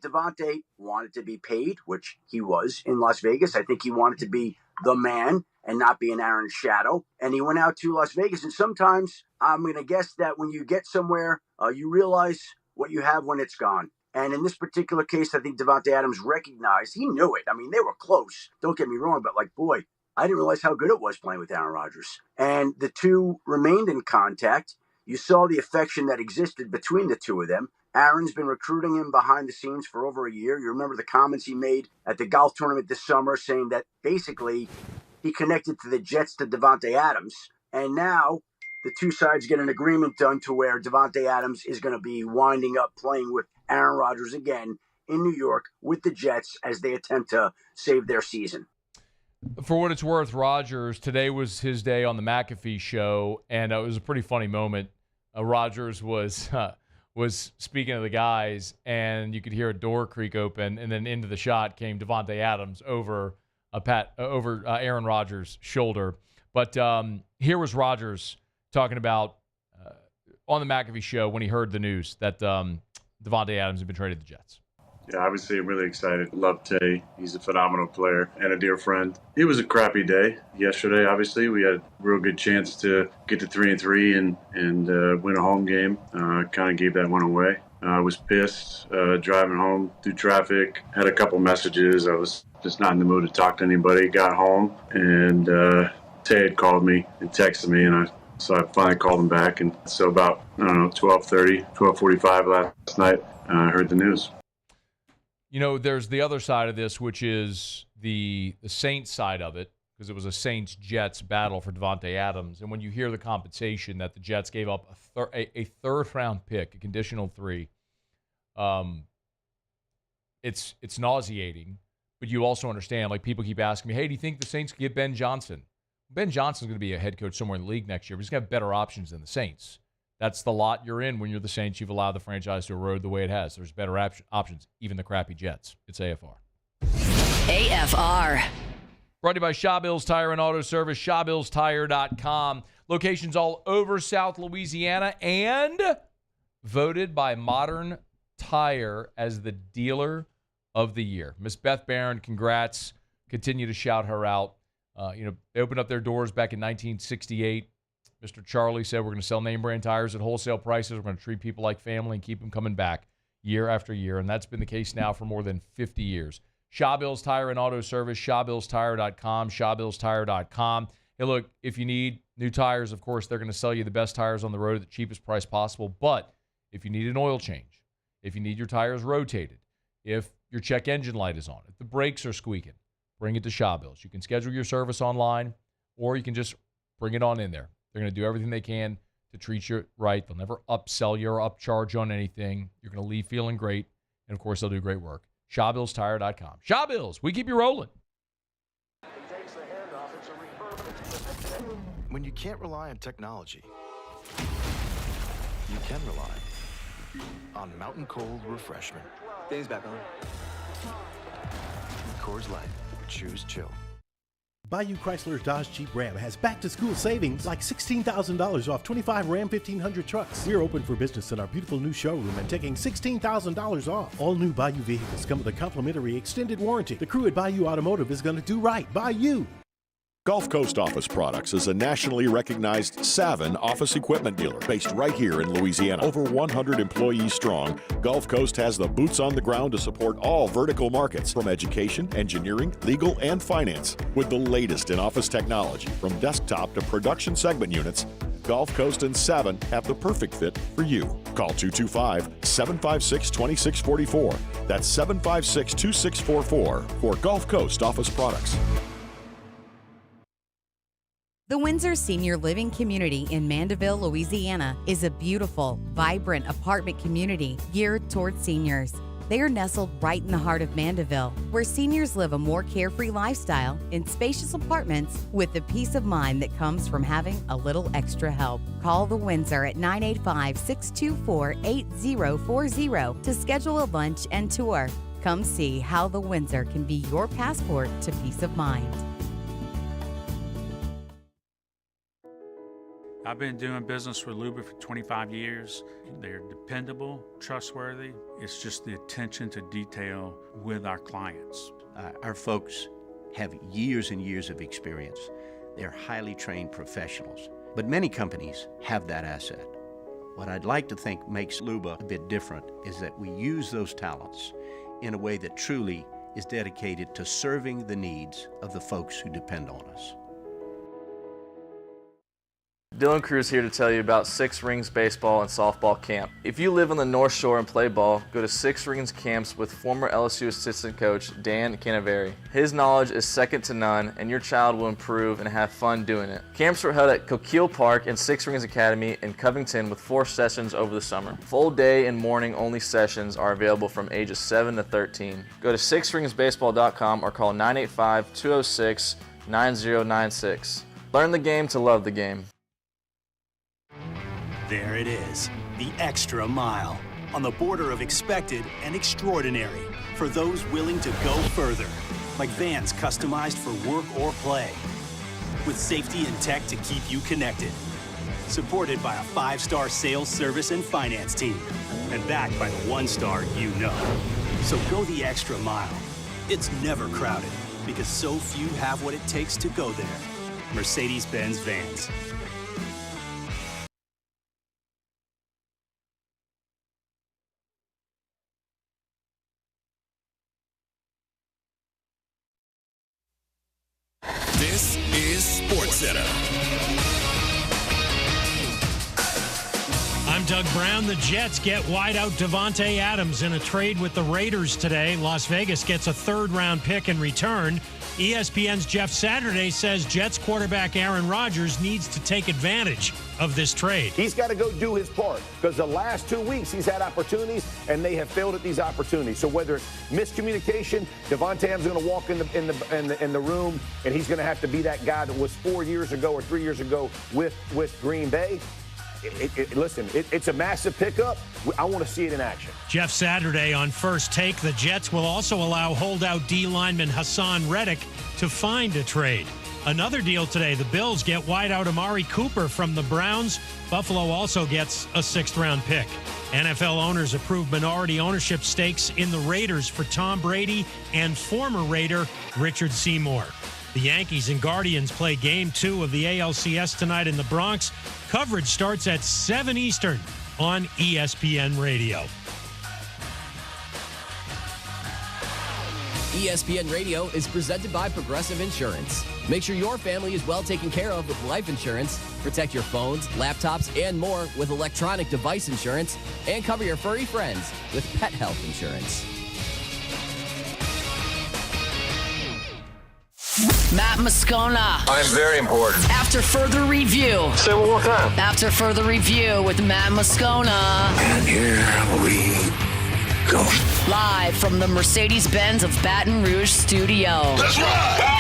Davante wanted to be paid, which he was in Las Vegas. I think he wanted to be the man and not be an Aaron's shadow. And he went out to Las Vegas. And sometimes I'm going to guess that when you get somewhere, you realize what you have when it's gone. And in this particular case, I think Davante Adams recognized, he knew it. I mean, they were close. Don't get me wrong, but boy, I didn't realize how good it was playing with Aaron Rodgers. And the two remained in contact. You saw the affection that existed between the two of them. Aaron's been recruiting him behind the scenes for over a year. You remember the comments he made at the golf tournament this summer saying that basically he connected to the Jets to Davante Adams. And now the two sides get an agreement done to where Davante Adams is going to be winding up playing with Aaron Rodgers again in New York with the Jets as they attempt to save their season. For what it's worth, Rodgers, today was his day on the McAfee show, and it was a pretty funny moment. Rodgers was speaking to the guys, and you could hear a door creak open, and then into the shot came Davante Adams over Aaron Rodgers' shoulder. But here was Rodgers talking about on the McAfee show when he heard the news that Davante Adams had been traded to the Jets. Yeah, obviously I'm really excited. Love Tay. He's a phenomenal player and a dear friend. It was a crappy day yesterday. Obviously, we had a real good chance to get to 3-3 and win a home game. Kind of gave that one away. I was pissed driving home through traffic. Had a couple messages. I was just not in the mood to talk to anybody. Got home and Tay had called me and texted me, so I finally called him back. And so about 12:30, 12:45 last night, I heard the news. You know, there's the other side of this, which is the Saints side of it, because it was a Saints-Jets battle for Davante Adams. And when you hear the compensation that the Jets gave up a third-round pick, a conditional 3, it's nauseating. But you also understand, like, people keep asking me, hey, do you think the Saints could get Ben Johnson? Ben Johnson's going to be a head coach somewhere in the league next year, but he's going to have better options than the Saints. That's the lot you're in when you're the Saints. You've allowed the franchise to erode the way it has. There's better options, even the crappy Jets. It's AFR. AFR. Brought to you by Shaw Bills Tire and Auto Service, ShawBillsTire.com. Locations all over South Louisiana and voted by Modern Tire as the dealer of the year. Miss Beth Barron, congrats. Continue to shout her out. They opened up their doors back in 1968. Mr. Charlie said, we're going to sell name brand tires at wholesale prices. We're going to treat people like family and keep them coming back year after year. And that's been the case now for more than 50 years. Shaw Bills Tire and Auto Service, ShawBillsTire.com, ShawBillsTire.com. Hey, look, if you need new tires, of course, they're going to sell you the best tires on the road at the cheapest price possible. But if you need an oil change, if you need your tires rotated, if your check engine light is on, if the brakes are squeaking, bring it to Shaw Bills. You can schedule your service online, or you can just bring it on in there. They're going to do everything they can to treat you right. They'll never upsell you or upcharge on anything. You're going to leave feeling great. And, of course, they'll do great work. ShawBillsTire.com. Shaw Bills, we keep you rolling. When you can't rely on technology, you can rely on Mountain Cold Refreshment. Dave's back on. Coors Light. Choose chill. Bayou Chrysler Dodge Jeep Ram has back-to-school savings like $16,000 off 25 Ram 1500 trucks. We're open for business in our beautiful new showroom and taking $16,000 off. All new Bayou vehicles come with a complimentary extended warranty. The crew at Bayou Automotive is going to do right by you. Gulf Coast Office Products is a nationally recognized Savin office equipment dealer based right here in Louisiana. Over 100 employees strong, Gulf Coast has the boots on the ground to support all vertical markets, from education, engineering, legal, and finance. With the latest in office technology, from desktop to production segment units, Gulf Coast and Savin have the perfect fit for you. Call 225-756-2644. That's 756-2644 for Gulf Coast Office Products. The Windsor Senior Living Community in Mandeville, Louisiana is a beautiful, vibrant apartment community geared toward seniors. They are nestled right in the heart of Mandeville, where seniors live a more carefree lifestyle in spacious apartments with the peace of mind that comes from having a little extra help. Call the Windsor at 985-624-8040 to schedule a lunch and tour. Come see how the Windsor can be your passport to peace of mind. I've been doing business with Loomis for 25 years. They're dependable, trustworthy. It's just the attention to detail with our clients. Our folks have years and years of experience. They're highly trained professionals, but many companies have that asset. What I'd like to think makes Luba a bit different is that we use those talents in a way that truly is dedicated to serving the needs of the folks who depend on us. Dylan Cruz here to tell you about Six Rings Baseball and Softball Camp. If you live on the North Shore and play ball, go to Six Rings Camps with former LSU assistant coach Dan Canaveri. His knowledge is second to none, and your child will improve and have fun doing it. Camps were held at Coquille Park and Six Rings Academy in Covington with 4 sessions over the summer. Full day and morning only sessions are available from ages 7 to 13. Go to sixringsbaseball.com or call 985-206 9096. Learn the game to love the game. There it is, the extra mile, on the border of expected and extraordinary for those willing to go further, like vans customized for work or play, with safety and tech to keep you connected, supported by a 5-star sales, service, and finance team, and backed by the 1-star you know. So go the extra mile. It's never crowded, because so few have what it takes to go there. Mercedes-Benz Vans. This is SportsCenter. I'm Doug Brown. The Jets get wideout Davante Adams in a trade with the Raiders today. Las Vegas gets a third-round pick in return. ESPN's Jeff Saturday says Jets quarterback Aaron Rodgers needs to take advantage of this trade. He's got to go do his part, because the last 2 weeks he's had opportunities and they have failed at these opportunities. So whether it's miscommunication, Davante Adams is going to walk in the room and he's going to have to be that guy that was 4 years ago or 3 years ago with Green Bay. It's a massive pickup. I want to see it in action. Jeff Saturday on First Take. The Jets will also allow holdout D lineman Hassan Reddick to find a trade. Another deal today. The Bills get wideout Amari Cooper from the Browns. Buffalo also gets a 6th-round pick. NFL owners approve minority ownership stakes in the Raiders for Tom Brady and former Raider Richard Seymour. The Yankees and Guardians play Game 2 of the ALCS tonight in the Bronx. Coverage starts at 7 Eastern on ESPN Radio. ESPN Radio is presented by Progressive Insurance. Make sure your family is well taken care of with life insurance. Protect your phones, laptops, and more with electronic device insurance. And cover your furry friends with pet health insurance. Matt Moscona. I'm very important. After further review. Say it one more time. After further review with Matt Moscona. And here we go. Live from the Mercedes-Benz of Baton Rouge studio. Let's ride! Go!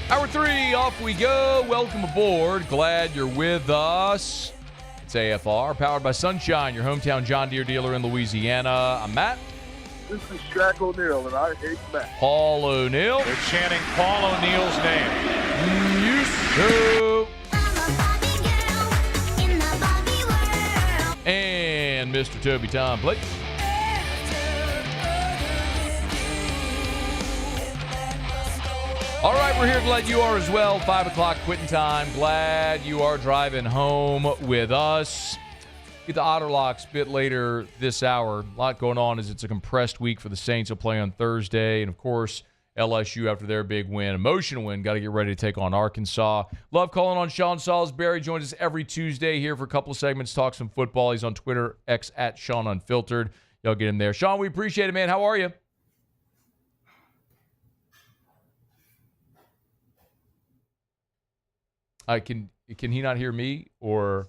Hour 3, off we go. Welcome aboard. Glad you're with us. It's AFR, powered by Sunshine, your hometown John Deere dealer in Louisiana. I'm Matt. This is Shaq O'Neal, and I hate Matt. Paul O'Neal. They're chanting Paul O'Neal's name. And Mr. Toby Tom Blake. All right, we're here. Glad you are as well. 5 o'clock quitting time. Glad you are driving home with us. Get the Otter Locks a bit later this hour. A lot going on as it's a compressed week for the Saints. Will play on Thursday. And, of course, LSU after their big win. Emotional win. Got to get ready to take on Arkansas. Love calling on Sean Salisbury. Joins us every Tuesday here for a couple of segments. Talk some football. He's on Twitter, X at Sean Unfiltered. Y'all get him there. Sean, we appreciate it, man. How are you? Can he not hear me or?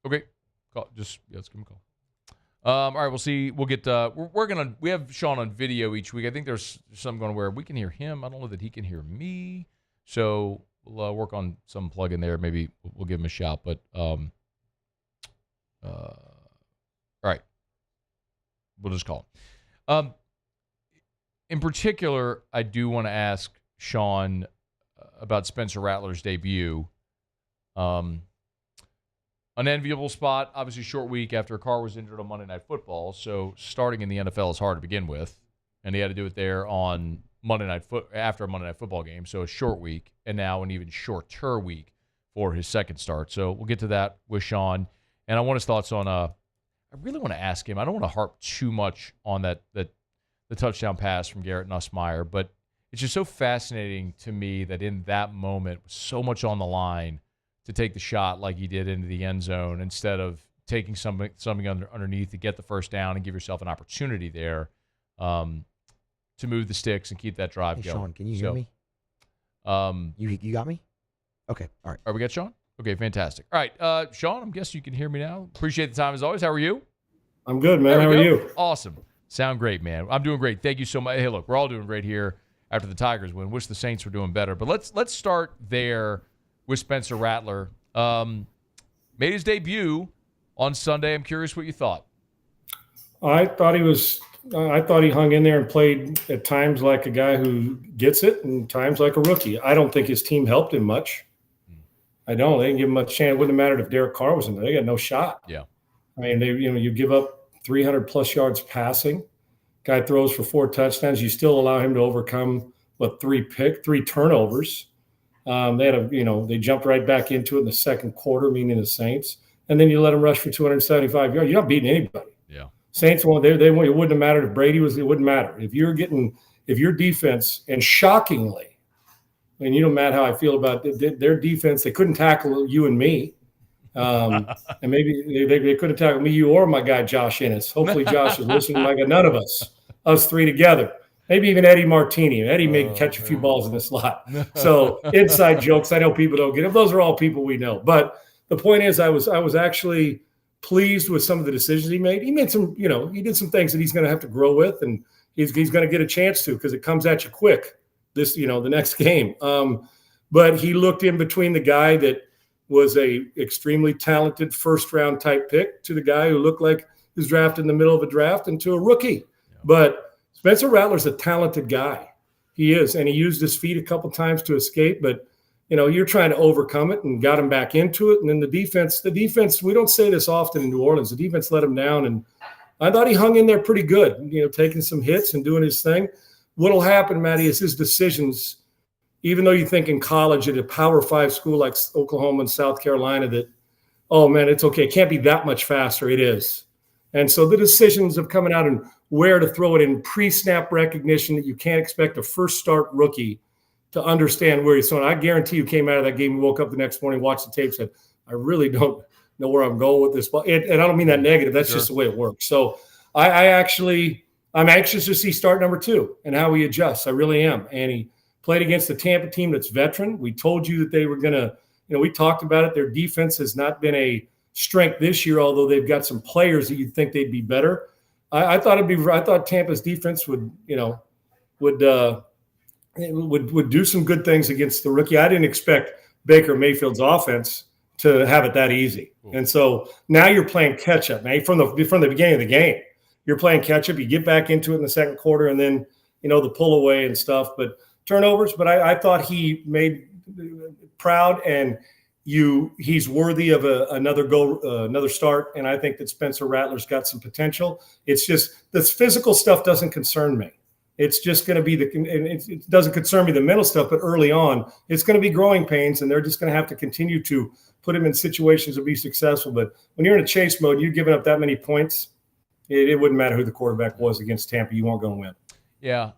Okay, let's give him a call. All right, we'll see. We'll get. We have Sean on video each week. I think there's something going where we can hear him. I don't know that he can hear me. So we'll work on some plug in there. Maybe we'll give him a shout. But all right, we'll just call him. In particular, I do want to ask Sean about Spencer Rattler's debut. An enviable spot, obviously short week after Carr was injured on Monday Night Football, so starting in the NFL is hard to begin with, and he had to do it there on after a Monday Night Football game, so a short week, and now an even shorter week for his second start. So we'll get to that with Sean, and I want his thoughts on I really want to ask him, I don't want to harp too much on the touchdown pass from Garrett Nussmeier, but it's just so fascinating to me that in that moment, with so much on the line, to take the shot like he did into the end zone instead of taking something underneath to get the first down and give yourself an opportunity there to move the sticks and keep that drive going. Sean, can you hear me? You got me? Okay. All right. All right, we got Sean? Okay, fantastic. All right, Sean, I'm guessing you can hear me now. Appreciate the time as always. How are you? I'm good, man. How are you? Awesome. Sound great, man. I'm doing great. Thank you so much. Hey, look, we're all doing great here after the Tigers win. Wish the Saints were doing better. But let's start there with Spencer Rattler. Made his debut on Sunday. I'm curious what you thought. I thought he hung in there and played at times like a guy who gets it and times like a rookie. I don't think his team helped him much. I don't. They didn't give him much chance. It wouldn't have mattered if Derek Carr was in there. They got no shot. Yeah. I mean, you give up 300 plus yards passing. Guy throws for 4 touchdowns. You still allow him to overcome 3 turnovers. They jumped right back into it in the second quarter, meaning the Saints, and then you let him rush for 275 yards. You're not beating anybody. Yeah. Saints won. It wouldn't have mattered if Brady was. It wouldn't matter if your defense, and shockingly, and you know, Matt, how I feel about their defense. They couldn't tackle you and me, and maybe they couldn't tackle me, you, or my guy Josh Ennis. Hopefully, Josh is listening. My guy, none of us 3 together. Maybe even Eddie Martini. Eddie may catch a few balls in the slot. So inside jokes. I know people don't get it. Those are all people we know. But the point is, I was actually pleased with some of the decisions he made. He made some, he did some things that he's going to have to grow with, and he's going to get a chance to, because it comes at you quick. The next game. But he looked in between the guy that was a extremely talented first round type pick to the guy who looked like he was drafted in the middle of a draft, and to a rookie. Yeah. But Spencer Rattler's a talented guy. He is, and he used his feet a couple times to escape, but you're trying to overcome it, and got him back into it. And then the defense, we don't say this often in New Orleans, the defense let him down, and I thought he hung in there pretty good, taking some hits and doing his thing. What'll happen, Matty, is his decisions, even though you think in college at a Power 5 school like Oklahoma and South Carolina that, oh, man, it's okay. It can't be that much faster. It is. And so the decisions of coming out and where to throw it in pre-snap recognition, that you can't expect a first-start rookie to understand where he's throwing. I guarantee you came out of that game, you woke up the next morning, watched the tape, said, I really don't know where I'm going with this ball. And I don't mean that negative. That's just the way it works. So I'm anxious to see start number 2 and how he adjusts. I really am. And he played against the Tampa team that's veteran. We told you that they were going to, we talked about it. Their defense has not been a strength this year, although they've got some players that you'd think they'd be better. I thought Tampa's defense would do some good things against the rookie. I didn't expect Baker Mayfield's offense to have it that easy. Cool. And so now you're playing catch up, man, from the beginning of the game. You're playing catch up. You get back into it in the second quarter, and then, the pull away and stuff. But turnovers. But I thought he made proud, and he's worthy of another start. And I think that Spencer Rattler's got some potential. It's just this physical stuff doesn't concern me. It's just going to be it doesn't concern me, the mental stuff. But early on, it's going to be growing pains, and they're just going to have to continue to put him in situations to be successful. But when you're in a chase mode, you're giving up that many points. It wouldn't matter who the quarterback was against Tampa. You weren't going to win. Yeah.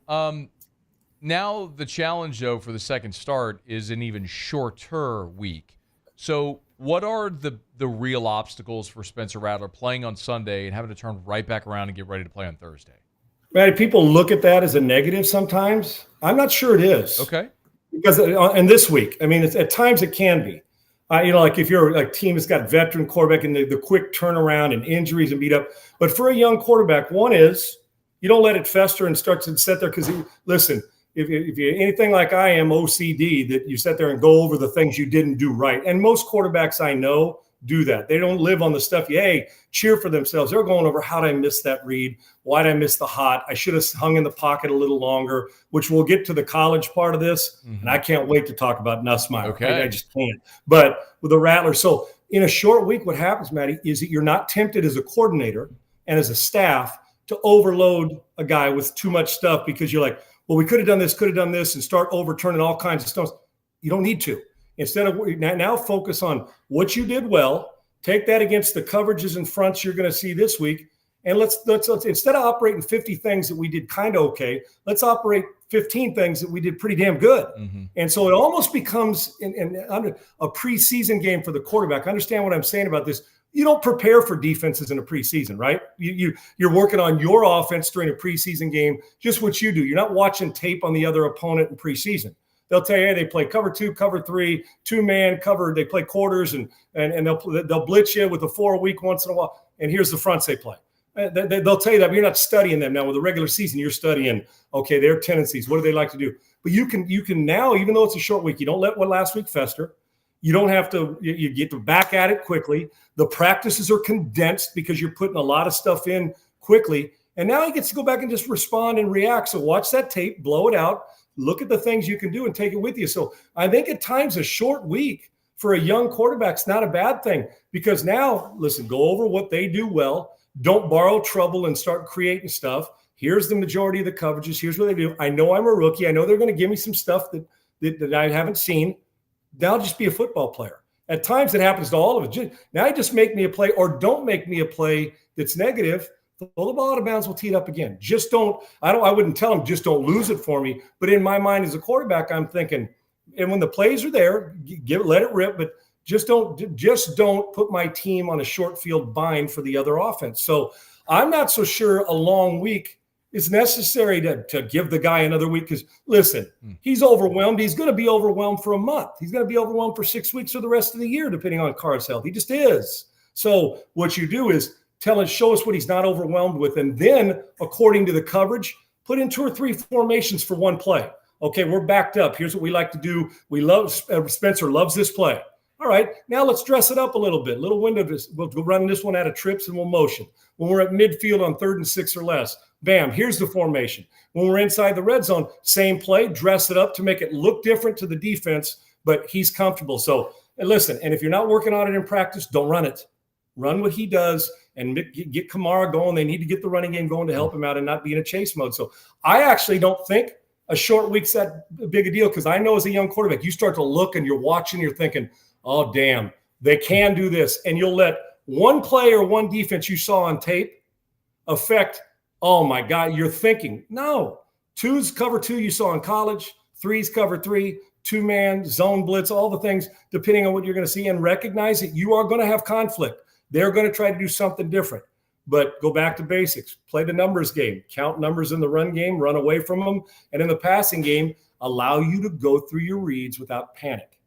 Now the challenge, though, for the second start is an even shorter week. So what are the real obstacles for Spencer Rattler playing on Sunday and having to turn right back around and get ready to play on Thursday? Right. People look at that as a negative sometimes. I'm not sure it is. Okay. Because in this week, I mean, at times it can be. Like if you're a team that's got veteran quarterback and the quick turnaround and injuries and beat up. But for a young quarterback, one is you don't let it fester and start to sit there, because listen, if you're anything like I am, OCD, that you sit there and go over the things you didn't do right. And most quarterbacks I know do that. They don't live on the stuff. Cheer for themselves. They're going over, how did I miss that read? Why did I miss the hot? I should have hung in the pocket a little longer, which we'll get to the college part of this. Mm-hmm. And I can't wait to talk about Nussmeier. Okay. I just can't. But with the Rattler, so in a short week, what happens, Matty, is that you're not tempted as a coordinator and as a staff to overload a guy with too much stuff, because you're like, well, we could have done this, and start overturning all kinds of stuff. You don't need to. Instead of now focus on what you did well, take that against the coverages and fronts you're going to see this week. And let's instead of operating 50 things that we did kind of okay, let's operate 15 things that we did pretty damn good. Mm-hmm. And so it almost becomes a preseason game for the quarterback. Understand what I'm saying about this. You don't prepare for defenses in a preseason, right? You're working on your offense during a preseason game, just what you do. You're not watching tape on the other opponent in preseason. they'll tell you, hey, they play cover 2, cover 3, 2-man cover. They play quarters, and they'll blitz you with a 4-a-week once in a while. And here's the fronts they play. They'll tell you that, but you're not studying them now. With the regular season, you're studying, okay, their tendencies. What do they like to do? But you can now, even though it's a short week, you don't let what last week fester. You don't have to, you get to back at it quickly. The practices are condensed because you're putting a lot of stuff in quickly. And now he gets to go back and just respond and react. So watch that tape, blow it out, look at the things you can do and take it with you. So I think at times a short week for a young quarterback's not a bad thing, because now, listen, go over what they do well. Don't borrow trouble and start creating stuff. Here's the majority of the coverages. Here's what they do. I know I'm a rookie. I know they're going to give me some stuff that I haven't seen. Now just be a football player. At times it happens to all of us. Now just make me a play, or don't make me a play that's negative. Throw the ball out of bounds, we'll tee it up again. Just don't, I wouldn't tell them, just don't lose it for me. But in my mind as a quarterback, I'm thinking, and when the plays are there, let it rip, but just don't put my team on a short field bind for the other offense. So I'm not so sure a long week is necessary to give the guy another week, because listen, he's overwhelmed. He's going to be overwhelmed for a month. He's going to be overwhelmed for 6 weeks or the rest of the year, depending on Carr's health. He just is. So what you do is show us what he's not overwhelmed with, and then according to the coverage, put in 2 or 3 formations for one play. Okay, we're backed up. Here's what we like to do. We love Spencer loves this play. All right, now let's dress it up a little bit. Little window. We'll run this one out of trips and we'll motion. When we're at midfield on 3rd and 6 or less, bam, here's the formation. When we're inside the red zone, same play, dress it up to make it look different to the defense, but he's comfortable. So, and listen, and if you're not working on it in practice, don't run it. Run what he does and get Kamara going. They need to get the running game going to help him out and not be in a chase mode. So I actually don't think a short week's that big a deal, because I know as a young quarterback, you start to look and you're watching, you're thinking, oh, damn, they can do this. And you'll let one play or one defense you saw on tape affect, oh, my God, you're thinking, no. 2's cover 2 you saw in college, 3's cover 3, 2-man, zone blitz, all the things, depending on what you're going to see, and recognize that you are going to have conflict. They're going to try to do something different. But go back to basics. Play the numbers game. Count numbers in the run game, run away from them. And in the passing game, allow you to go through your reads without panic.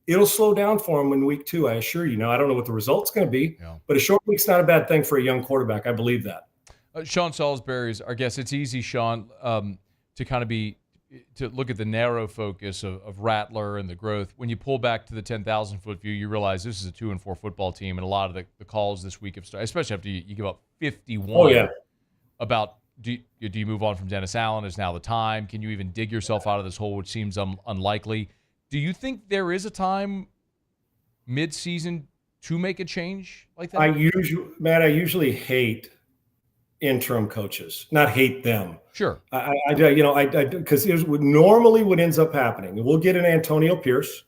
It'll slow down for him in week 2, I assure you. Now, I don't know what the result's going to be, but a short week's not a bad thing for a young quarterback. I believe that. Sean Salisbury's our guest. It's easy, Sean, to kind of to look at the narrow focus of Rattler and the growth. When you pull back to the 10,000-foot view, you realize this is a 2-4 football team, and a lot of the calls this week have started, especially after you give up 51 about do you move on from Dennis Allen? Is now the time? Can you even dig yourself out of this hole, which seems unlikely? Do you think there is a time mid-season to make a change like that? I usually hate interim coaches, not hate them. Sure. Because here's what normally what ends up happening. We'll get an Antonio Pierce.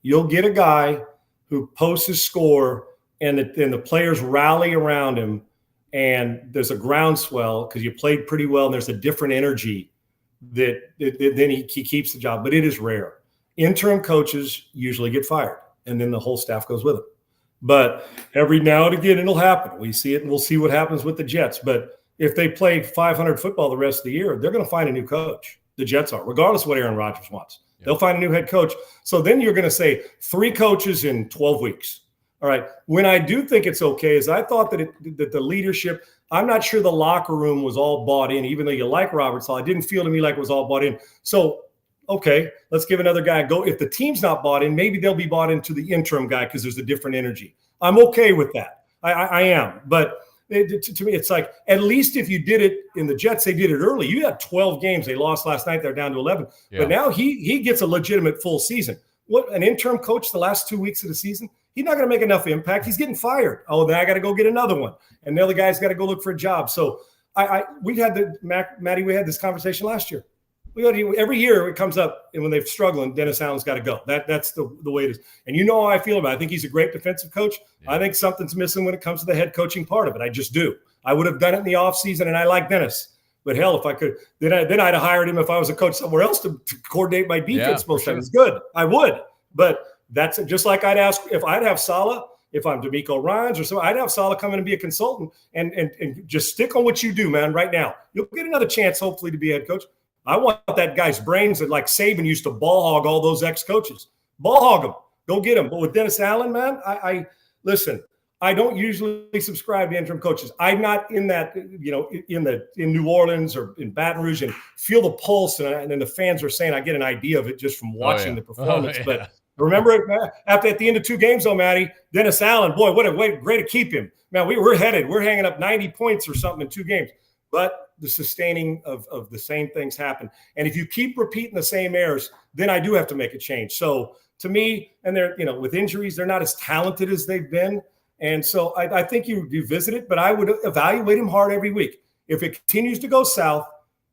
You'll get a guy who posts his score, and the players rally around him, and there's a groundswell because you played pretty well, and there's a different energy that then he keeps the job. But it is rare. Interim coaches usually get fired, and then the whole staff goes with them. But every now and again, it'll happen. We see it, and we'll see what happens with the Jets. But if they play 500 football the rest of the year, they're going to find a new coach. The Jets are, regardless of what Aaron Rodgers wants. Yeah. They'll find a new head coach. So then you're going to say 3 coaches in 12 weeks. All right. When I do think it's okay is I thought that the leadership, I'm not sure the locker room was all bought in, even though you like Robert Saleh. It didn't feel to me like it was all bought in. So, okay, let's give another guy a go. If the team's not bought in, maybe they'll be bought into the interim guy because there's a different energy. I'm okay with that. I am. But to me, it's like, at least if you did it in the Jets, they did it early. You had 12 games. They lost last night. They're down to 11. Yeah. But now he gets a legitimate full season. What, an interim coach the last 2 weeks of the season? He's not going to make enough impact. He's getting fired. Oh, then I got to go get another one. And the other guy's got to go look for a job. So we had this conversation last year. Every year it comes up, and when they're struggling, Dennis Allen's got to go. That's the way it is. And you know how I feel about it. I think he's a great defensive coach. Yeah. I think something's missing when it comes to the head coaching part of it. I just do. I would have done it in the offseason, and I like Dennis. But hell, if I could, then I'd have hired him if I was a coach somewhere else to coordinate my defense most times. It's good. I would. But that's just like I'd ask if I'd have Saleh, if I'm D'Amico Ryans or something, I'd have Saleh come in and be a consultant and just stick on what you do, man, right now. You'll get another chance, hopefully, to be a head coach. I want that guy's brains that like Saban used to ball hog all those ex-coaches. Ball hog them. Go get them. But with Dennis Allen, man, I listen, I don't usually subscribe to interim coaches. I'm not in that, in New Orleans or in Baton Rouge and feel the pulse. And then the fans are saying I get an idea of it just from watching the performance. But remember, at the end of 2 games, though, Matty, Dennis Allen, boy, what a way to keep him. Man, we're headed. We're hanging up 90 points or something in 2 games. But the sustaining of the same things happen. And if you keep repeating the same errors, then I do have to make a change. So to me, and they're, with injuries, they're not as talented as they've been. And so I think you visit it, but I would evaluate him hard every week. If it continues to go south,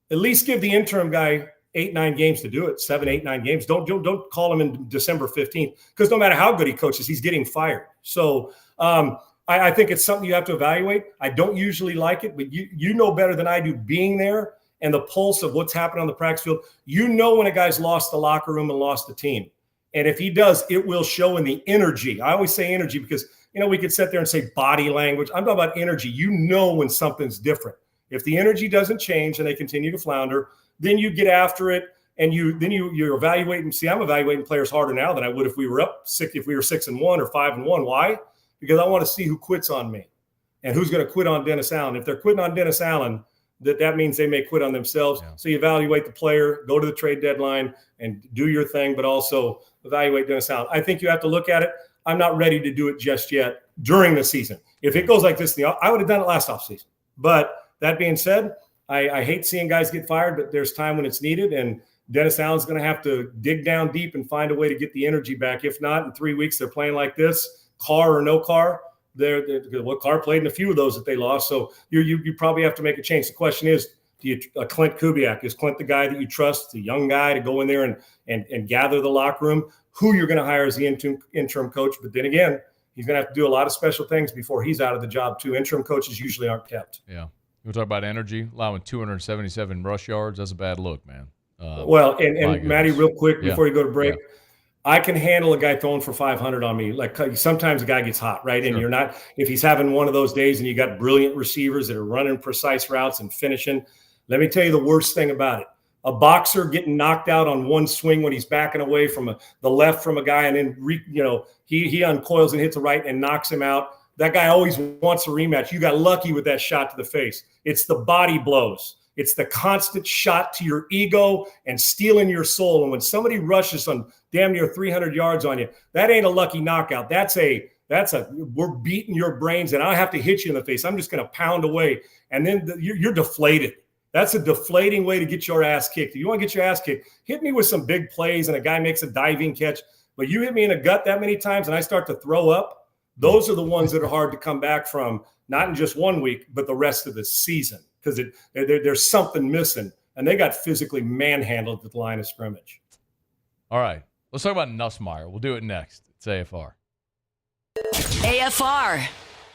at least give the interim guy 8-9 games to do it, 7, 8, 9 games. Don't call him in December 15th, because no matter how good he coaches, he's getting fired. So I think it's something you have to evaluate. I don't usually like it, but you know better than I do being there and the pulse of what's happening on the practice field. You know when a guy's lost the locker room and lost the team. And if he does, it will show in the energy. I always say energy because, we could sit there and say body language. I'm talking about energy. You know when something's different. If the energy doesn't change and they continue to flounder, then you get after it and you're evaluating. See, I'm evaluating players harder now than I would if we were up 6-1 or 5-1. Why? Because I want to see who quits on me and who's going to quit on Dennis Allen. If they're quitting on Dennis Allen, that means they may quit on themselves. Yeah. So you evaluate the player, go to the trade deadline and do your thing, but also evaluate Dennis Allen. I think you have to look at it. I'm not ready to do it just yet during the season. If it goes like this, I would have done it last offseason. But that being said, I hate seeing guys get fired, but there's time when it's needed. And Dennis Allen's going to have to dig down deep and find a way to get the energy back. If not, in 3 weeks, they're playing like this, Carr or no Carr. Carr played in a few of those that they lost. So you probably have to make a change. The question is, Clint Kubiak, is Clint the guy that you trust, the young guy to go in there and gather the locker room? Who you're going to hire as the interim coach. But then again, he's going to have to do a lot of special things before he's out of the job too. Interim coaches usually aren't kept. Yeah. You talk about energy, allowing 277 rush yards. That's a bad look, man. And Matty, real quick before you go to break, I can handle a guy throwing for 500 on me. Like sometimes a guy gets hot, right? And you're not, if he's having one of those days and you got brilliant receivers that are running precise routes and finishing. Let me tell you the worst thing about it. A boxer getting knocked out on one swing when he's backing away from the left from a guy, and then he uncoils and hits the right and knocks him out. That guy always wants a rematch. You got lucky with that shot to the face. It's the body blows. It's the constant shot to your ego and stealing your soul. And when somebody rushes on damn near 300 yards on you, that ain't a lucky knockout. That's we're beating your brains, and I have to hit you in the face. I'm just going to pound away, and then you're deflated. That's a deflating way to get your ass kicked. If you want to get your ass kicked, hit me with some big plays and a guy makes a diving catch. But you hit me in the gut that many times and I start to throw up, those are the ones that are hard to come back from, not in just 1 week, but the rest of the season, because there's something missing. And they got physically manhandled at the line of scrimmage. All right. Let's talk about Nussmeier. We'll do it next. It's AFR. AFR.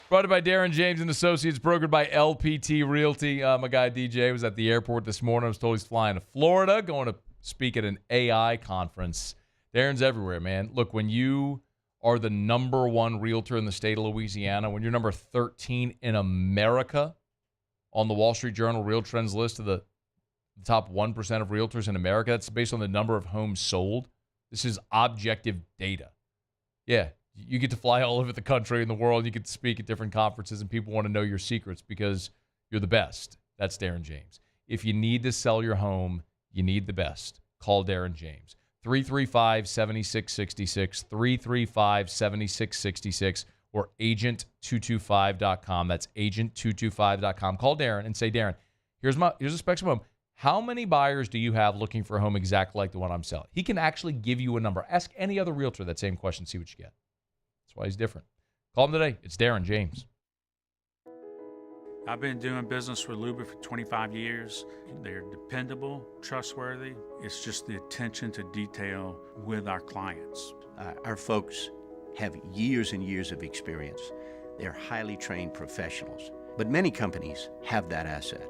Brought to you by Darren James and Associates, brokered by LPT Realty. My guy DJ was at the airport this morning. I was told he's flying to Florida, going to speak at an AI conference. Darren's everywhere, man. Look, when you are the number 1 realtor in the state of Louisiana, when you're number 13 in America on the Wall Street Journal Real Trends list of the top 1% of realtors in America, that's based on the number of homes sold. This is objective data. Yeah. You get to fly all over the country and the world. You get to speak at different conferences, and people want to know your secrets because you're the best. That's Darren James. If you need to sell your home, you need the best. Call Darren James. 335-7666, 335-7666, or agent225.com. That's agent225.com. Call Darren and say, Darren, here's a specs of home. How many buyers do you have looking for a home exactly like the one I'm selling? He can actually give you a number. Ask any other realtor that same question, see what you get. That's why he's different. Call him today. It's Darren James. I've been doing business with Loomis for 25 years. They're dependable, trustworthy. It's just the attention to detail with our clients. Our folks have years and years of experience. They're highly trained professionals. But many companies have that asset.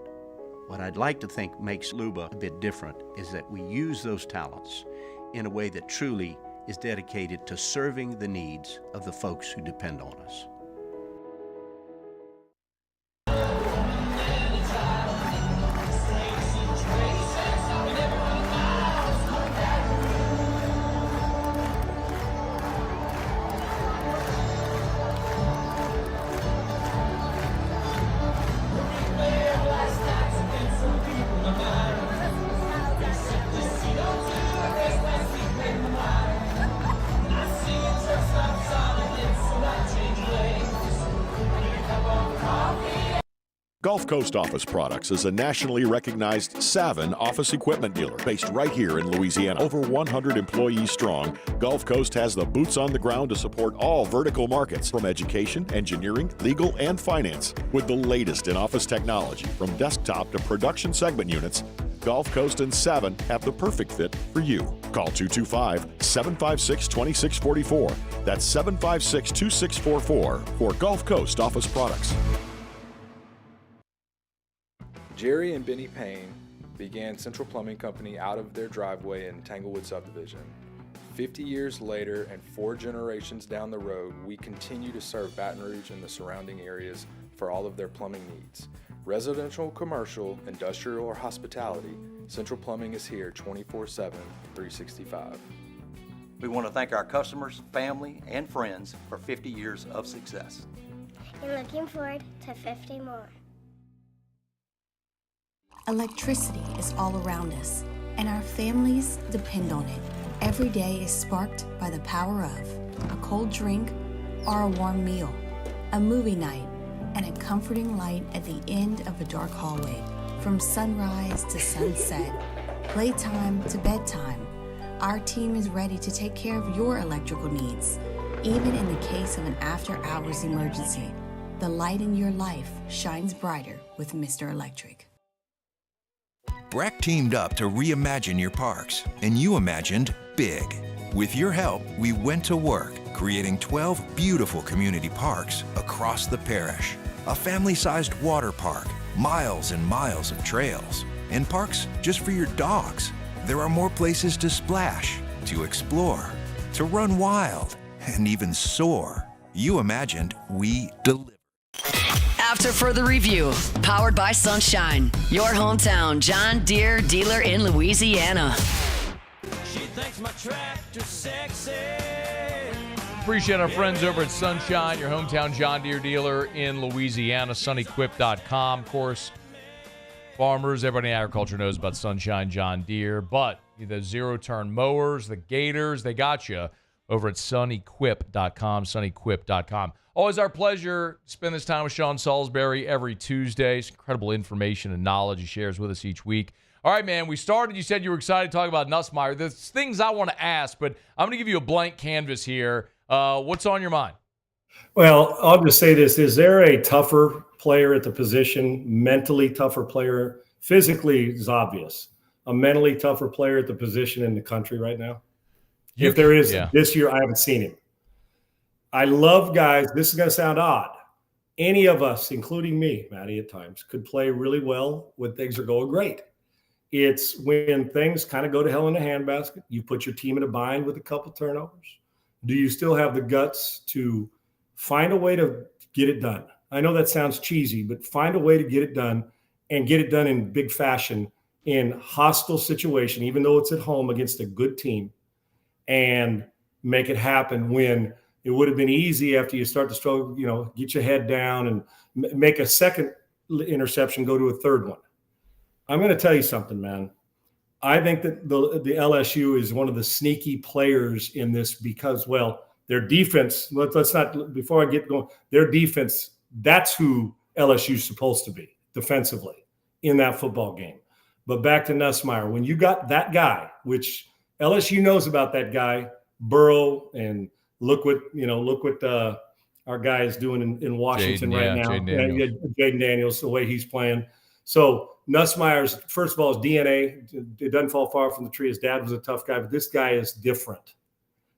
What I'd like to think makes Luba a bit different is that we use those talents in a way that truly is dedicated to serving the needs of the folks who depend on us. Gulf Coast Office Products is a nationally recognized Savin office equipment dealer based right here in Louisiana. Over 100 employees strong, Gulf Coast has the boots on the ground to support all vertical markets, from education, engineering, legal, and finance. With the latest in office technology, from desktop to production segment units, Gulf Coast and Savin have the perfect fit for you. Call 225-756-2644. That's 756-2644 for Gulf Coast Office Products. Jerry and Benny Payne began Central Plumbing Company out of their driveway in Tanglewood Subdivision. 50 years later and 4 generations down the road, we continue to serve Baton Rouge and the surrounding areas for all of their plumbing needs. Residential, commercial, industrial, or hospitality, Central Plumbing is here 24/7, 365. We want to thank our customers, family, and friends for 50 years of success. And looking forward to 50 more. Electricity is all around us, and our families depend on it. Every day is sparked by the power of a cold drink or a warm meal, a movie night, and a comforting light at the end of a dark hallway. From sunrise to sunset, playtime to bedtime, our team is ready to take care of your electrical needs. Even in the case of an after-hours emergency, the light in your life shines brighter with Mr. Electric. Breck teamed up to reimagine your parks, and you imagined big. With your help, we went to work, creating 12 beautiful community parks across the parish. A family-sized water park, miles and miles of trails, and parks just for your dogs. There are more places to splash, to explore, to run wild, and even soar. You imagined, we delivered. After further review, powered by Sunshine, your hometown John Deere dealer in Louisiana. She thinks my tractor's sexy. Appreciate our friends over at Sunshine, your hometown John Deere dealer in Louisiana, sunequip.com. Of course, farmers, everybody in agriculture knows about Sunshine John Deere, but the zero-turn mowers, the gators, they got you over at sunequip.com, sunequip.com. Always our pleasure to spend this time with Sean Salsbury every Tuesday. It's incredible information and knowledge he shares with us each week. All right, man, we started. You said you were excited to talk about Nussmeier. There's things I want to ask, but I'm going to give you a blank canvas here. What's on your mind? Well, I'll just say this. Is there a tougher player at the position, mentally tougher player? Physically is obvious. A mentally tougher player at the position in the country right now? If there is, this year, I haven't seen him. I love guys. This is going to sound odd. Any of us, including me, Matty, at times, could play really well when things are going great. It's when things kind of go to hell in a handbasket. You put your team in a bind with a couple turnovers. Do you still have the guts to find a way to get it done? I know that sounds cheesy, but find a way to get it done and get it done in big fashion in hostile situation, even though it's at home against a good team, and make it happen when it would have been easy after you start to struggle, get your head down and make a second interception, go to a third one. I'm going to tell you something, man. I think that the LSU is one of the sneaky players in this because, well, their defense, let's not, before I get going, their defense, that's who LSU is supposed to be defensively in that football game. But back to Nussmeier, when you got that guy, which LSU knows about that guy, Burrow, and look what our guy is doing in Washington right now. Jaden Daniels, the way he's playing. So Nussmeier's, first of all, his DNA, it doesn't fall far from the tree. His dad was a tough guy, but this guy is different.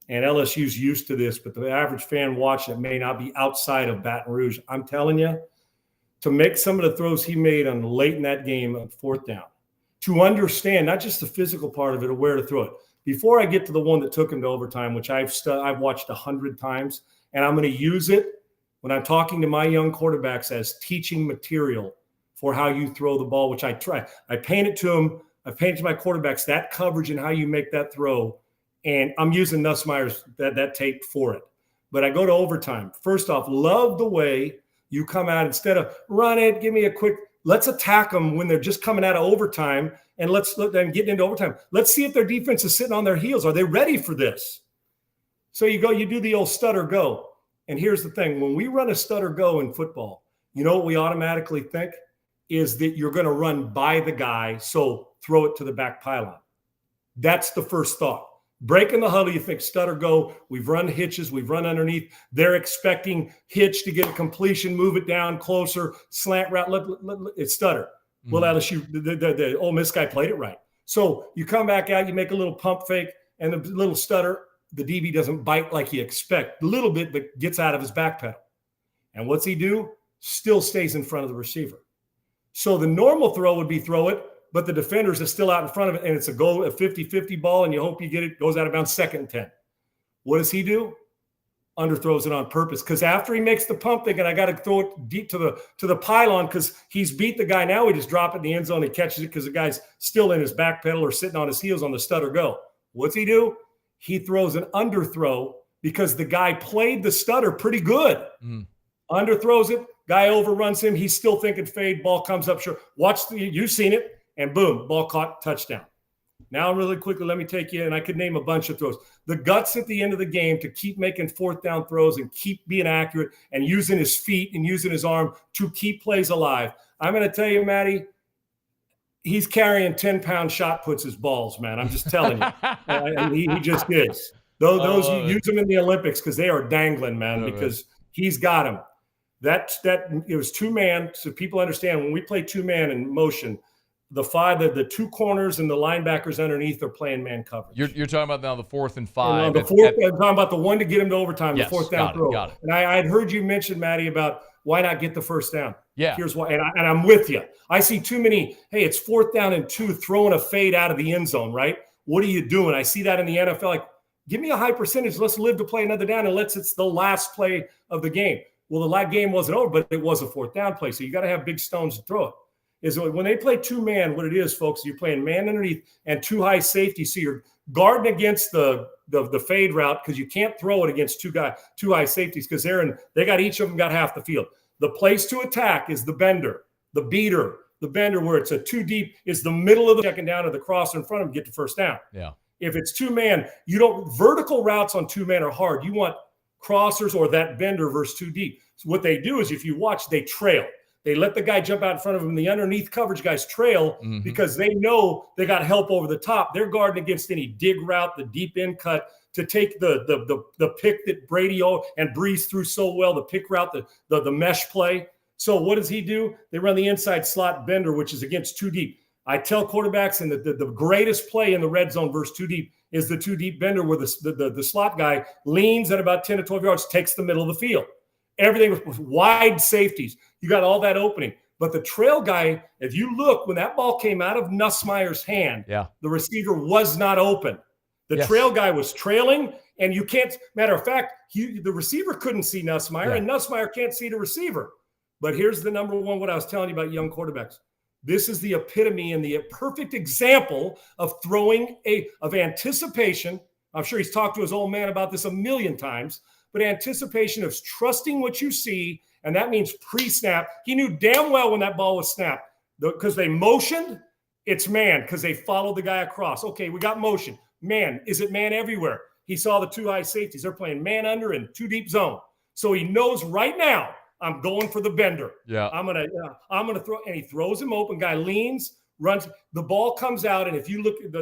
And LSU's used to this, but the average fan watching it may not be outside of Baton Rouge. I'm telling you, to make some of the throws he made on late in that game on fourth down, to understand not just the physical part of it or where to throw it. Before I get to the one that took him to overtime, which I've watched 100 times, and I'm going to use it when I'm talking to my young quarterbacks as teaching material for how you throw the ball, which I try. I paint it to them. I paint it to my quarterbacks, that coverage and how you make that throw. And I'm using Nussmeier's that tape for it. But I go to overtime. First off, love the way you come out instead of run it, give me a quick. Let's attack them when they're just coming out of overtime, and let's let them get into overtime. Let's see if their defense is sitting on their heels. Are they ready for this? So you do the old stutter go. And here's the thing. When we run a stutter go in football, you know what we automatically think? is that you're going to run by the guy, so throw it to the back pylon. That's the first thought. Breaking the huddle, you think stutter go. We've run hitches. We've run underneath. They're expecting hitch to get a completion, move it down closer, slant route. It's stutter. Well, LSU, the Ole Miss guy played it right. So you come back out, you make a little pump fake, and the little stutter, the DB doesn't bite like you expect. A little bit, but gets out of his back pedal. And what's he do? Still stays in front of the receiver. So the normal throw would be throw it, but the defenders are still out in front of it, and it's a 50-50 ball, and you hope you get it, goes out of bounds 2nd and 10. What does he do? Underthrows it on purpose, because after he makes the pump thinking, I got to throw it deep to the pylon because he's beat the guy. Now we just drop it in the end zone and catches it because the guy's still in his back pedal or sitting on his heels on the stutter go. What's he do? He throws an underthrow because the guy played the stutter pretty good. Underthrows it. Guy overruns him. He's still thinking fade. Ball comes up short. You've seen it. And boom, ball caught, touchdown. Now really quickly, let me take you, and I could name a bunch of throws. The guts at the end of the game to keep making 4th down throws and keep being accurate and using his feet and using his arm to keep plays alive. I'm going to tell you, Matty, he's carrying 10-pound shot puts his balls, man. I'm just telling you. He just is. Those you use them in the Olympics because they are dangling, man, because he's got them. That it was 2-man, so people understand when we play 2-man in motion, the 2 corners and the linebackers underneath are playing man coverage. You're talking about now the 4th and 5. I'm talking about the one to get him to overtime, yes, the 4th down throw. Got it. And I had heard you mention, Matty, about why not get the 1st down. Yeah. Here's why, and I'm with you. I see too many, hey, it's 4th down and 2, throwing a fade out of the end zone, right? What are you doing? I see that in the NFL. Like, give me a high percentage. Let's live to play another down, and it's the last play of the game. Well, the game wasn't over, but it was a 4th down play, so you got to have big stones to throw it. Is when they play 2-man, what it is, folks, you're playing man underneath and 2 high safety, so you're guarding against the fade route because you can't throw it against 2 high safeties because they got each of them got half the field. The place to attack is the bender, the beater, the bender where it's a 2 deep is the middle of the checking down to the crosser in front of them, get the 1st down. Yeah. If it's 2-man, vertical routes on 2-man are hard. You want crossers or that bender versus 2 deep. So what they do is if you watch, they trail. They let the guy jump out in front of him. The underneath coverage guys trail because they know they got help over the top. They're guarding against any dig route, the deep end cut to take the pick that Brady and Breeze threw so well, the pick route, the mesh play. So what does he do? They run the inside slot bender, which is against 2 deep. I tell quarterbacks, and the greatest play in the red zone versus 2 deep is the 2 deep bender where the slot guy leans at about 10 to 12 yards, takes the middle of the field. Everything was wide safeties. You got all that opening. But the trail guy, if you look, when that ball came out of Nussmeier's hand, the receiver was not open. The trail guy was trailing, and you can't – matter of fact, the receiver couldn't see Nussmeier, and Nussmeier can't see the receiver. But here's the number one, what I was telling you about young quarterbacks. This is the epitome and the perfect example of throwing of anticipation. I'm sure he's talked to his old man about this a million times, but anticipation of trusting what you see, and that means pre-snap. He knew damn well when that ball was snapped because they motioned, it's man because they followed the guy across. Okay, we got motion. Man, is it man everywhere? He saw the 2 high safeties. They're playing man under and 2 deep zone. So he knows right now, I'm going for the bender. Yeah. I'm gonna throw, and he throws him open. Guy leans, runs. The ball comes out, and if you look at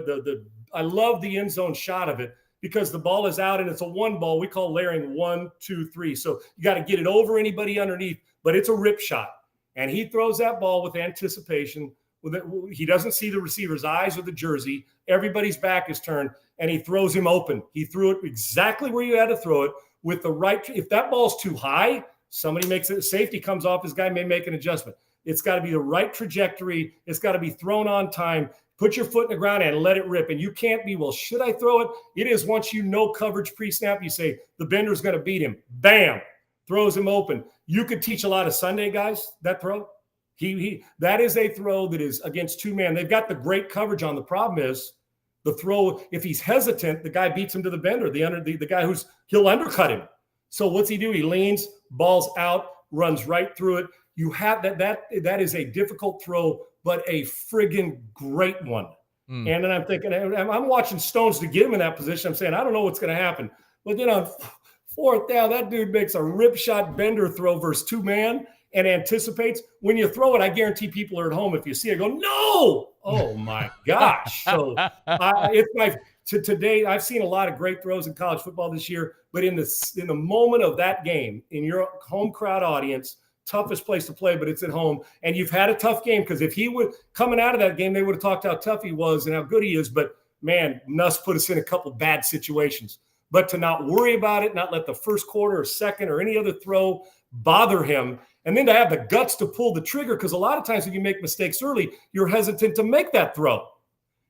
I love the end zone shot of it because the ball is out and it's a 1 ball. We call layering 1, 2, 3. So you got to get it over anybody underneath, but it's a rip shot, and he throws that ball with anticipation. He doesn't see the receiver's eyes or the jersey. Everybody's back is turned, and he throws him open. He threw it exactly where you had to throw it with the right. If that ball's too high, somebody makes it, safety comes off, his guy may make an adjustment. It's got to be the right trajectory. It's got to be thrown on time. Put your foot in the ground and let it rip. And you can't be, well, should I throw it? It is once you know coverage pre-snap, you say, the bender's going to beat him. Bam, throws him open. You could teach a lot of Sunday guys that throw. That is a throw that is against 2-man. They've got the great coverage on. The problem is the throw, if he's hesitant, the guy beats him to the bender, the guy he'll undercut him. So what's he do? He leans, ball's out, runs right through it. You have that is a difficult throw, but a friggin' great one. And then I'm thinking, I'm watching Stones to get him in that position. I'm saying, I don't know what's going to happen. But then on 4th down, that dude makes a rip shot bender throw versus 2-man, and anticipates, when you throw it, I guarantee people are at home. If you see it, go, no! Oh, my gosh. So today, I've seen a lot of great throws in college football this year, but in the moment of that game, in your home crowd audience, toughest place to play, but it's at home. And you've had a tough game, because if he would coming out of that game, they would have talked how tough he was and how good he is. But man, Nuss put us in a couple bad situations. But to not worry about it, not let the first quarter or second or any other throw bother him, and then to have the guts to pull the trigger, because a lot of times if you make mistakes early, you're hesitant to make that throw.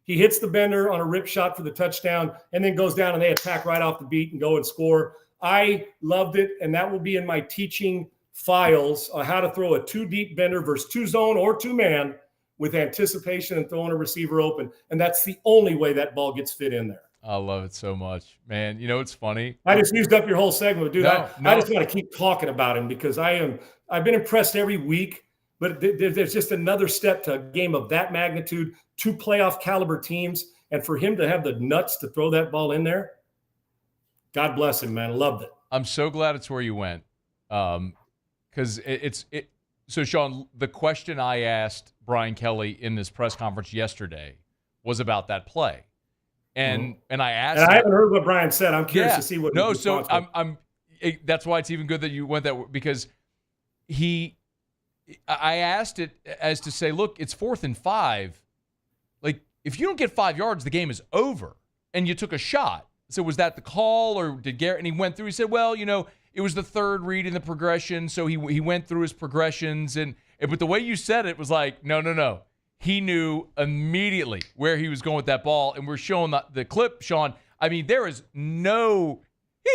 He hits the bender on a rip shot for the touchdown and then goes down and they attack right off the beat and go and score. I loved it, and that will be in my teaching files on how to throw a 2-deep bender versus 2-zone or 2-man with anticipation and throwing a receiver open. And that's the only way that ball gets fit in there. I love it so much, man. You know, it's funny. I just used up your whole segment, dude. I just want to keep talking about him because I've been impressed every week, but there's just another step to a game of that magnitude, 2 playoff caliber teams. And for him to have the nuts to throw that ball in there, God bless him, man. I loved it. I'm so glad it's where you went. Because so Sean, the question I asked Brian Kelly in this press conference yesterday was about that play. And I asked him, I haven't heard what Brian said. I'm curious to see what. No, so that's why it's even good that you went that way, because I asked it as to say, look, it's 4th and 5. Like, if you don't get 5 yards, the game is over. And you took a shot. So was that the call, or did Garrett? And he went through. He said, well, you know, it was the third read in the progression, so he went through his progressions. But the way you said it was like, no. He knew immediately where he was going with that ball, and we're showing the clip, Sean. I mean, he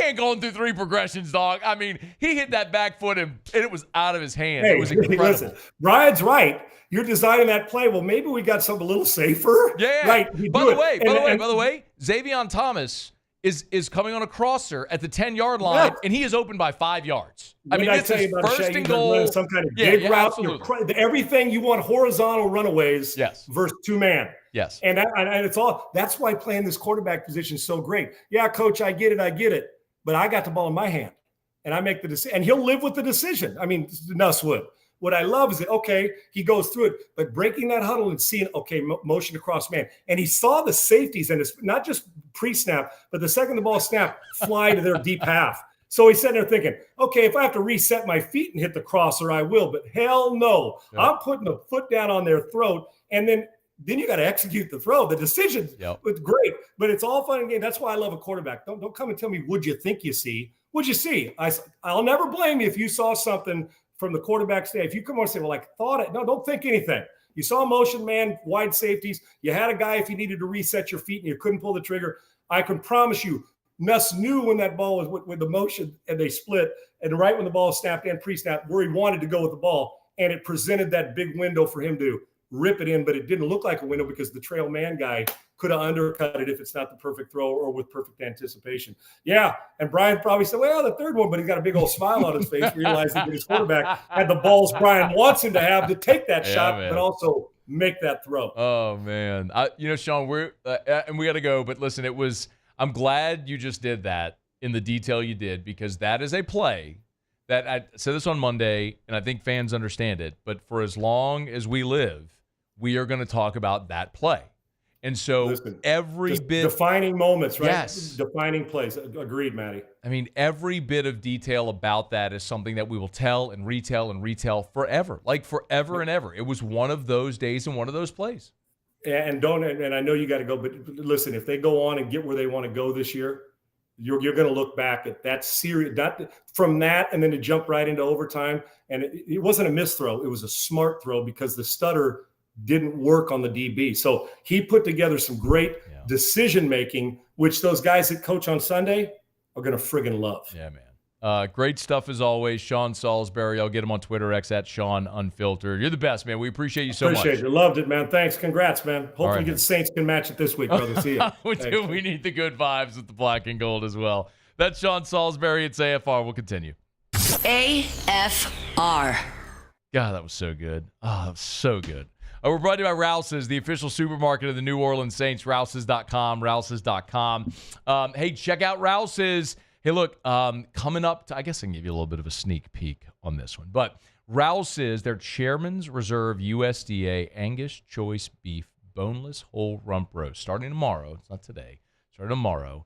ain't going through 3 progressions, dog. I mean, he hit that back foot, and it was out of his hand. It was incredible. Listen, Brian's right. You're designing that play. Well, maybe we got something a little safer. Yeah. Right. By the way, Xavion Thomas is coming on a crosser at the 10-yard line, and he is open by 5 yards. I mean, it's his first and goal. Some kind of big route. Everything you want, horizontal runaways versus 2-man. Yes. And it's all. That's why playing this quarterback position is so great. Yeah, coach, I get it. But I got the ball in my hand, and I make the decision. And he'll live with the decision. I mean, Nuss would. What I love is that, okay, he goes through it, but breaking that huddle and seeing, okay, motion across man. And he saw the safeties, and it's not just pre-snap, but the second the ball snapped, fly to their deep half. So he's sitting there thinking, okay, if I have to reset my feet and hit the crosser, I will, but hell no. Yeah. I'm putting a foot down on their throat, and then you got to execute the throw. The decision was great, but it's all fun and game. That's why I love a quarterback. Don't come and tell me, what'd you think you see? What'd you see? I'll never blame you if you saw something from the quarterback's day. If you come on and say, well, I thought it. No, don't think anything. You saw a motion man, wide safeties. You had a guy if you needed to reset your feet and you couldn't pull the trigger. I can promise you, Nuss knew when that ball was with the motion and they split, and right when the ball snapped and pre-snap, where he wanted to go with the ball, and it presented that big window for him to rip it in, but it didn't look like a window because the trail man guy could have undercut it if it's not the perfect throw or with perfect anticipation. Yeah, and Brian probably said, well, the third one, but he's got a big old smile on his face, realizing that his quarterback had the balls Brian wants him to have to take that shot, but also make that throw. Oh, man. Sean, we're and we got to go, but listen, I'm glad you just did that in the detail you did, because that is a play that I said this on Monday, and I think fans understand it, but for as long as we live, we are going to talk about that play. And so every bit defining moments, right? Yes. Defining plays. Agreed, Matty. I mean, every bit of detail about that is something that we will tell and retell forever. Like forever and ever. It was one of those days and one of those plays. And I know you got to go, but listen, if they go on and get where they want to go this year, you're going to look back at that series, from that, and then to jump right into overtime. And it wasn't a misthrow. It was a smart throw because the stutter didn't work on the DB. So he put together some great decision-making, which those guys that coach on Sunday are going to friggin' love. Yeah, man. Great stuff as always. Sean Salisbury. I'll get him on Twitter, X at Sean Unfiltered. You're the best, man. We appreciate you so much. Appreciate it. Loved it, man. Thanks. Congrats, man. Hopefully the Saints can match it this week, brother. See you. We need the good vibes with the black and gold as well. That's Sean Salisbury. It's AFR. We'll continue. AFR. God, that was so good. Oh, that was so good. We're brought to you by Rouse's, the official supermarket of the New Orleans Saints. Rouse's.com, Rouse's.com. Hey, check out Rouse's. Hey, look, coming up, I guess I can give you a little bit of a sneak peek on this one. But Rouse's, their Chairman's Reserve USDA Angus Choice Beef Boneless Whole Rump Roast. Starting tomorrow. It's not today. Starting tomorrow.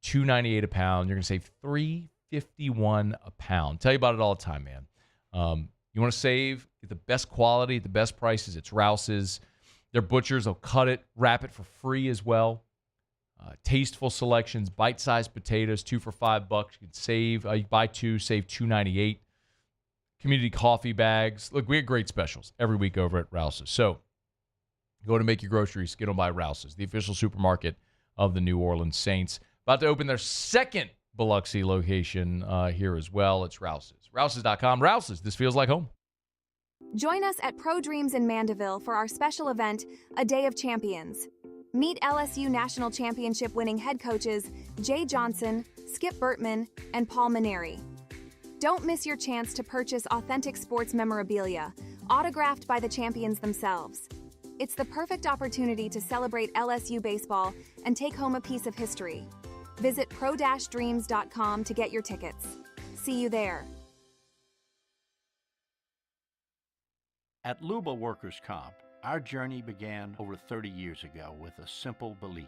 $2.98 a pound. You're going to save $3.51 a pound. Tell you about it all the time, man. You want to save, get the best quality, the best prices. It's Rouse's. Their butchers will cut it, wrap it for free as well. Tasteful selections, bite-sized potatoes, 2 for $5. You can save. You buy 2, save $2.98. Community coffee bags. Look, we have great specials every week over at Rouse's. So go to make your groceries, get them by Rouse's, the official supermarket of the New Orleans Saints. About to open their second Biloxi location here as well. It's Rouse's. Rouse's.com. Rouse's, this feels like home. Join us at Pro Dreams in Mandeville for our special event, A Day of Champions. Meet LSU National Championship winning head coaches Jay Johnson, Skip Burtman, and Paul Maneri. Don't miss your chance to purchase authentic sports memorabilia, autographed by the champions themselves. It's the perfect opportunity to celebrate LSU baseball and take home a piece of history. Visit pro-dreams.com to get your tickets. See you there. At Luba Workers' Comp, our journey began over 30 years ago with a simple belief.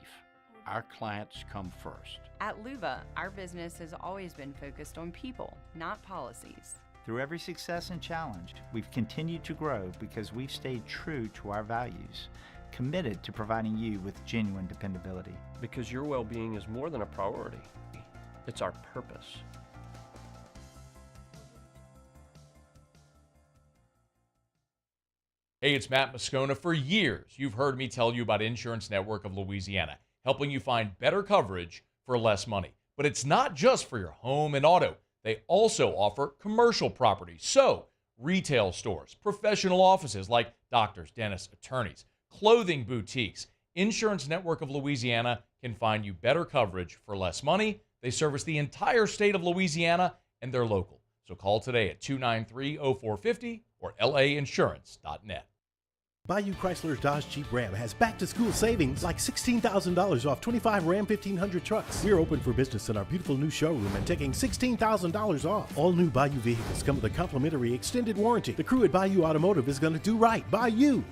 Our clients come first. At Luba, our business has always been focused on people, not policies. Through every success and challenge, we've continued to grow because we've stayed true to our values, committed to providing you with genuine dependability. Because your well-being is more than a priority. It's our purpose. Hey, it's Matt Moscona. For years, you've heard me tell you about Insurance Network of Louisiana, helping you find better coverage for less money. But it's not just for your home and auto. They also offer commercial property. So, retail stores, professional offices like doctors, dentists, attorneys, clothing boutiques. Insurance Network of Louisiana can find you better coverage for less money. They service the entire state of Louisiana, and they're local. So call today at 293-0450 or lainsurance.net. Bayou Chrysler Dodge Jeep Ram has back-to-school savings like $16,000 off 25 Ram 1500 trucks. We're open for business in our beautiful new showroom and taking $16,000 off. All new Bayou vehicles come with a complimentary extended warranty. The crew at Bayou Automotive is going to do right by you.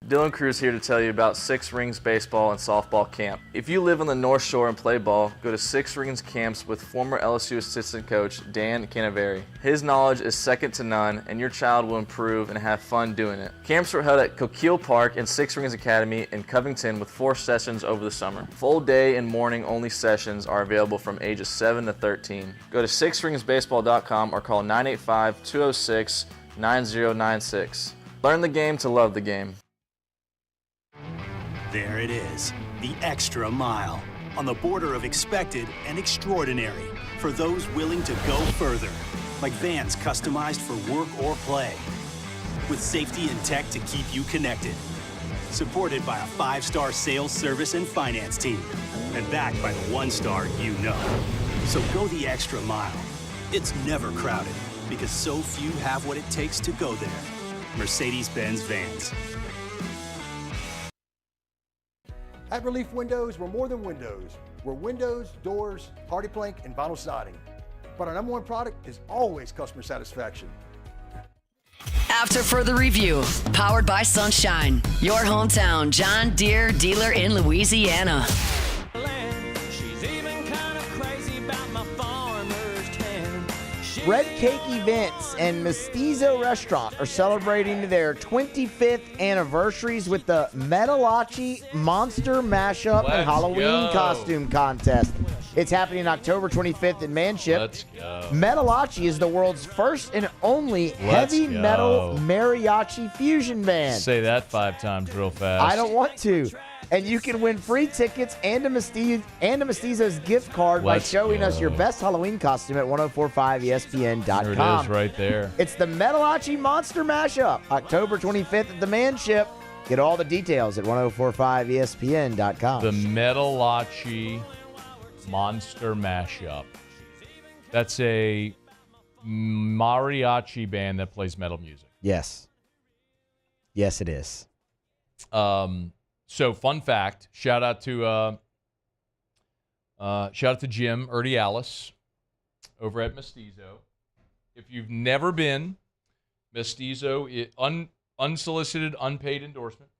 Dylan Cruz here to tell you about Six Rings Baseball and Softball Camp. If you live on the North Shore and play ball, go to Six Rings Camps with former LSU assistant coach Dan Canaveri. His knowledge is second to none, and your child will improve and have fun doing it. Camps are held at Coquille Park and Six Rings Academy in Covington with 4 sessions over the summer. Full day and morning only sessions are available from ages 7 to 13. Go to sixringsbaseball.com or call 985-206-9096. Learn the game to love the game. There it is, the extra mile, on the border of expected and extraordinary, for those willing to go further, like vans customized for work or play, with safety and tech to keep you connected, supported by a 5-star sales, service, and finance team, and backed by the 1-star you know. So go the extra mile. It's never crowded, because so few have what it takes to go there. Mercedes-Benz Vans. At Relief Windows, we're more than windows. We're windows, doors, hardy plank, and vinyl siding. But our #1 product is always customer satisfaction. After further review, powered by Sunshine, your hometown John Deere dealer in Louisiana. She's even kind of crazy about my farmer's tan. Red Cake Events and Mestizo Restaurant are celebrating their 25th anniversaries with the Metalachi Monster Mashup and Halloween Costume Contest. It's happening October 25th in Manship. Let's go. Metalachi is the world's first and only heavy metal mariachi fusion band. Say that 5 times real fast. I don't want to. And you can win free tickets and a Mestizo's gift card by showing us your best Halloween costume at 1045ESPN.com. There it is right there. It's the Metalachi Monster Mashup, October 25th at the Manship. Get all the details at 1045ESPN.com. The Metalachi Monster Mashup. That's a mariachi band that plays metal music. Yes. Yes, it is. So, fun fact, shout out to Jim Urdialis over at Mestizo. If you've never been Mestizo, unsolicited, unpaid endorsement.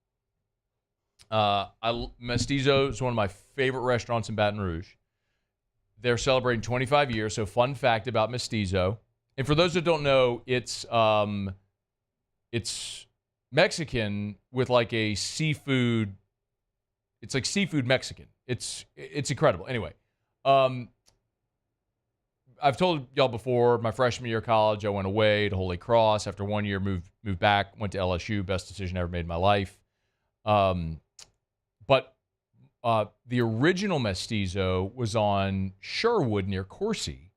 Mestizo is one of my favorite restaurants in Baton Rouge. They're celebrating 25 years. So, fun fact about Mestizo. And for those that don't know, it's Mexican with like a seafood. It's like seafood Mexican. It's incredible. Anyway, I've told y'all before, my freshman year of college, I went away to Holy Cross. After 1 year, moved back, went to LSU. Best decision I ever made in my life. But the original Mestizo was on Sherwood near Coursey.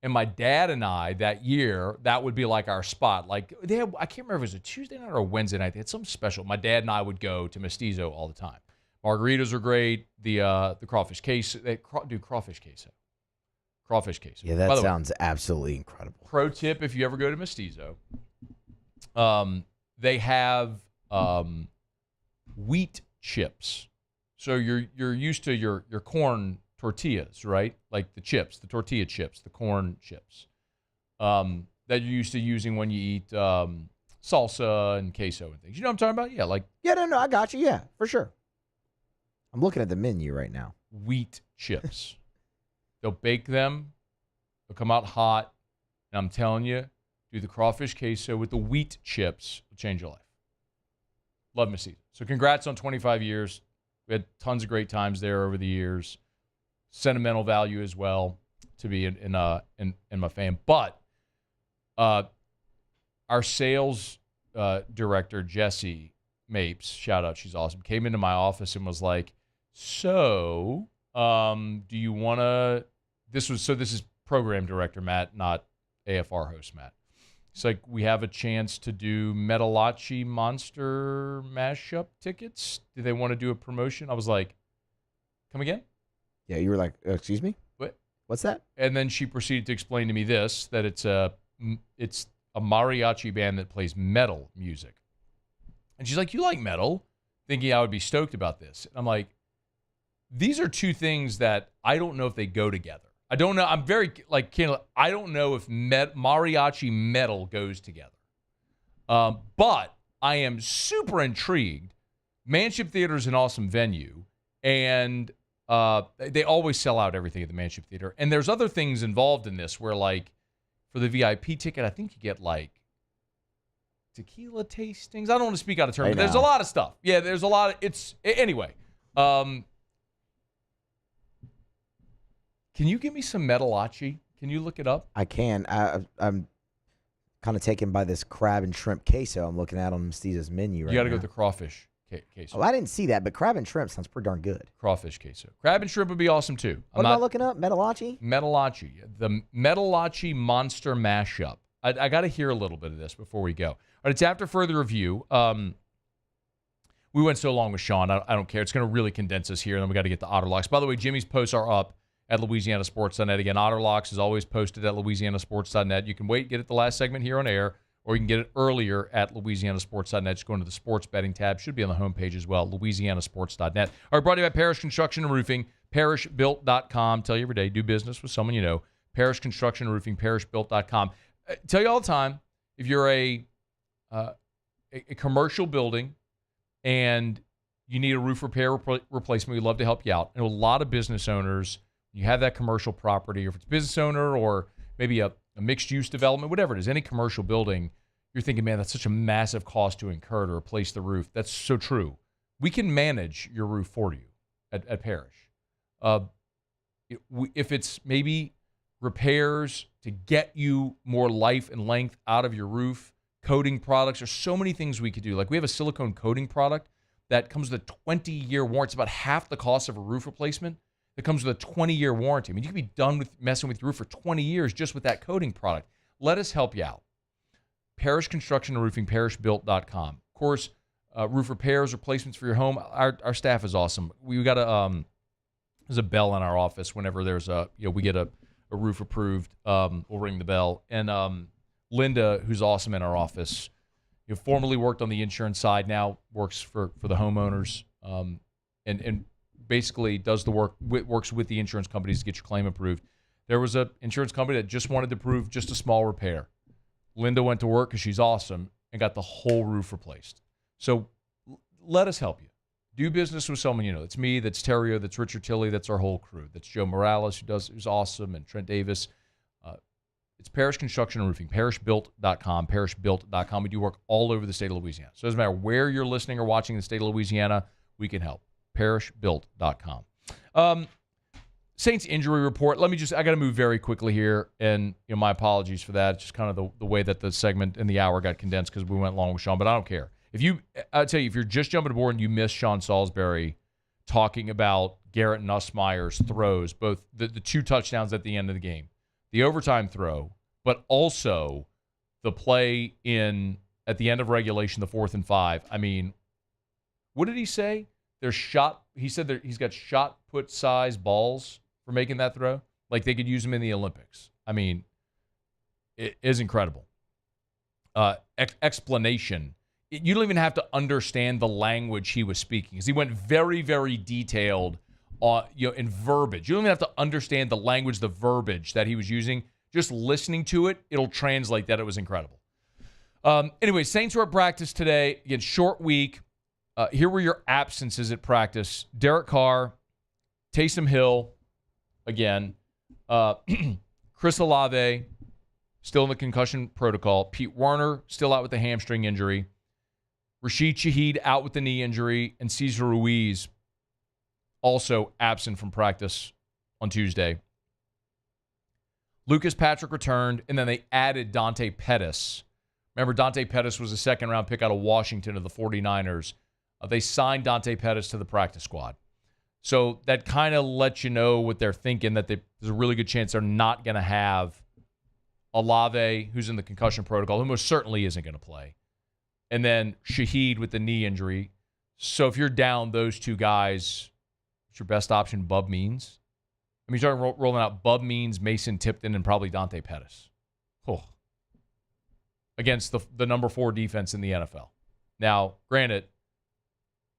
And my dad and I, that year, that would be like our spot. Like I can't remember if it was a Tuesday night or a Wednesday night. They had something special. My dad and I would go to Mestizo all the time. Margaritas are great. The crawfish queso. They do crawfish queso. Crawfish queso. Yeah, that sounds absolutely incredible. Pro tip, if you ever go to Mestizo, they have wheat chips. So you're used to your corn tortillas, right? Like the chips, the tortilla chips, the corn chips that you're used to using when you eat salsa and queso and things. You know what I'm talking about? Yeah, no, I got you. Yeah, for sure. I'm looking at the menu right now. Wheat chips. They'll bake them. They'll come out hot. And I'm telling you, do the crawfish queso with the wheat chips. It'll change your life. Love Mestizo. So congrats on 25 years. We had tons of great times there over the years. Sentimental value as well to be in my fam. But our sales director, Jessie Mapes, shout out, she's awesome, came into my office and was like, so do you want to, this is program director Matt, not AFR host Matt. It's like, we have a chance to do Metalachi Monster mashup tickets. Do they want to do a promotion? I was like, come again? Yeah, you were like, excuse me? What? What's that? And then she proceeded to explain to me this, that it's a mariachi band that plays metal music. And she's like, you like metal? Thinking I would be stoked about this. And I'm like, these are two things that I don't know if they go together. I don't know. I'm very, I don't know if mariachi metal goes together. But I am super intrigued. Manship Theater is an awesome venue. And they always sell out everything at the Manship Theater. And there's other things involved in this where, like, for the VIP ticket, I think you get, like, tequila tastings. I don't want to speak out of turn, but there's a lot of stuff. Yeah, there's a lot of, anyway. Can you give me some Metalachi? Can you look it up? I can. I'm kind of taken by this crab and shrimp queso I'm looking at on Mestizo's menu right now. You got to go with the crawfish queso. Oh, I didn't see that, but crab and shrimp sounds pretty darn good. Crawfish queso. Crab and shrimp would be awesome, too. What am I looking up? Metalachi? Metalachi. The Metalachi Monster Mashup. I got to hear a little bit of this before we go. All right, it's after further review. We went so long with Sean. I don't care. It's going to really condense us here, and then we got to get to Otter Locks. By the way, Jimmy's posts are up at LouisianaSports.net. Again, Otter Locks is always posted at LouisianaSports.net. You can wait, get it the last segment here on air, or you can get it earlier at LouisianaSports.net. Just go into the sports betting tab. Should be on the homepage as well, LouisianaSports.net. All right, brought to you by Parish Construction and Roofing, parishbuilt.com. Tell you every day, do business with someone you know. Parish Construction and Roofing, parishbuilt.com. Tell you all the time, if you're a commercial building and you need a roof repair replacement, we'd love to help you out. And a lot of business owners, you have that commercial property, or if it's a business owner or maybe a mixed-use development, whatever it is, any commercial building, you're thinking, man, that's such a massive cost to incur to replace the roof. That's so true. We can manage your roof for you at Parish. If it's maybe repairs to get you more life and length out of your roof, coating products, there's so many things we could do. Like, we have a silicone coating product that comes with a 20-year warranty. It's about half the cost of a roof replacement. It comes with a 20-year warranty. I mean, you could be done with messing with your roof for 20 years just with that coating product. Let us help you out. Parish Construction and Roofing, parishbuilt.com. Of course, roof repairs, replacements for your home. Our staff is awesome. We got there's a bell in our office whenever there's we get a roof approved. We'll ring the bell. And Linda, who's awesome in our office, formerly worked on the insurance side, now works for the homeowners, and basically does the work, works with the insurance companies to get your claim approved. There was an insurance company that just wanted to approve just a small repair. Linda went to work because she's awesome and got the whole roof replaced. So let us help you. Do business with someone you know. That's me, that's Terrio, that's Richard Tilley, that's our whole crew. That's Joe Morales, who's awesome, and Trent Davis. It's Parish Construction and Roofing, parishbuilt.com, parishbuilt.com. We do work all over the state of Louisiana. So it doesn't matter where you're listening or watching in the state of Louisiana, we can help. parishbuilt.com. Saints injury report. I got to move very quickly here, and my apologies for that. It's just kind of the way that the segment in the hour got condensed because we went long with Sean, but I don't care. I'll tell you, if you're just jumping aboard and you missed Sean Salisbury talking about Garrett Nussmeier's throws, both the 2 touchdowns at the end of the game, the overtime throw, but also the play at the end of regulation, the 4th and 5. I mean, what did he say? He said that he's got shot put size balls for making that throw. Like they could use them in the Olympics. I mean, it is incredible. Explanation. You don't even have to understand the language he was speaking because he went very, very detailed in verbiage. You don't even have to understand the language, the verbiage that he was using. Just listening to it, it'll translate that. It was incredible. Anyway, Saints were at practice today. Again, short week. Here were your absences at practice. Derek Carr, Taysom Hill, again. Chris Olave, still in the concussion protocol. Pete Werner, still out with the hamstring injury. Rashid Shaheed out with the knee injury. And Cesar Ruiz also absent from practice on Tuesday. Lucas Patrick returned, and then they added Dante Pettis. Remember, Dante Pettis was a second-round pick out of Washington of the 49ers. They signed Dante Pettis to the practice squad. So that kind of lets you know what they're thinking, that there's a really good chance they're not going to have Olave, who's in the concussion protocol, who most certainly isn't going to play, and then Shaheed with the knee injury. So if you're down those 2 guys, what's your best option? Bub Means? I mean, you're talking rolling out Bub Means, Mason Tipton, and probably Dante Pettis. Oh. Against the number 4 defense in the NFL. Now, granted,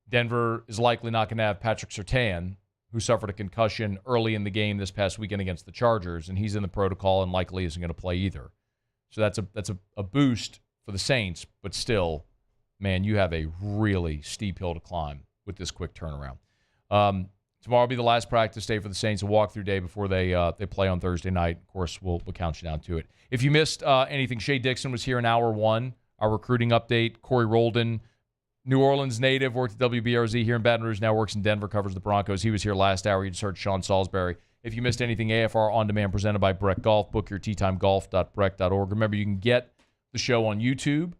Denver is likely not going to have Patrick Surtain, who suffered a concussion early in the game this past weekend against the Chargers, and he's in the protocol and likely isn't going to play either. So that's a boost for the Saints, but still, man, you have a really steep hill to climb with this quick turnaround. Tomorrow will be the last practice day for the Saints, a walkthrough day before they play on Thursday night. Of course, we'll count you down to it. If you missed anything, Shea Dixon was here in hour 1, our recruiting update. Cory Roelen, New Orleans native, worked at WBRZ here in Baton Rouge, now works in Denver, covers the Broncos. He was here last hour. You just heard Sean Salisbury. If you missed anything, AFR On Demand presented by Breck Golf. Book your teatimegolf.breck.org. Remember, you can get the show on YouTube,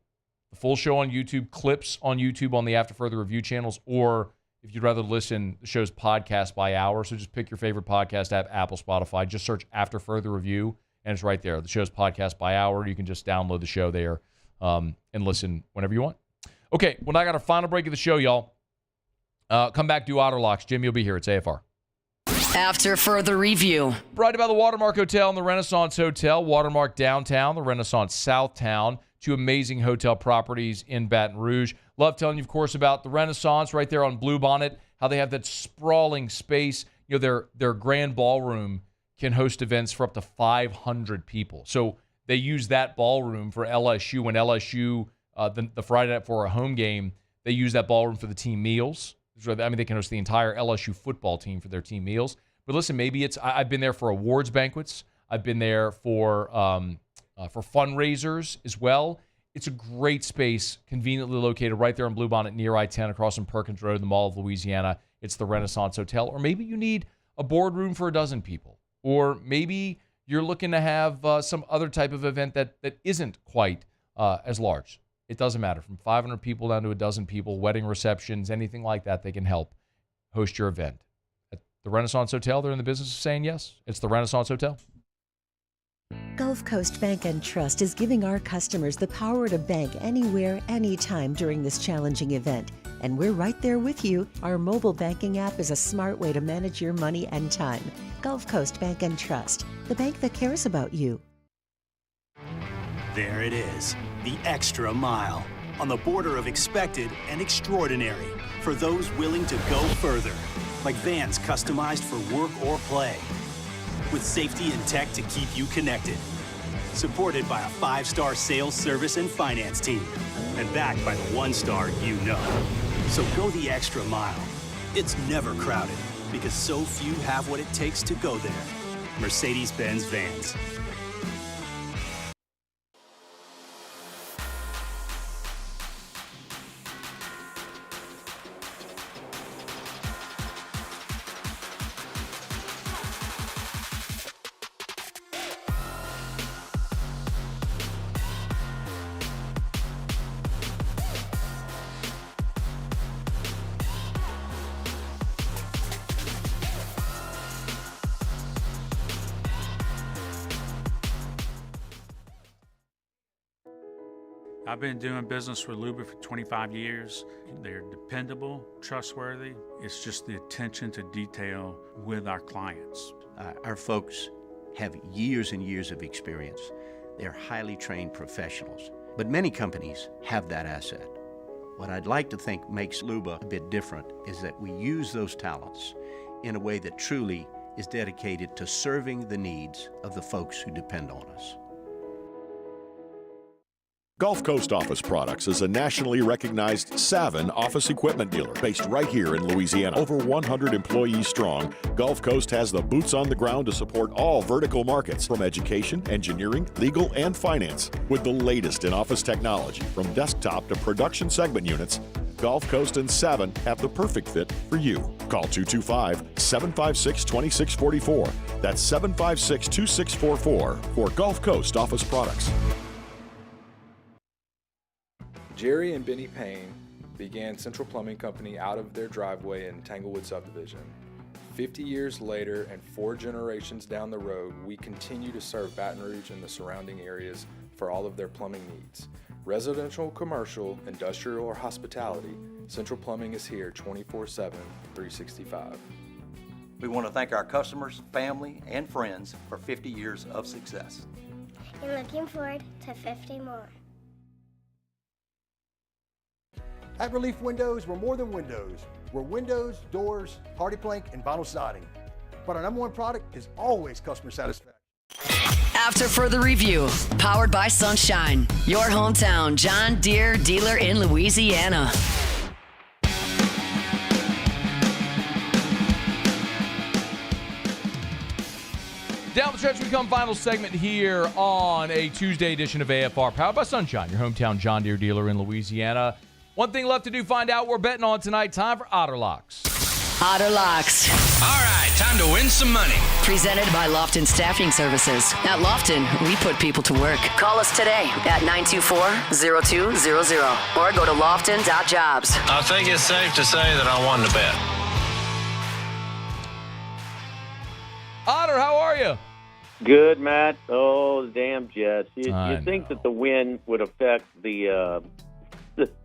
the full show on YouTube, clips on YouTube on the After Further Review channels, or if you'd rather listen, the show's podcast by hour. So just pick your favorite podcast app, Apple, Spotify. Just search After Further Review, and it's right there. The show's podcast by hour. You can just download the show there and listen whenever you want. Okay, well, now I got our final break of the show, y'all. Come back, do Otter Locks. Jim, you'll be here. It's AFR. After Further Review. Brought to you by the Watermark Hotel and the Renaissance Hotel. Watermark Downtown, the Renaissance Southtown. 2 amazing hotel properties in Baton Rouge. Love telling you, of course, about the Renaissance right there on Bluebonnet, how they have that sprawling space. Their grand ballroom can host events for up to 500 people. So they use that ballroom for LSU. When LSU, the Friday night for a home game, they use that ballroom for the team meals. I mean, they can host the entire LSU football team for their team meals. But listen, maybe I've been there for awards banquets. I've been there for fundraisers as well. It's a great space, conveniently located right there on Bluebonnet near I-10 across from Perkins Road in the Mall of Louisiana. It's the Renaissance Hotel. Or maybe you need a boardroom for a dozen people. Or maybe you're looking to have some other type of event that isn't quite as large. It doesn't matter. From 500 people down to a dozen people, wedding receptions, anything like that, they can help host your event. At the Renaissance Hotel, they're in the business of saying yes. It's the Renaissance Hotel. Gulf Coast Bank and Trust is giving our customers the power to bank anywhere, anytime during this challenging event. And we're right there with you. Our mobile banking app is a smart way to manage your money and time. Gulf Coast Bank and Trust, the bank that cares about you. There it is, the extra mile, on the border of expected and extraordinary, for those willing to go further, like vans customized for work or play, with safety and tech to keep you connected. supported by a 5-star sales, service, and finance team, and backed by the 1-star you know. So go the extra mile. It's never crowded because so few have what it takes to go there. Mercedes-Benz Vans. I've been doing business with Luba for 25 years. They're dependable, trustworthy. It's just the attention to detail with our clients. Our folks have years and years of experience. They're highly trained professionals, but many companies have that asset. What I'd like to think makes Luba a bit different is that we use those talents in a way that truly is dedicated to serving the needs of the folks who depend on us. Gulf Coast Office Products is a nationally recognized Savin office equipment dealer based right here in Louisiana. Over 100 employees strong, Gulf Coast has the boots on the ground to support all vertical markets, from education, engineering, legal, and finance. With the latest in office technology, from desktop to production segment units, Gulf Coast and Savin have the perfect fit for you. Call 225-756-2644. That's 756-2644 for Gulf Coast Office Products. Jerry and Benny Payne began Central Plumbing Company out of their driveway in Tanglewood subdivision. 50 years later and 4 generations down the road, we continue to serve Baton Rouge and the surrounding areas for all of their plumbing needs. Residential, commercial, industrial, or hospitality, Central Plumbing is here 24/7, 365. We want to thank our customers, family, and friends for 50 years of success. And looking forward to 50 more. At Relief Windows, we're more than windows. We're windows, doors, hardy plank, and vinyl siding. But our number one product is always customer satisfaction. After further review, powered by Sunshine, your hometown John Deere dealer in Louisiana. Down the stretch, we come final segment here on a Tuesday edition of AFR, powered by Sunshine, your hometown John Deere dealer in Louisiana. One thing left to do, find out what we're betting on tonight. Time for Otter Locks. Otter Locks. All right, time to win some money. Presented by Lofton Staffing Services. At Lofton, we put people to work. Call us today at 924-0200 or go to lofton.jobs. I think it's safe to say that I won the bet. Otter, how are you? Good, Matt. Oh, damn Jets. You think that the win would affect the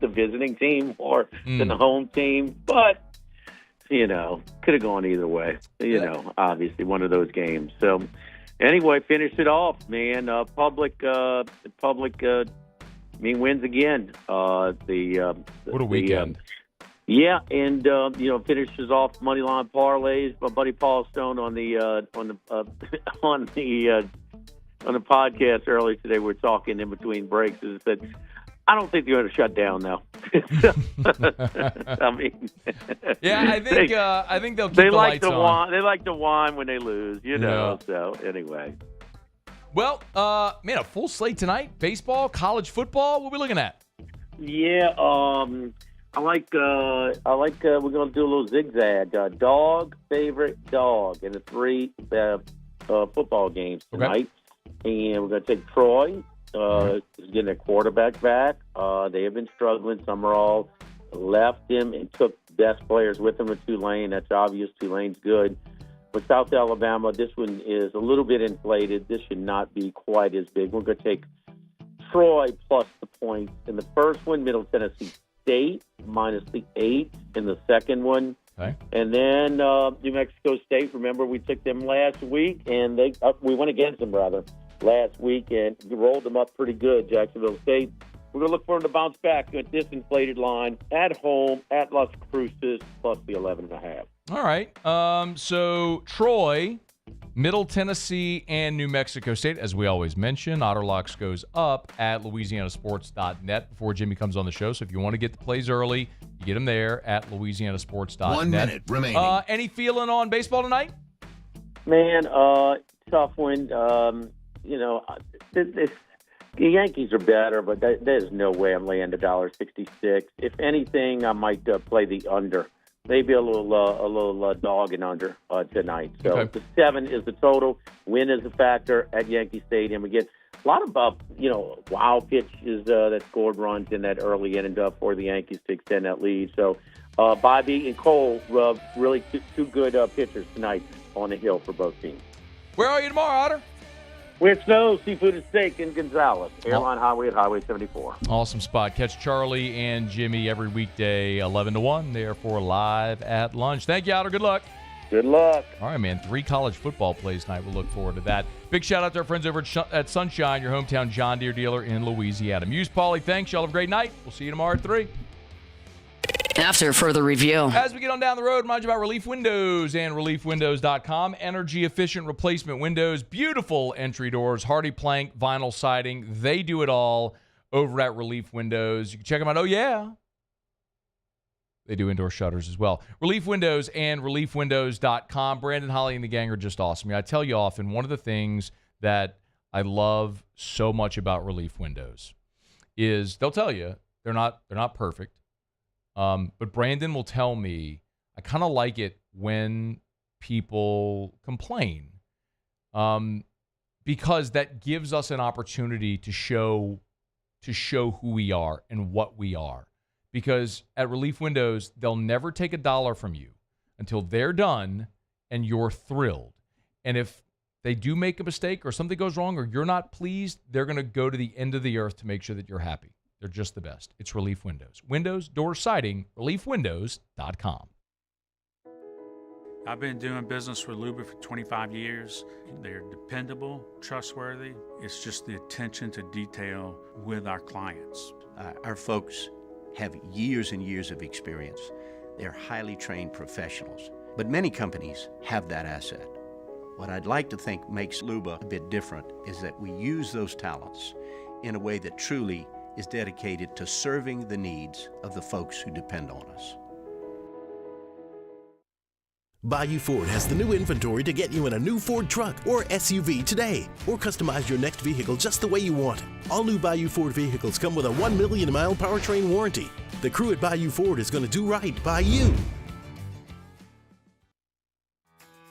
visiting team more than the home team, but could have gone either way. Obviously one of those games. So anyway, finished it off, man. Public wins again. What a weekend. And finishes off money line parlays. My buddy Paul Stone on the podcast earlier today. We're talking in between breaks. Is that I don't think they're going to shut down now. I mean, I think they'll keep the lights on. They like to whine when they lose, So anyway. Well, a full slate tonight. Baseball, college football. What are we looking at? Yeah, I like. We're going to do a little zigzag. Dog, favorite dog in the 3 football games tonight, and we're going to take Troy. Getting a quarterback back. They have been struggling. Summerall left him and took best players with him at Tulane. That's obvious. Tulane's good. With South Alabama, this one is a little bit inflated. This should not be quite as big. We're going to take Troy plus the points. In the first one, Middle Tennessee State minus the 8 in the second one. Okay. And then New Mexico State. Remember, we took them last week, and we went against them, rather. Last week, and rolled them up pretty good, Jacksonville State. We're going to look for them to bounce back at this inflated line at home at Las Cruces plus the 11.5. All right. So Troy Middle Tennessee and New Mexico State. As we always mention, Otter Locks goes up at louisianasports.net before Jimmy comes on the show. So if you want to get the plays early, you get them there at louisianasports.net. 1 minute remaining. Any feeling on baseball tonight? Man, tough one. The Yankees are better, but there's no way I'm laying $1.66. If anything, I might play the under. Maybe a little dog and under tonight. So Okay. the 7 is the total. Win is a factor at Yankee Stadium. Again, a lot of wild pitches that scored runs in that early inning for the Yankees to extend that lead. So Bobby and Cole, really two good pitchers tonight on the hill for both teams. Where are you tomorrow, Otter? Where it snows, seafood and steak in Gonzales, Airline Highway at Highway 74. Awesome spot. Catch Charlie and Jimmy every weekday, 11 to 1, therefore live at lunch. Thank you, Otter. Good luck. Good luck. All right, man. 3 college football plays tonight. We'll look forward to that. Big shout out to our friends over at Sunshine, your hometown John Deere dealer in Louisiana. Muse, Paulie, thanks. Y'all have a great night. We'll see you tomorrow at 3. After further review. As we get on down the road, remind you about Relief Windows and ReliefWindows.com. Energy-efficient replacement windows, beautiful entry doors, hardy plank, vinyl siding. They do it all over at Relief Windows. You can check them out. Oh, yeah. They do indoor shutters as well. Relief Windows and ReliefWindows.com. Brandon, Holly, and the gang are just awesome. I tell you often, one of the things that I love so much about Relief Windows is they'll tell you they're not perfect. But Brandon will tell me, I kind of like it when people complain, because that gives us an opportunity to show who we are and what we are. Because at Relief Windows, they'll never take $1 from you until they're done and you're thrilled. And if they do make a mistake or something goes wrong or you're not pleased, they're going to go to the end of the earth to make sure that you're happy. They're just the best. It's Relief Windows. Windows, doors, siding, ReliefWindows.com. I've been doing business with Luba for 25 years. They're dependable, trustworthy. It's just the attention to detail with our clients. Our folks have years and years of experience. They're highly trained professionals. But many companies have that asset. What I'd like to think makes Luba a bit different is that we use those talents in a way that truly is dedicated to serving the needs of the folks who depend on us. Bayou Ford has the new inventory to get you in a new Ford truck or SUV today, or customize your next vehicle just the way you want it. All new Bayou Ford vehicles come with a 1 million mile powertrain warranty. The crew at Bayou Ford is going to do right by you.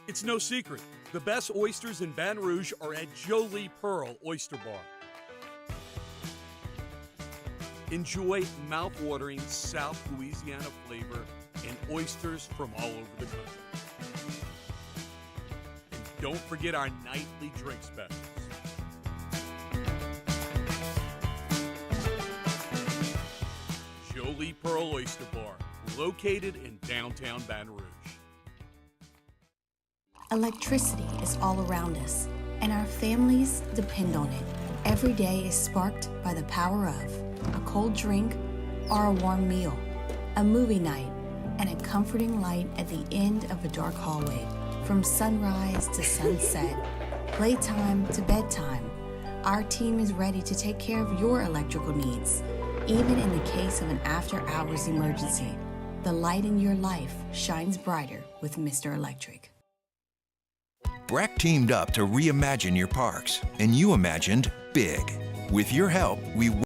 It's no secret, the best oysters in Baton Rouge are at Jolie Pearl Oyster Bar. Enjoy mouth-watering South Louisiana flavor and oysters from all over the country. And don't forget our nightly drink specials. Jolie Pearl Oyster Bar, located in downtown Baton Rouge. Electricity is all around us, and our families depend on it. Every day is sparked by the power of a cold drink or a warm meal, a movie night, and a comforting light at the end of a dark hallway. From sunrise to sunset, playtime to bedtime, our team is ready to take care of your electrical needs. Even in the case of an after-hours emergency, the light in your life shines brighter with Mr. Electric. Breck teamed up to reimagine your parks, and you imagined big. With your help, we